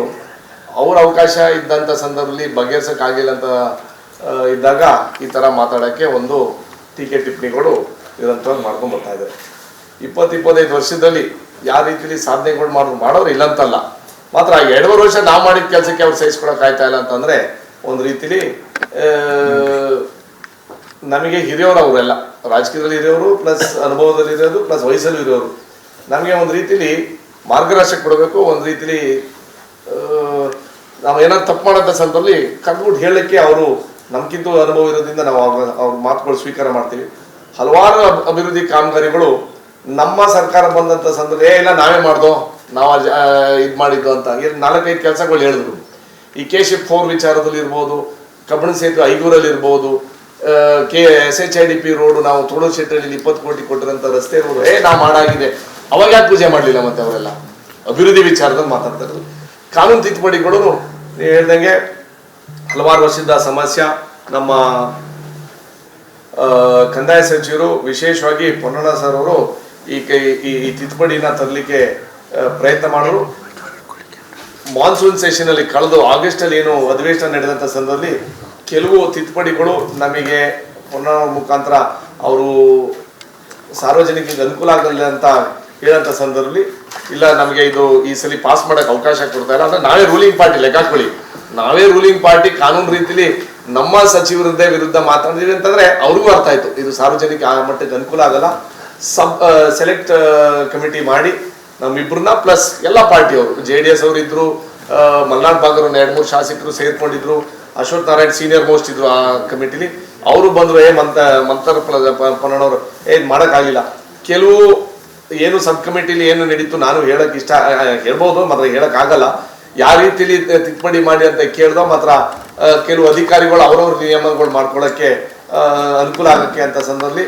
ಅವ್ರ ಅವಕಾಶ ಇದ್ದಂಥ ಸಂದರ್ಭದಲ್ಲಿ ಬಗೆಹರಿಸೋಕ್ಕಾಗಿಲ್ಲ ಅಂತ ಇದ್ದಾಗ ಈ ಥರ ಮಾತಾಡೋಕ್ಕೆ ಒಂದು ಟೀಕೆ ಟಿಪ್ಪಣಿಗಳು ನಿರಂತರವಾಗಿ ಮಾಡ್ಕೊಂಡು ಬರ್ತಾ ಇದ್ದಾರೆ. 20-25 ವರ್ಷದಲ್ಲಿ ಯಾವ ರೀತಿಯಲ್ಲಿ ಸಾಧನೆಗಳು ಮಾಡೋರು ಇಲ್ಲ ಅಂತಲ್ಲ, ಮಾತ್ರ 2.5 ವರ್ಷ ನಾವು ಮಾಡಿದ ಕೆಲಸಕ್ಕೆ ಅವ್ರು ಸಹಿಸ್ಕೊಳಕ್ಕಾಯ್ತಾ ಇಲ್ಲ ಅಂತಂದರೆ ಒಂದು ರೀತಿಲಿ ನಮಗೆ ಹಿರಿಯವರು ಅವರೆಲ್ಲ ರಾಜಕೀಯದಲ್ಲಿ ಇರೋರು, ಪ್ಲಸ್ ಅನುಭವದಲ್ಲಿ ಇರೋದು, ಪ್ಲಸ್ ವಯಸ್ಸಲ್ಲಿ ಇರೋರು, ನಮಗೆ ಒಂದು ರೀತಿಲಿ ಮಾರ್ಗದರ್ಶಕ ಕೊಡಬೇಕು. ಒಂದು ರೀತಿಲಿ ನಾವು ಏನಾದ್ರು ತಪ್ಪು ಮಾಡೋಂಥ ಸಂದರ್ಭದಲ್ಲಿ ಕರ್ದ್ಬಿಟ್ಟು ಹೇಳಲಿಕ್ಕೆ ಅವರು ನಮ್ಗಿಂತ ಅನುಭವ ಇರೋದ್ರಿಂದ ನಾವು ಅವ್ರ ಮಾತುಗಳು ಸ್ವೀಕಾರ ಮಾಡ್ತೀವಿ. ಹಲವಾರು ಅಭಿವೃದ್ಧಿ ಕಾಮಗಾರಿಗಳು ನಮ್ಮ ಸರ್ಕಾರ ಬಂದಂಥ ಸಂದರ್ಭ ಇಲ್ಲ ನಾವೇ ಮಾಡ್ದೋ, ನಾವು ಇದು ಮಾಡಿದ್ದು ಅಂತ 4-5 ಕೆಲಸಗಳು ಹೇಳಿದ್ರು. ಈ KSHIP 4 ವಿಚಾರದಲ್ಲಿ ಇರ್ಬೋದು, ಕಬ್ಬಣ ಸೇತುವೆ ಐಗೂರಲ್ಲಿ ಇರ್ಬೋದು, SHIDP ರೋಡು ನಾವು ತೋಳೂರು ಶೆಟ್ಟಲ್ಲಿ 20 ಕೋಟಿ ಕೊಟ್ಟಿರೋಂಥ ರಸ್ತೆ ರೋಡು ನಾವು ಮಾಡಾಗಿದೆ. ಅವಾಗ ಯಾಕೆ ಪೂಜೆ ಮಾಡಲಿಲ್ಲ? ಮತ್ತೆ ಅವರೆಲ್ಲ ಅಭಿವೃದ್ಧಿ ವಿಚಾರದಲ್ಲಿ ಮಾತಾಡ್ತಾ ಇರೋದು. ಕಾನೂನು ತಿದ್ದುಪಡಿಗಳು ನೀವು ಹೇಳ್ದಂಗೆ ಹಲವಾರು ವರ್ಷದ ಸಮಸ್ಯೆ. ನಮ್ಮ ಕಂದಾಯ ಸಚಿವರು ವಿಶೇಷವಾಗಿ ಪೊನ್ನಣ್ಣ ಸರ್ ಅವರು ಈ ತಿದ್ದುಪಡಿನ ತರಲಿಕ್ಕೆ ಪ್ರಯತ್ನ ಮಾಡೋರು. ಮಾನ್ಸೂನ್ ಸೆಷನ್ ಅಲ್ಲಿ ಕಳೆದು ಆಗಸ್ಟ್ ಅಲ್ಲಿ ಏನು ಅಧಿವೇಶನ ನಡೆದಂತ ಸಂದರ್ಭದಲ್ಲಿ ಕೆಲವು ತಿದ್ದುಪಡಿಗಳು ನಮಗೆ ಪುನಃ ಮುಖಾಂತರ ಅವರು ಸಾರ್ವಜನಿಕರಿಗೆ ಅನುಕೂಲ ಆಗಲ್ಲ ಅಂತ ಹೇಳಂತ ಸಂದರ್ಭದಲ್ಲಿ ಇಲ್ಲ ನಮಗೆ ಇದು ಈ ಸಲ ಪಾಸ್ ಮಾಡಕ್ ಅವಕಾಶ ಕೊಡ್ತಾ ಇಲ್ಲ ಅಂದ್ರೆ ನಾವೇ ರೂಲಿಂಗ್ ಪಾರ್ಟಿ ಲೆಕ್ಕ ಹಾಕೊಳ್ಳಿ, ನಾವೇ ರೂಲಿಂಗ್ ಪಾರ್ಟಿ ಕಾನೂನು ರೀತಿಲಿ ನಮ್ಮ ಸಚಿವರದ್ದೇ ವಿರುದ್ಧ ಮಾತಾಡಿದೀವಿ ಅಂತಂದ್ರೆ ಅವ್ರಿಗೂ ಅರ್ಥ ಆಯ್ತು ಇದು ಸಾರ್ವಜನಿಕ ಆ ಮಟ್ಟಕ್ಕೆ ಅನುಕೂಲ ಆಗಲ್ಲ. ಸೆಲೆಕ್ಟ್ ಕಮಿಟಿ ಮಾಡಿ ನಮ್ಮಿಬ್ರನ್ನ ಪ್ಲಸ್ ಎಲ್ಲ ಪಾರ್ಟಿಯವರು JDS ಅವರು ಇದ್ರು, ಮಲ್ನಾಡ್ ಭಾಗರು 2-3 ಶಾಸಕರು ಸೇರ್ಕೊಂಡಿದ್ರು, ಅಶ್ವಥ್ ನಾರಾಯಣ್ ಸೀನಿಯರ್ ಮೋಸ್ಟ್ ಇದ್ರು ಆ ಕಮಿಟಿಲಿ. ಅವರು ಬಂದ್ರು ಮಂತರ ಪನ್ನಣ್ಣವರು ಮಾಡಕ್ಕಾಗಿಲ್ಲ. ಕೆಲವು ಏನು ಸಬ್ ಕಮಿಟಿಲಿ ಏನು ನಡೀತು ನಾನು ಹೇಳಕ್ ಹೇಳ್ಬೋದು ಮಾತ್ರ ಹೇಳಕ್ ಆಗಲ್ಲ. ಯಾವ ರೀತಿಲಿ ತಿದ್ದುಪಡಿ ಮಾಡಿ ಅಂತ ಕೇಳ್ದೋ ಮಾತ್ರ ಕೆಲವು ಅಧಿಕಾರಿಗಳು ಅವ್ರವ್ರ ನಿಯಮಗಳು ಮಾಡ್ಕೊಳಕ್ಕೆ ಅನುಕೂಲ ಆಗಕ್ಕೆ ಅಂತ ಸಂದರ್ಭದಲ್ಲಿ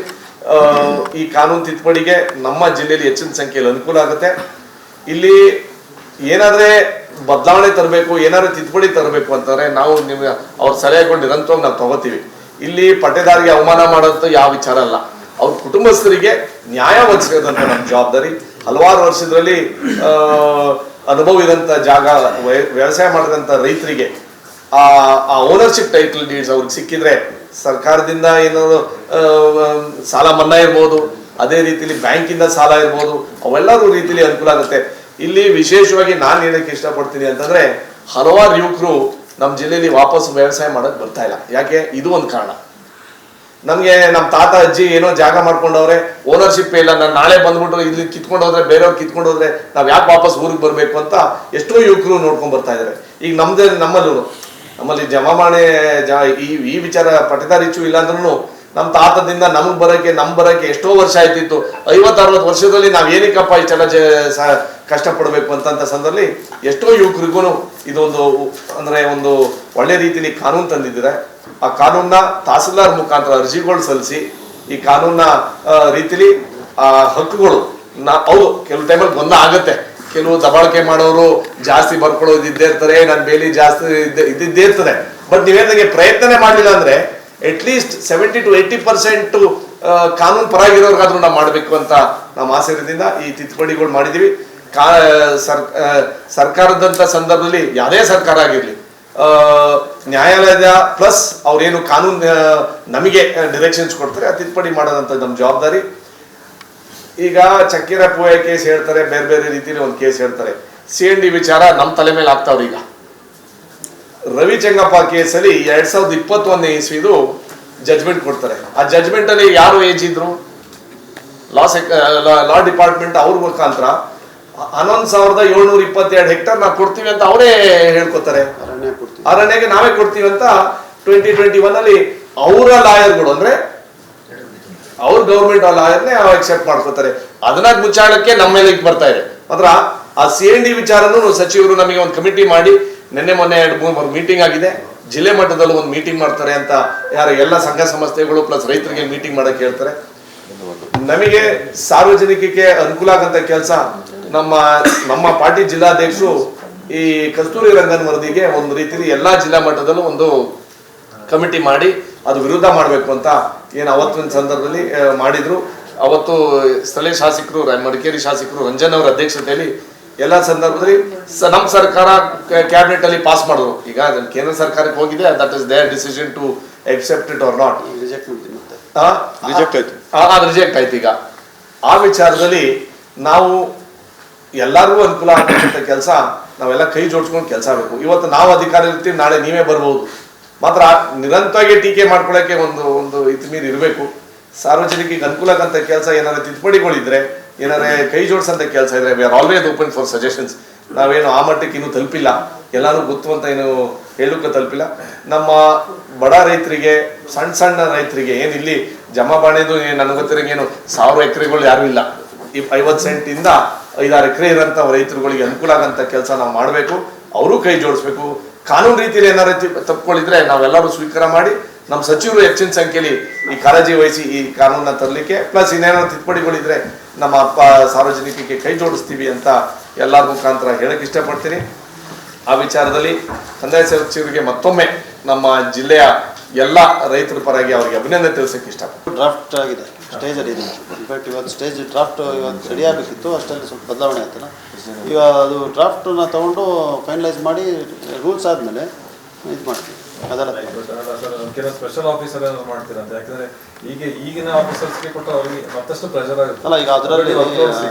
ಈ ಕಾನೂನು ತಿದ್ದುಪಡಿಗೆ ನಮ್ಮ ಜಿಲ್ಲೆಯಲ್ಲಿ ಹೆಚ್ಚಿನ ಸಂಖ್ಯೆಯಲ್ಲಿ ಅನುಕೂಲ ಆಗುತ್ತೆ. ಇಲ್ಲಿ ಏನಾದ್ರೆ ಬದಲಾವಣೆ ತರಬೇಕು, ಏನಾದ್ರು ತಿದ್ದುಪಡಿ ತರಬೇಕು ಅಂತಂದ್ರೆ ನಾವು ನಿಮ್ಗೆ ಅವ್ರ ಸಲಹೆಗಳು ನಿರಂತರವಾಗಿ ನಾವು ತಗೋತೀವಿ. ಇಲ್ಲಿ ಪಟ್ಟೇದಾರಿಗೆ ಅವಮಾನ ಮಾಡೋಂಥ ಯಾವ ವಿಚಾರ ಅಲ್ಲ, ಅವ್ರ ಕುಟುಂಬಸ್ಥರಿಗೆ ನ್ಯಾಯ ಒದಗಿಸೋದಂತ ನಮ್ಮ ಜವಾಬ್ದಾರಿ. ಹಲವಾರು ವರ್ಷದಲ್ಲಿ ಅನುಭವ ಇರೋಂಥ ಜಾಗ ವ್ಯವಸಾಯ ಮಾಡಿದಂಥ ರೈತರಿಗೆ ಆ ಓನರ್ಶಿಪ್ ಟೈಟಲ್ ಡೀಡ್ಸ್ ಅವ್ರಿಗೆ ಸಿಕ್ಕಿದ್ರೆ ಸರ್ಕಾರದಿಂದ ಏನಾದ್ರು ಸಾಲ ಮನ್ನಾ ಇರ್ಬೋದು, ಅದೇ ರೀತಿಲಿ ಬ್ಯಾಂಕಿಂದ ಸಾಲ ಇರ್ಬೋದು, ಅವೆಲ್ಲರೂ ರೀತಿಲಿ ಅನುಕೂಲ ಆಗುತ್ತೆ. ಇಲ್ಲಿ ವಿಶೇಷವಾಗಿ ನಾನು ಹೇಳಕ್ಕೆ ಇಷ್ಟಪಡ್ತೀನಿ ಅಂತಂದ್ರೆ ಹಲವಾರು ಯುವಕರು ನಮ್ಮ ಜಿಲ್ಲೆಯಲ್ಲಿ ವಾಪಸ್ ವ್ಯವಸಾಯ ಮಾಡಕ್ ಬರ್ತಾ ಇಲ್ಲ. ಯಾಕೆ? ಇದು ಒಂದು ಕಾರಣ. ನಮ್ಗೆ ನಮ್ಮ ತಾತ ಅಜ್ಜಿ ಏನೋ ಜಾಗ ಮಾಡ್ಕೊಂಡವ್ರೆ, ಓನರ್ಶಿಪ್ ಇಲ್ಲ, ನಾನು ನಾಳೆ ಬಂದ್ಬಿಟ್ಟು ಇಲ್ಲಿ ಕಿತ್ಕೊಂಡು ಹೋದ್ರೆ ಬೇರೆಯವ್ರು ಕಿತ್ಕೊಂಡು ಹೋದ್ರೆ ನಾವ್ ಯಾಕೆ ವಾಪಸ್ ಊರಿಗೆ ಬರ್ಬೇಕು ಅಂತ ಎಷ್ಟೋ ಯುವಕರು ನೋಡ್ಕೊಂಡ್ ಬರ್ತಾ ಇದಾರೆ. ಈಗ ನಮ್ಮಲ್ಲಿ ಜಮಾವಣೆ ಈ ವಿಚಾರ ಪಟ್ಟದಾರಿ ಇಚ್ಚು ಇಲ್ಲ ಅಂದ್ರೂ ನಮ್ಮ ತಾತದಿಂದ ನಮ್ ಬರಕ್ಕೆ ಎಷ್ಟೋ ವರ್ಷ ಆಯ್ತಿತ್ತು. 50-60 ವರ್ಷದಲ್ಲಿ ನಾವ್ ಏನಕ್ಕಪ್ಪ ಇಷ್ಟೆಲ್ಲ ಕಷ್ಟ ಪಡ್ಬೇಕು ಅಂತ ಸಂದರ್ಭದಲ್ಲಿ ಎಷ್ಟೋ ಯುವಕರಿಗೂ ಇದೊಂದು ಅಂದ್ರೆ ಒಂದು ಒಳ್ಳೆ ರೀತಿಯಲ್ಲಿ ಕಾನೂನು ತಂದಿದ್ದಾರೆ. ಆ ಕಾನೂನ್ನ ತಹಸೀಲ್ದಾರ್ ಮುಖಾಂತರ ಅರ್ಜಿಗಳು ಸಲ್ಲಿಸಿ ಈ ಕಾನೂನ ರೀತಿಲಿ ಆ ಹಕ್ಕುಗಳು ಹೌದು ಕೆಲವು ಟೈಮಲ್ಲಿ ಗೊಂದಲ ಆಗತ್ತೆ. ಕೆಲವು ದಬಾಳಿಕೆ ಮಾಡೋರು ಜಾಸ್ತಿ ಬರ್ಕೊಳ್ಳೋದು ಇದ್ದೇ ಇರ್ತಾರೆ, ನನ್ನ ಬೇಲಿ ಜಾಸ್ತಿ ಇದ್ದಿದ್ದೇ ಇರ್ತದೆ. ಬಟ್ ನೀವೇನಂಗೆ ಪ್ರಯತ್ನನೇ ಮಾಡಲಿಲ್ಲ ಅಂದ್ರೆ ಅಟ್ಲೀಸ್ಟ್ 70 to 80% ಕಾನೂನು ಪರಾಗಿರೋರ್ಗಾದ್ರೂ ನಾವು ಮಾಡಬೇಕು ಅಂತ ನಮ್ಮ ಆಸೆಯಿಂದ ಈ ತಿದ್ದುಪಡಿಗಳು ಮಾಡಿದೀವಿ. ಸರ್ಕಾರದಂತ ಸಂದರ್ಭದಲ್ಲಿ ಯಾವುದೇ ಸರ್ಕಾರ ಆಗಿರ್ಲಿ ನ್ಯಾಯಾಲಯದ ಪ್ಲಸ್ ಅವ್ರೇನು ಕಾನೂನು ನಮಗೆ ಡೈರೆಕ್ಷನ್ಸ್ ಕೊಡ್ತಾರೆ ಆ ತಿದ್ದುಪಡಿ ಮಾಡೋದಂತ ನಮ್ಮ ಜವಾಬ್ದಾರಿ. ಈಗ ಚಕ್ಕೆರ ಪೂಯ ಕೇಸ್ ಹೇಳ್ತಾರೆ, ಬೇರೆ ಬೇರೆ ರೀತಿಯಲ್ಲಿ ಒಂದು ಕೇಸ್ ಹೇಳ್ತಾರೆ. CND ವಿಚಾರ ನಮ್ಮ ತಲೆ ಮೇಲೆ ಆಗ್ತಾವ್ರಿ. ಈಗ ರವಿ ಚೆಂಗಪ್ಪ ಕೇಸಲ್ಲಿ 2021 ಇಸ್ವಿದು ಜಜ್ಮೆಂಟ್ ಕೊಡ್ತಾರೆ. ಆ ಜಜ್ಮೆಂಟ್ ಅಲ್ಲಿ ಯಾರು ಏಜ್ ಇದ್ರು ಲಾ ಡಿಪಾರ್ಟ್ಮೆಂಟ್ ಅವ್ರ ಮುಖಾಂತರ 11,722 ಹೆಕ್ಟರ್ ನಾವು ಕೊಡ್ತೀವಿ ಅಂತ ಅವರೇ ಹೇಳ್ಕೊತಾರೆ. ಅರಣ್ಯಕ್ಕೆ ನಾವೇ ಕೊಡ್ತೀವಿ ಅಂತ 2021 ಅಲ್ಲಿ ಅವರ ಲಾಯರ್ಗಳು ಅಂದ್ರೆ ಅವ್ರ ಗೌರ್ಮೆಂಟ್ ಲಾಯರ್ನೇ ಅಕ್ಸೆಪ್ಟ್ ಮಾಡ್ಕೋತಾರೆ. ಅದನ್ನ ಮುಚ್ಚಾಳಕ್ಕೆ ನಮ್ಮ ಮೇಲೆ ಬರ್ತಾ ಇದೆ. ಮಾತ್ರ ಆ CND ವಿಚಾರನು ಸಚಿವರು ನಮಗೆ ಒಂದು ಕಮಿಟಿ ಮಾಡಿ ಮೊನ್ನೆ 2-3 ಮೀಟಿಂಗ್ ಆಗಿದೆ. ಜಿಲ್ಲೆ ಮಟ್ಟದಲ್ಲಿ ಒಂದು ಮೀಟಿಂಗ್ ಮಾಡ್ತಾರೆ ಅಂತ ಯಾರು ಎಲ್ಲ ಸಂಘ ಸಂಸ್ಥೆಗಳು ಪ್ಲಸ್ ರೈತರಿಗೆ ಮೀಟಿಂಗ್ ಮಾಡಕ್ ಹೇಳ್ತಾರೆ. ನಮಗೆ ಸಾರ್ವಜನಿಕಕ್ಕೆ ಅನುಕೂಲ ಆಗಂತ ಕೆಲಸ ನಮ್ಮ ಪಾರ್ಟಿ ಜಿಲ್ಲಾಧ್ಯಕ್ಷರು ಈ ಕಸ್ತೂರಿ ರಂಗನ್ ವರದಿಗೆ ಒಂದು ರೀತಿಯಲ್ಲಿ ಎಲ್ಲಾ ಜಿಲ್ಲಾ ಮಟ್ಟದಲ್ಲೂ ಒಂದು ಕಮಿಟಿ ಮಾಡಿ ಅದು ವಿರೋಧ ಮಾಡಬೇಕು ಅಂತ ಏನು ಅವತ್ತಿನ ಸಂದರ್ಭದಲ್ಲಿ ಮಾಡಿದ್ರು. ಅವತ್ತು ಸ್ಥಳೀಯ ಶಾಸಕರು ಮಡಿಕೇರಿ ಶಾಸಕರು ರಂಜನ್ ಅವರ ಅಧ್ಯಕ್ಷತೆಯಲ್ಲಿ ಎಲ್ಲ ಸಂದರ್ಭದಲ್ಲಿ ನಮ್ಮ ಸರ್ಕಾರ ಕ್ಯಾಬಿನೆಟ್ ಅಲ್ಲಿ ಪಾಸ್ ಮಾಡಿದ್ರು. ಈಗ ಕೇಂದ್ರ ಸರ್ಕಾರಕ್ಕೆ ಹೋಗಿದೆ, that is their decision to accept it or not. Reject ಆಯ್ತು. ಈಗ ಆ ವಿಚಾರದಲ್ಲಿ ನಾವು ಎಲ್ಲರಿಗೂ ಅನುಕೂಲ ಆಗತಕ್ಕಂಥ ಕೆಲಸ ನಾವೆಲ್ಲ ಕೈ ಜೋಡಿಸ್ಕೊಂಡು ಕೆಲಸ ಆಗಬೇಕು. ಇವತ್ತು ನಾವು ಅಧಿಕಾರ ಇರ್ತೀವಿ, ನಾಳೆ ನೀವೇ ಬರ್ಬೋದು. ಮಾತ್ರ ನಿರಂತರವಾಗಿ ಟೀಕೆ ಮಾಡ್ಕೊಳಕ್ಕೆ ಒಂದು ಇತಿಮೀರಿ ಇರಬೇಕು. ಸಾರ್ವಜನಿಕರಿಗೆ ಅನುಕೂಲ ಆಗಂತ ಕೆಲಸ ಏನಾದ್ರು ತಿದ್ದುಪಡಿಗಳಿದ್ರೆ, ಏನಾದ್ರೆ ಕೈ ಜೋಡಿಸಂತ ಕೆಲಸ ಇದ್ರೆ we are always open for suggestions. ನಾವೇನು ಆ ಮಟ್ಟಕ್ಕೆ ಇನ್ನೂ ತಲುಪಿಲ್ಲ, ಎಲ್ಲಾನು ಗೊತ್ತು ಅಂತ ಏನು ಹೇಳಕ್ಕೆ ತಲುಪಿಲ್ಲ. ನಮ್ಮ ಬಡ ರೈತರಿಗೆ, ಸಣ್ಣ ರೈತರಿಗೆ ಏನು ಇಲ್ಲಿ ಜಮಾಬಾಣೆದು ನನಗೆ ಗೊತ್ತಿರಂಗೆ ಏನು 1000 ಎಕರೆಗಳು ಯಾರು ಇಲ್ಲ. ಈ 50 ಸೆಂಟಿಂದ 5-6 ಎಕರೆ ಇರೋಂಥ ರೈತರುಗಳಿಗೆ ಅನುಕೂಲ ಆಗಂತ ಕೆಲಸ ನಾವು ಮಾಡಬೇಕು. ಅವರು ಕೈ ಜೋಡಿಸ್ಬೇಕು. ಕಾನೂನು ರೀತಿಯಲ್ಲಿ ಏನಾರು ತಪ್ಪುಗಳಿದ್ರೆ ನಾವೆಲ್ಲರೂ ಸ್ವೀಕಾರ ಮಾಡಿ ನಮ್ಮ ಸಚಿವರು ಹೆಚ್ಚಿನ ಸಂಖ್ಯೆಯಲ್ಲಿ ಈ ಕಾಳಜಿ ವಹಿಸಿ ಈ ಕಾನೂನನ್ನ ತರಲಿಕ್ಕೆ ಪ್ಲಸ್ ಇನ್ನೇನಾದ್ರು ತಿದ್ದುಪಡಿಗಳಿದ್ರೆ ನಮ್ಮ ಸಾರ್ವಜನಿಕರಿಗೆ ಕೈ ಜೋಡಿಸ್ತೀವಿ ಅಂತ ಎಲ್ಲರ ಮುಖಾಂತರ ಹೇಳಕ್ ಇಷ್ಟಪಡ್ತೀನಿ. ಆ ವಿಚಾರದಲ್ಲಿ ಕಂದಾಯ ಸಚಿವರಿಗೆ ಮತ್ತೊಮ್ಮೆ ನಮ್ಮ ಜಿಲ್ಲೆಯ ಎಲ್ಲ ರೈತರ ಪರವಾಗಿ ಅವರಿಗೆ ಅಭಿನಂದನೆ ತಿಳಿಸಕ್ಕೆ ಇಷ್ಟಪಡ್ತೀನಿ. ಡ್ರಾಫ್ಟ್ ಆಗಿದೆ. ಸ್ಟೇಜಲ್ಲಿ ಇದೆ. ಇನ್ಫ್ಯಾಕ್ಟ್ ಇವತ್ತು ಸ್ಟೇಜ್ ಡ್ರಾಫ್ಟ್ ಇವತ್ತು ರೆಡಿ ಆಗಬೇಕಿತ್ತು, ಅಷ್ಟರಲ್ಲಿ ಸ್ವಲ್ಪ ಬದಲಾವಣೆ ಆಯ್ತಲ್ಲ. ಈಗ ಅದು ಡ್ರಾಫ್ಟನ್ನ ತೊಗೊಂಡು ಫೈನಲೈಸ್ ಮಾಡಿ ರೂಲ್ಸ್ ಆದಮೇಲೆ ಇದು ಮಾಡ್ತೀವಿ ಅದಾಲತ್. ಕೆಲವು ಸ್ಪೆಷಲ್ ಆಫೀಸರ್ ಮಾಡ್ತೀರಂತ, ಯಾಕಂದ್ರೆ ಈಗಿನ ಆಫೀಸರ್ಸ್ಗೆ ಕೊಟ್ಟು ಅವರಿಗೆ ಮತ್ತಷ್ಟು ಪ್ರೆಷರ್ ಆಗುತ್ತೆ ಅಲ್ಲ. ಈಗ ಅದರಲ್ಲಿ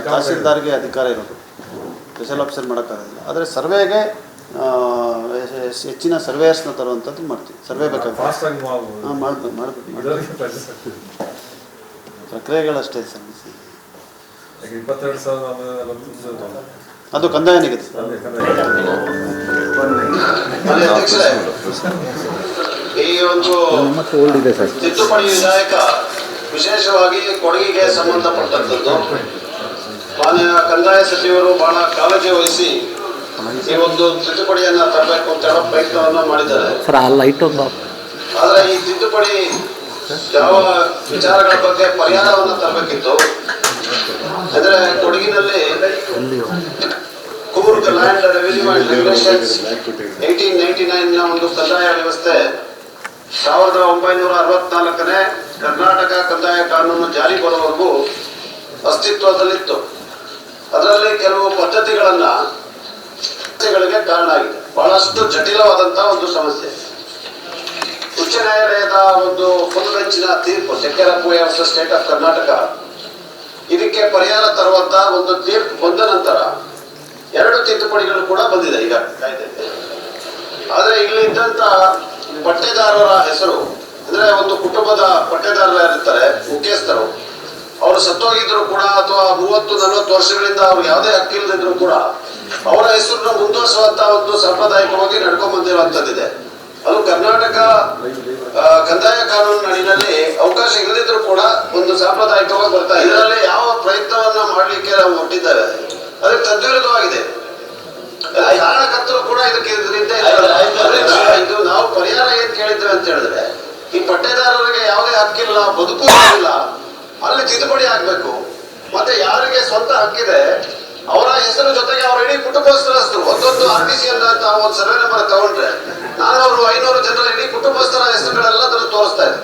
ತಹಸೀಲ್ದಾರ್ಗೆ ಅಧಿಕಾರ ಇರೋದು, ಸ್ಪೆಷಲ್ ಆಫೀಸರ್ ಮಾಡೋಕ್ಕಾಗೋದಿಲ್ಲ. ಆದರೆ ಸರ್ವೆಗೆ ಹೆಚ್ಚಿನ ಸರ್ವೇಯರ್ಸ್ನ ತರುವಂಥದ್ದು ಮಾಡ್ತೀವಿ. ಸರ್ವೆ ಬೇಕಾಗುತ್ತೆ, ಹಾಂ ಮಾಡಬೇಕು. ಪ್ರಕ್ರಿಯೆಗಳಷ್ಟೇ ಸಮಸ್ಯೆ. 22,000 ಅದು ಕಂದಾಯ ನಿಗದಿ. ಈ ಒಂದು ತಿದ್ದುಪಡಿ ವಿಧಾಯಕ ವಿಶೇಷವಾಗಿ ಕೊಡಗಿಗೆ ಸಂಬಂಧಪಟ್ಟಂಥದ್ದು. ಮಾನ್ಯ ಕಂದಾಯ ಸಚಿವರು ಬಹಳ ಕಾಳಜಿ ವಹಿಸಿ ಈ ಒಂದು ತಿದ್ದುಪಡಿಯನ್ನು ತರಬೇಕು ಅಂತ ಹೇಳೋ ಪ್ರಯತ್ನವನ್ನು ಮಾಡಿದ್ದಾರೆ. ಆದರೆ ಈ ತಿದ್ದುಪಡಿ ಯಾವ ವಿಚಾರಗಳ ಬಗ್ಗೆ ಪರಿಹಾರವನ್ನು ತರಬೇಕಿತ್ತು ಅಂದರೆ ಕೊಡಗಿನಲ್ಲಿ Coorg land revenue and regulations 1899ನ ಒಂದು ಕಂದಾಯ ವ್ಯವಸ್ಥೆ 1964ನೇ ಕರ್ನಾಟಕ ಕಂದಾಯ ಕಾನೂನು ಜಾರಿ ಬರುವವರೆಗೂ ಅಸ್ತಿತ್ವದಲ್ಲಿತ್ತು. ಅದರಲ್ಲಿ ಕೆಲವು ಪದ್ಧತಿಗಳಿಗೆ ಕಾರಣ ಆಗಿದೆ. ಬಹಳಷ್ಟು ಜಟಿಲವಾದಂತಹ ಒಂದು ಸಮಸ್ಯೆ. ಉಚ್ಚ ನ್ಯಾಯಾಲಯದ ಒಂದು ಫುಲ್ ಬೆಂಚಿನ ತೀರ್ಪು ಜಕ್ಕರಪ್ಪಯ್ಯ ವರ್ಸಸ್ ಸ್ಟೇಟ್ ಆಫ್ ಕರ್ನಾಟಕ ಇದಕ್ಕೆ ಪರಿಹಾರ ತರುವಂತ ಒಂದು ತೀರ್ಪು ಬಂದ ನಂತರ 2 ತಿದ್ದುಪಡಿಗಳು ಕೂಡ ಬಂದಿದೆ ಈಗ ಕಾಯ್ದೆಗೆ. ಆದರೆ ಇಲ್ಲಿ ಇದ್ದಂತ ಪಟ್ಟೇದಾರರ ಹೆಸರು ಅಂದ್ರೆ ಒಂದು ಕುಟುಂಬದ ಪಟ್ಟೇದಾರರು ಯಾರಿರ್ತಾರೆ ಮುಖ್ಯಸ್ಥರು, ಅವರು ಸತ್ತೋಗಿದ್ರು ಕೂಡ ಅಥವಾ 30-40 ವರ್ಷಗಳಿಂದ ಅವ್ರಿಗೆ ಯಾವುದೇ ಹಕ್ಕಿಲ್ಲದಿದ್ರು ಕೂಡ ಅವರ ಹೆಸರನ್ನು ಮುಂದುವರಿಸುವಂತ ಒಂದು ಸಾಂಪ್ರದಾಯಿಕವಾಗಿ ನಡ್ಕೊಂಡ್ ಬಂದಿರುವಂತದ್ದಿದೆ. ಅದು ಕರ್ನಾಟಕ ಕಂದಾಯ ಕಾನೂನು ನಡಿನಲ್ಲಿ ಅವಕಾಶ ಇಲ್ಲದಿದ್ರು ಕೂಡ ಒಂದು ಸಾಂಪ್ರದಾಯಿಕವಾಗಿ ಬರ್ತಾ ಇದೆ. ಇದರಲ್ಲಿ ಯಾವ ಪ್ರಯತ್ನವನ್ನ ಮಾಡ್ಲಿಕ್ಕೆ ನಾವು ಹೊರಟಿದ್ದೇವೆ ಅದಕ್ಕೆ ತದ್ವಿರುದ್ಧವಾಗಿದೆ. ಕಾರಣಕರ್ತರು ಕೂಡ ಇದಕ್ಕೆ ಇದು ನಾವು ಪರಿಹಾರ ಏನ್ ಕೇಳಿದ್ದೇವೆ ಅಂತ ಹೇಳಿದ್ರೆ, ಈ ಪಟ್ಟೇದಾರರಿಗೆ ಯಾವುದೇ ಹಕ್ಕಿಲ್ಲ, ಬದುಕುವುದಿಲ್ಲ, ಅಲ್ಲಿ ತಿದ್ದುಪಡಿ ಆಗ್ಬೇಕು. ಮತ್ತೆ ಯಾರಿಗೆ ಸ್ವಂತ ಹಕ್ಕಿದೆ ಅವರ ಹೆಸರು ಜೊತೆಗೆ ಅವರ ಇಡೀ ಕುಟುಂಬಸ್ಥರ ಹೆಸರು ಒಂದೊಂದು RTC ಅಂತ ಒಂದು ಸರ್ವೆ ನಂಬರ್ ತಗೊಂಡ್ರೆ 400-500 ಜನರ ಇಡೀ ಕುಟುಂಬಸ್ಥರ ಹೆಸರುಗಳೆಲ್ಲ ಅದನ್ನು ತೋರಿಸ್ತಾ ಇದೆ.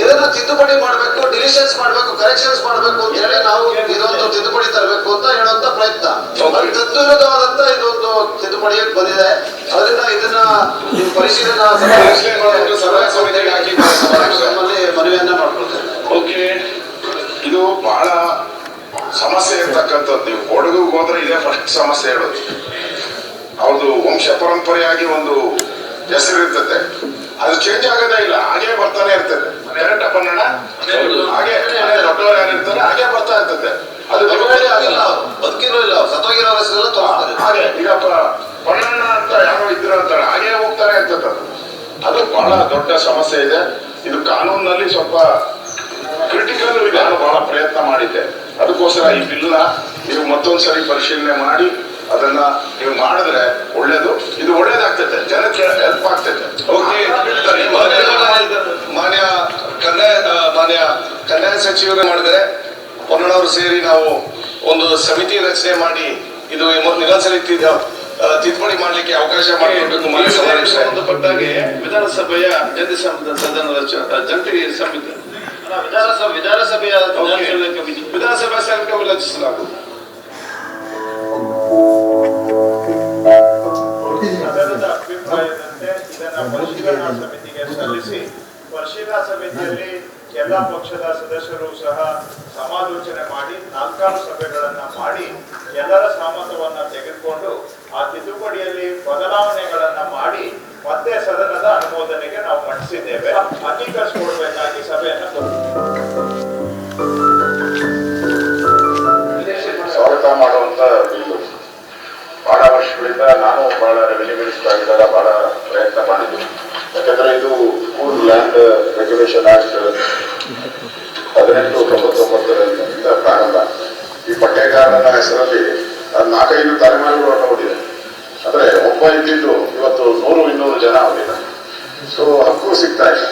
ಇದನ್ನ ತಿದ್ದುಪಡಿ ಮಾಡಬೇಕು, ಡಿಲಿಷನ್ಸ್ ಮಾಡಬೇಕು, ಕರೆಕ್ಷನ್ಸ್ ಮಾಡಬೇಕು ಅಂತ ಹೇಳಿ ನಾವು ಇದೊಂದು ತಿದ್ದುಪಡಿ ತರಬೇಕು ಅಂತ ಹೇಳುವಂತ ಪ್ರಯತ್ನ. ತದ್ವಿರುದ್ಧವಾದಂತ ಇದೊಂದು ತಿದ್ದುಪಡಿ ಬಂದಿದೆ. ಅದರಿಂದ ಇದನ್ನ ಪರಿಶೀಲನಾ ಸರ್ವೆ ಸಮಿತಿಗೆ ಹಾಕಿ ಮನವಿಯನ್ನ ಮಾಡ್ಕೊಳ್ತೇವೆ. ಓಕೆ, ಇದು ಬಹಳ ಸಮಸ್ಯೆ ಇರ್ತಕ್ಕಂಥದ್ದು. ನೀವು ಕೊಡಗಿಗೆ ಹೋದ್ರೆ ಇದೇ ಫಸ್ಟ್ ಸಮಸ್ಯೆ ಹೇಳೋದು. ಅವ್ರದ್ದು ವಂಶ ಪರಂಪರೆಯಾಗಿ ಒಂದು ಹೆಸರಿರ್ತದೆ, ಅದು ಚೇಂಜ್ ಆಗೋದೇ ಇಲ್ಲ, ಹಾಗೆ ಬರ್ತಾನೆ ಇರ್ತದೆ. ಕರೆಕ್ಟ್ ಬನ್ನಣ ಹಾಗೆ ದೊಡ್ಡವರು ಯಾರಿರ್ತಾರೆ ಹಾಗೆ ಬರ್ತಾ ಇರ್ತದೆ. ಅದು ಬದುಕಿರೋ ಇಲ್ಲ, ಸತ್ತೋಗಿರೋ ಹೆಸರೆಲ್ಲ ತೋರಿಸ್ತಾರೆ. ಹಾಗೆ ಈಗ ಬಣ್ಣಣ್ಣ ಅಂತ ಯಾರೋ ಇದ್ರು ಅಂತಾರೆ, ಹಾಗೆ ಹೋಗ್ತಾನೆ ಇರ್ತದೆ. ಅದು ಬಹಳ ದೊಡ್ಡ ಸಮಸ್ಯೆ ಇದೆ. ಇದು ಕಾನೂನಿನಲ್ಲಿ ಸ್ವಲ್ಪ ಕ್ರಿಟಿಕಲ್ ಇದೆ. ನಾನು ಬಹಳ ಪ್ರಯತ್ನ ಮಾಡಿದ್ದೆ. ಅದಕ್ಕೋಸ್ಕರ ಈ ಬಿಲ್ನ ನೀವು ಮತ್ತೊಂದ್ಸರಿ ಪರಿಶೀಲನೆ ಮಾಡಿ ಅದನ್ನ ನೀವು ಮಾಡಿದ್ರೆ ಒಳ್ಳೇದು. ಇದು ಒಳ್ಳೇದಾಗ್ತದೆ, ಜನಕ್ಕೆ ಹೆಲ್ಪ್ ಆಗ್ತದೆ. ಮಾನ್ಯ ಕಂದಾಯ ಸಚಿವರು ಮಾಡಿದರೆ ಪೊನ್ನಣ್ಣವರು ಸೇರಿ ನಾವು ಒಂದು ಸಮಿತಿ ರಚನೆ ಮಾಡಿ ಇದು ಇನ್ನೊಂದ್ಸರಿ ತಿದ್ದುಪಡಿ ಮಾಡ್ಲಿಕ್ಕೆ ಅವಕಾಶ ಮಾಡಿಕೊಡ್ಬೇಕು. ಸಂಬಂಧಪಟ್ಟಾಗೆ ವಿಧಾನಸಭೆಯ ಜಂಟಿ ಸಮಿತಿ ವಿಧಾನಸಭೆಯ ವಿಧಾನಸಭಾ ಸಮಿತಿ ರಚಿಸಲಾಗುವುದು. ಸದನದ ಅಭಿಪ್ರಾಯದಂತೆ ಇದನ್ನ ಪರಿಶೀಲನಾ ಸಮಿತಿಗೆ ಸಲ್ಲಿಸಿ ಪರಿಶೀಲನಾ ಸಮಿತಿಯಲ್ಲಿ ಎಲ್ಲಾ ಪಕ್ಷದ ಸದಸ್ಯರು ಸಹ ಸಮಾಲೋಚನೆ ಮಾಡಿ 4 ಸಭೆಗಳನ್ನ ಮಾಡಿ ಎಲ್ಲರ ಸಹಮತವನ್ನ ತೆಗೆದುಕೊಂಡು ಆ ತಿದ್ದುಪಡಿಯಲ್ಲಿ ಬದಲಾವಣೆಗಳನ್ನ ಮಾಡಿ ಮತ್ತೆ ಸದನದ ಅನುಮೋದನೆಗೆ ನಾವು ಮಂಡಿಸಿದ್ದೇವೆ. ಅಂಗೀಕರಿಸಿಕೊಡ್ಬೇಕಾಗಿ ಸಭೆಯನ್ನ ಸ್ವಾಗತ ಮಾಡುವಂತ ಬಿಲ್ಲು. ಬಹಳ ವರ್ಷಗಳಿಂದ ನಾನು ಬಹಳ ರೆವಿನ್ಯೂ ಮಿನಿಸ್ಟರ್ ಆಗಿದ್ದಾಗ ಬಹಳ ಪ್ರಯತ್ನ ಮಾಡಿದ್ದೆ. ಯಾಕಂದ್ರೆ ಇದು ಕೂರ್ಗ್ ಲ್ಯಾಂಡ್ ರೆಗ್ಯುಲೇಷನ್ ಆಕ್ಟ್ 1899ರಿಂದ ಪ್ರಾರಂಭ. ಈ ಪಟ್ಟೇಗಾರನ ಹೆಸರಲ್ಲಿ 4-5 ತಲೆಮಾರುಗಳು ನೋಡಿದೆ. ಅಂದ್ರೆ ಒಬ್ಬ ಇದ್ದಿದ್ದು ಇವತ್ತು 100-200 ಜನ ಅವರಿಲ್ಲ. ಸೊ ಹಕ್ಕು ಸಿಗ್ತಾ ಇಲ್ಲ.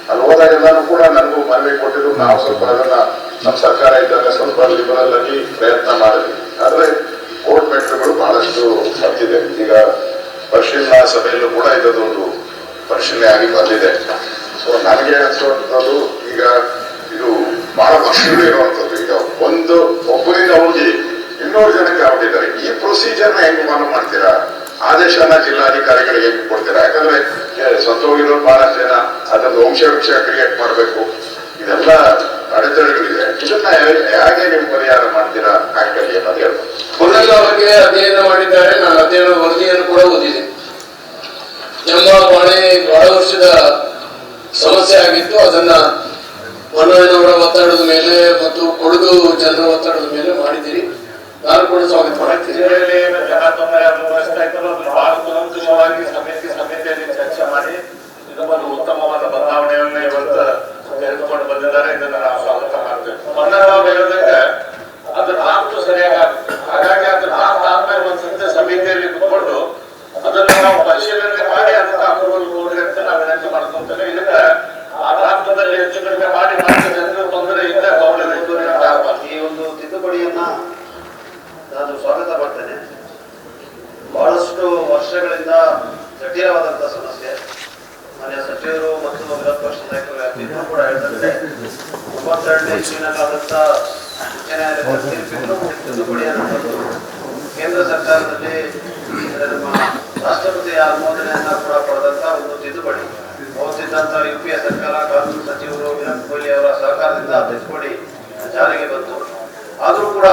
ಅಲ್ಲಿ ಹೋದಾಗೆಲ್ಲಾನು ಕೂಡ ನನಗೂ ಮನವಿ ಕೊಟ್ಟಿದ್ದು. ನಾವು ಸ್ವಲ್ಪ ಅದನ್ನ ನಮ್ಮ ಸರ್ಕಾರ ಇದ್ದಾಗ ಸ್ವಲ್ಪ ಲಿಬರಲ್ ಆಗಿ ಪ್ರಯತ್ನ ಮಾಡಿದ್ವಿ. ಆದ್ರೆ ಕೋರ್ಟ್ ಮೆಟ್ರುಗಳು ಬಹಳಷ್ಟು ಹತ್ತಿದೆ. ಈಗ ಪರಿಶೀಲನಾ ಸಭೆಯಲ್ಲೂ ಕೂಡ ಇದೊಂದು ಪರಿಶೀಲನೆ ಆಗಿ ಬಂದಿದೆ. ಸೊ ನನಗೆ ಅನಿಸುವಂಥದ್ದು ಈಗ ಇದು ಬಹಳ ವರ್ಷಗಳು ಇರುವಂತದ್ದು. ಈಗ ಒಬ್ಬರಿಂದ ಹೋಗಿ 200 ಜನಕ್ಕೆ ಆಗ್ಬಿಟ್ಟಿದ್ದಾರೆ. ಈ ಪ್ರೊಸೀಜರ್ನ ಹೆಂಗ್ ಫಾಲೋ ಮಾಡ್ತೀರಾ? ಆದೇಶನ ಜಿಲ್ಲಾಧಿಕಾರಿಗಳಿಗೆ ಹೆಂಗ್ ಕೊಡ್ತೀರಾ? ಯಾಕಂದ್ರೆ ಸತ್ತೋಗಿರೋ ಬಹಳಷ್ಟು ಜನ ಅದೊಂದು ವಂಶ ಕ್ರಿಯೇಟ್ ಮಾಡಬೇಕು. ಇದೆಲ್ಲ ಅಡೆತಡೆಗಳಿದೆ. ಇದನ್ನ ಹೇಗೆ ನೀವು ಪರಿಹಾರ ಮಾಡ್ತೀರಾ ಆಕ್ಟಲ್ಲಿ ಅನ್ನೋದು ಹೇಳ್ಬೋದು. ಮೊನ್ನೆಲ್ಲ ಬಗ್ಗೆ ಅಧ್ಯಯನ ಮಾಡಿದ್ದಾರೆ. ನಾನು ಅಧ್ಯಯನ ವರದಿಯನ್ನು ಕೂಡ ಓದಿದೆ. ನಮ್ಮ ಮನೆ ಬಹಳ ವರ್ಷದ ಸಮಸ್ಯೆ ಆಗಿತ್ತು. ಅದನ್ನ ಮನೋಣ್ಣವರ ಒತ್ತಡದ ಮೇಲೆ ಮತ್ತು ಕೊಡಗು ಜನರ ಒತ್ತಡದ ಮೇಲೆ ಮಾಡಿದ್ದೀರಿ. ನಾನು ಕೂಡ ಸ್ವಾಗತ ಮಾಡ್ತೀನಿ. ಜನ ತೊಂದರೆ ಅನುಭವಿಸ್ತಾ ಇದ್ರು. ಬಹಳ ಕುಲಂಕುಷವಾಗಿ ಸಮಿತಿಯಲ್ಲಿ ಚರ್ಚೆ ಮಾಡಿ ಇದೊಂದು ಉತ್ತಮವಾದ ಬದಲಾವಣೆಯನ್ನು ಇವತ್ತು ತೆಗೆದುಕೊಂಡು ಬಂದಿದ್ದಾರೆ. ಇದನ್ನ ನಾವು ಸ್ವಾಗತ ಮಾಡ್ತೇವೆ. ಮೊನ್ನೆ ನಾವು ಹೇಳಿದಂಗೆ ಅದು ಡ್ರಾಫ್ಟ್ ಸರಿಯಾಗಿ ಹಾಗಾಗಿ ಅದು ಡ್ರಾಫ್ಟ್ ಆದ್ಮೇಲೆ ಒಂದು ಸಮಿತಿಯಲ್ಲಿ ಕುತ್ಕೊಂಡು ಅದನ್ನು ನಾವು ಪರಿಶೀಲನೆ ಮಾಡಿ ಅದಕ್ಕೆ ಅಪ್ರೂವಲ್ ಕೊಡ್ರಿ ಅಂತ ನಾವು ವಿನಂತಿ ಮಾಡ್ಕೊಂತೇವೆ. ಇದಕ್ಕೆ ಆ ಡ್ರಾಫ್ಟ್ನಲ್ಲಿ ಹೆಚ್ಚು ಕಡಿಮೆ ಮಾಡಿ ಜನರು ತೊಂದರೆ ಇಲ್ಲ. ಈ ಒಂದು ತಿದ್ದುಪಡಿಯನ್ನ ನಾನು ಸ್ವಾಗತ ಮಾಡ್ತೇನೆ. ಬಹಳಷ್ಟು ವರ್ಷಗಳಿಂದ ಜಟಿಲವಾದಂಥ ಸಮಸ್ಯೆ. ಮಾನ್ಯ ಸಚಿವರು ಮತ್ತು ವಿರೋಧ ಪಕ್ಷ ನಾಯಕರು ಇನ್ನೂ ಕೂಡ ಹೇಳಿದಂತೆ 92ನೇ ಇಸ್ವಿನಲ್ಲಾದಂಥ ಉಚ್ಚ ನ್ಯಾಯಾಲಯದ ತೀರ್ಪಿಗೂ ತಿದ್ದುಪಡಿಯನ್ನು ತಂದು ಕೇಂದ್ರ ಸರ್ಕಾರದಲ್ಲಿ ನಮ್ಮ ರಾಷ್ಟ್ರಪತಿಯ ಅನುಮೋದನೆಯನ್ನ ಕೂಡ ಪಡೆದಂತ ಒಂದು ತಿದ್ದುಪಡಿ. ಅವತ್ತಿದ್ದಂತ UPA ಸರ್ಕಾರ, ಕಾನೂನು ಸಚಿವರು ವಿರಾಟ್ ಕೊಹ್ಲಿ ಅವರ ಸಹಕಾರದಿಂದ ತಿದ್ದುಪಡಿ ಜಾರಿಗೆ ಬಂತು. ಆದರೂ ಕೂಡ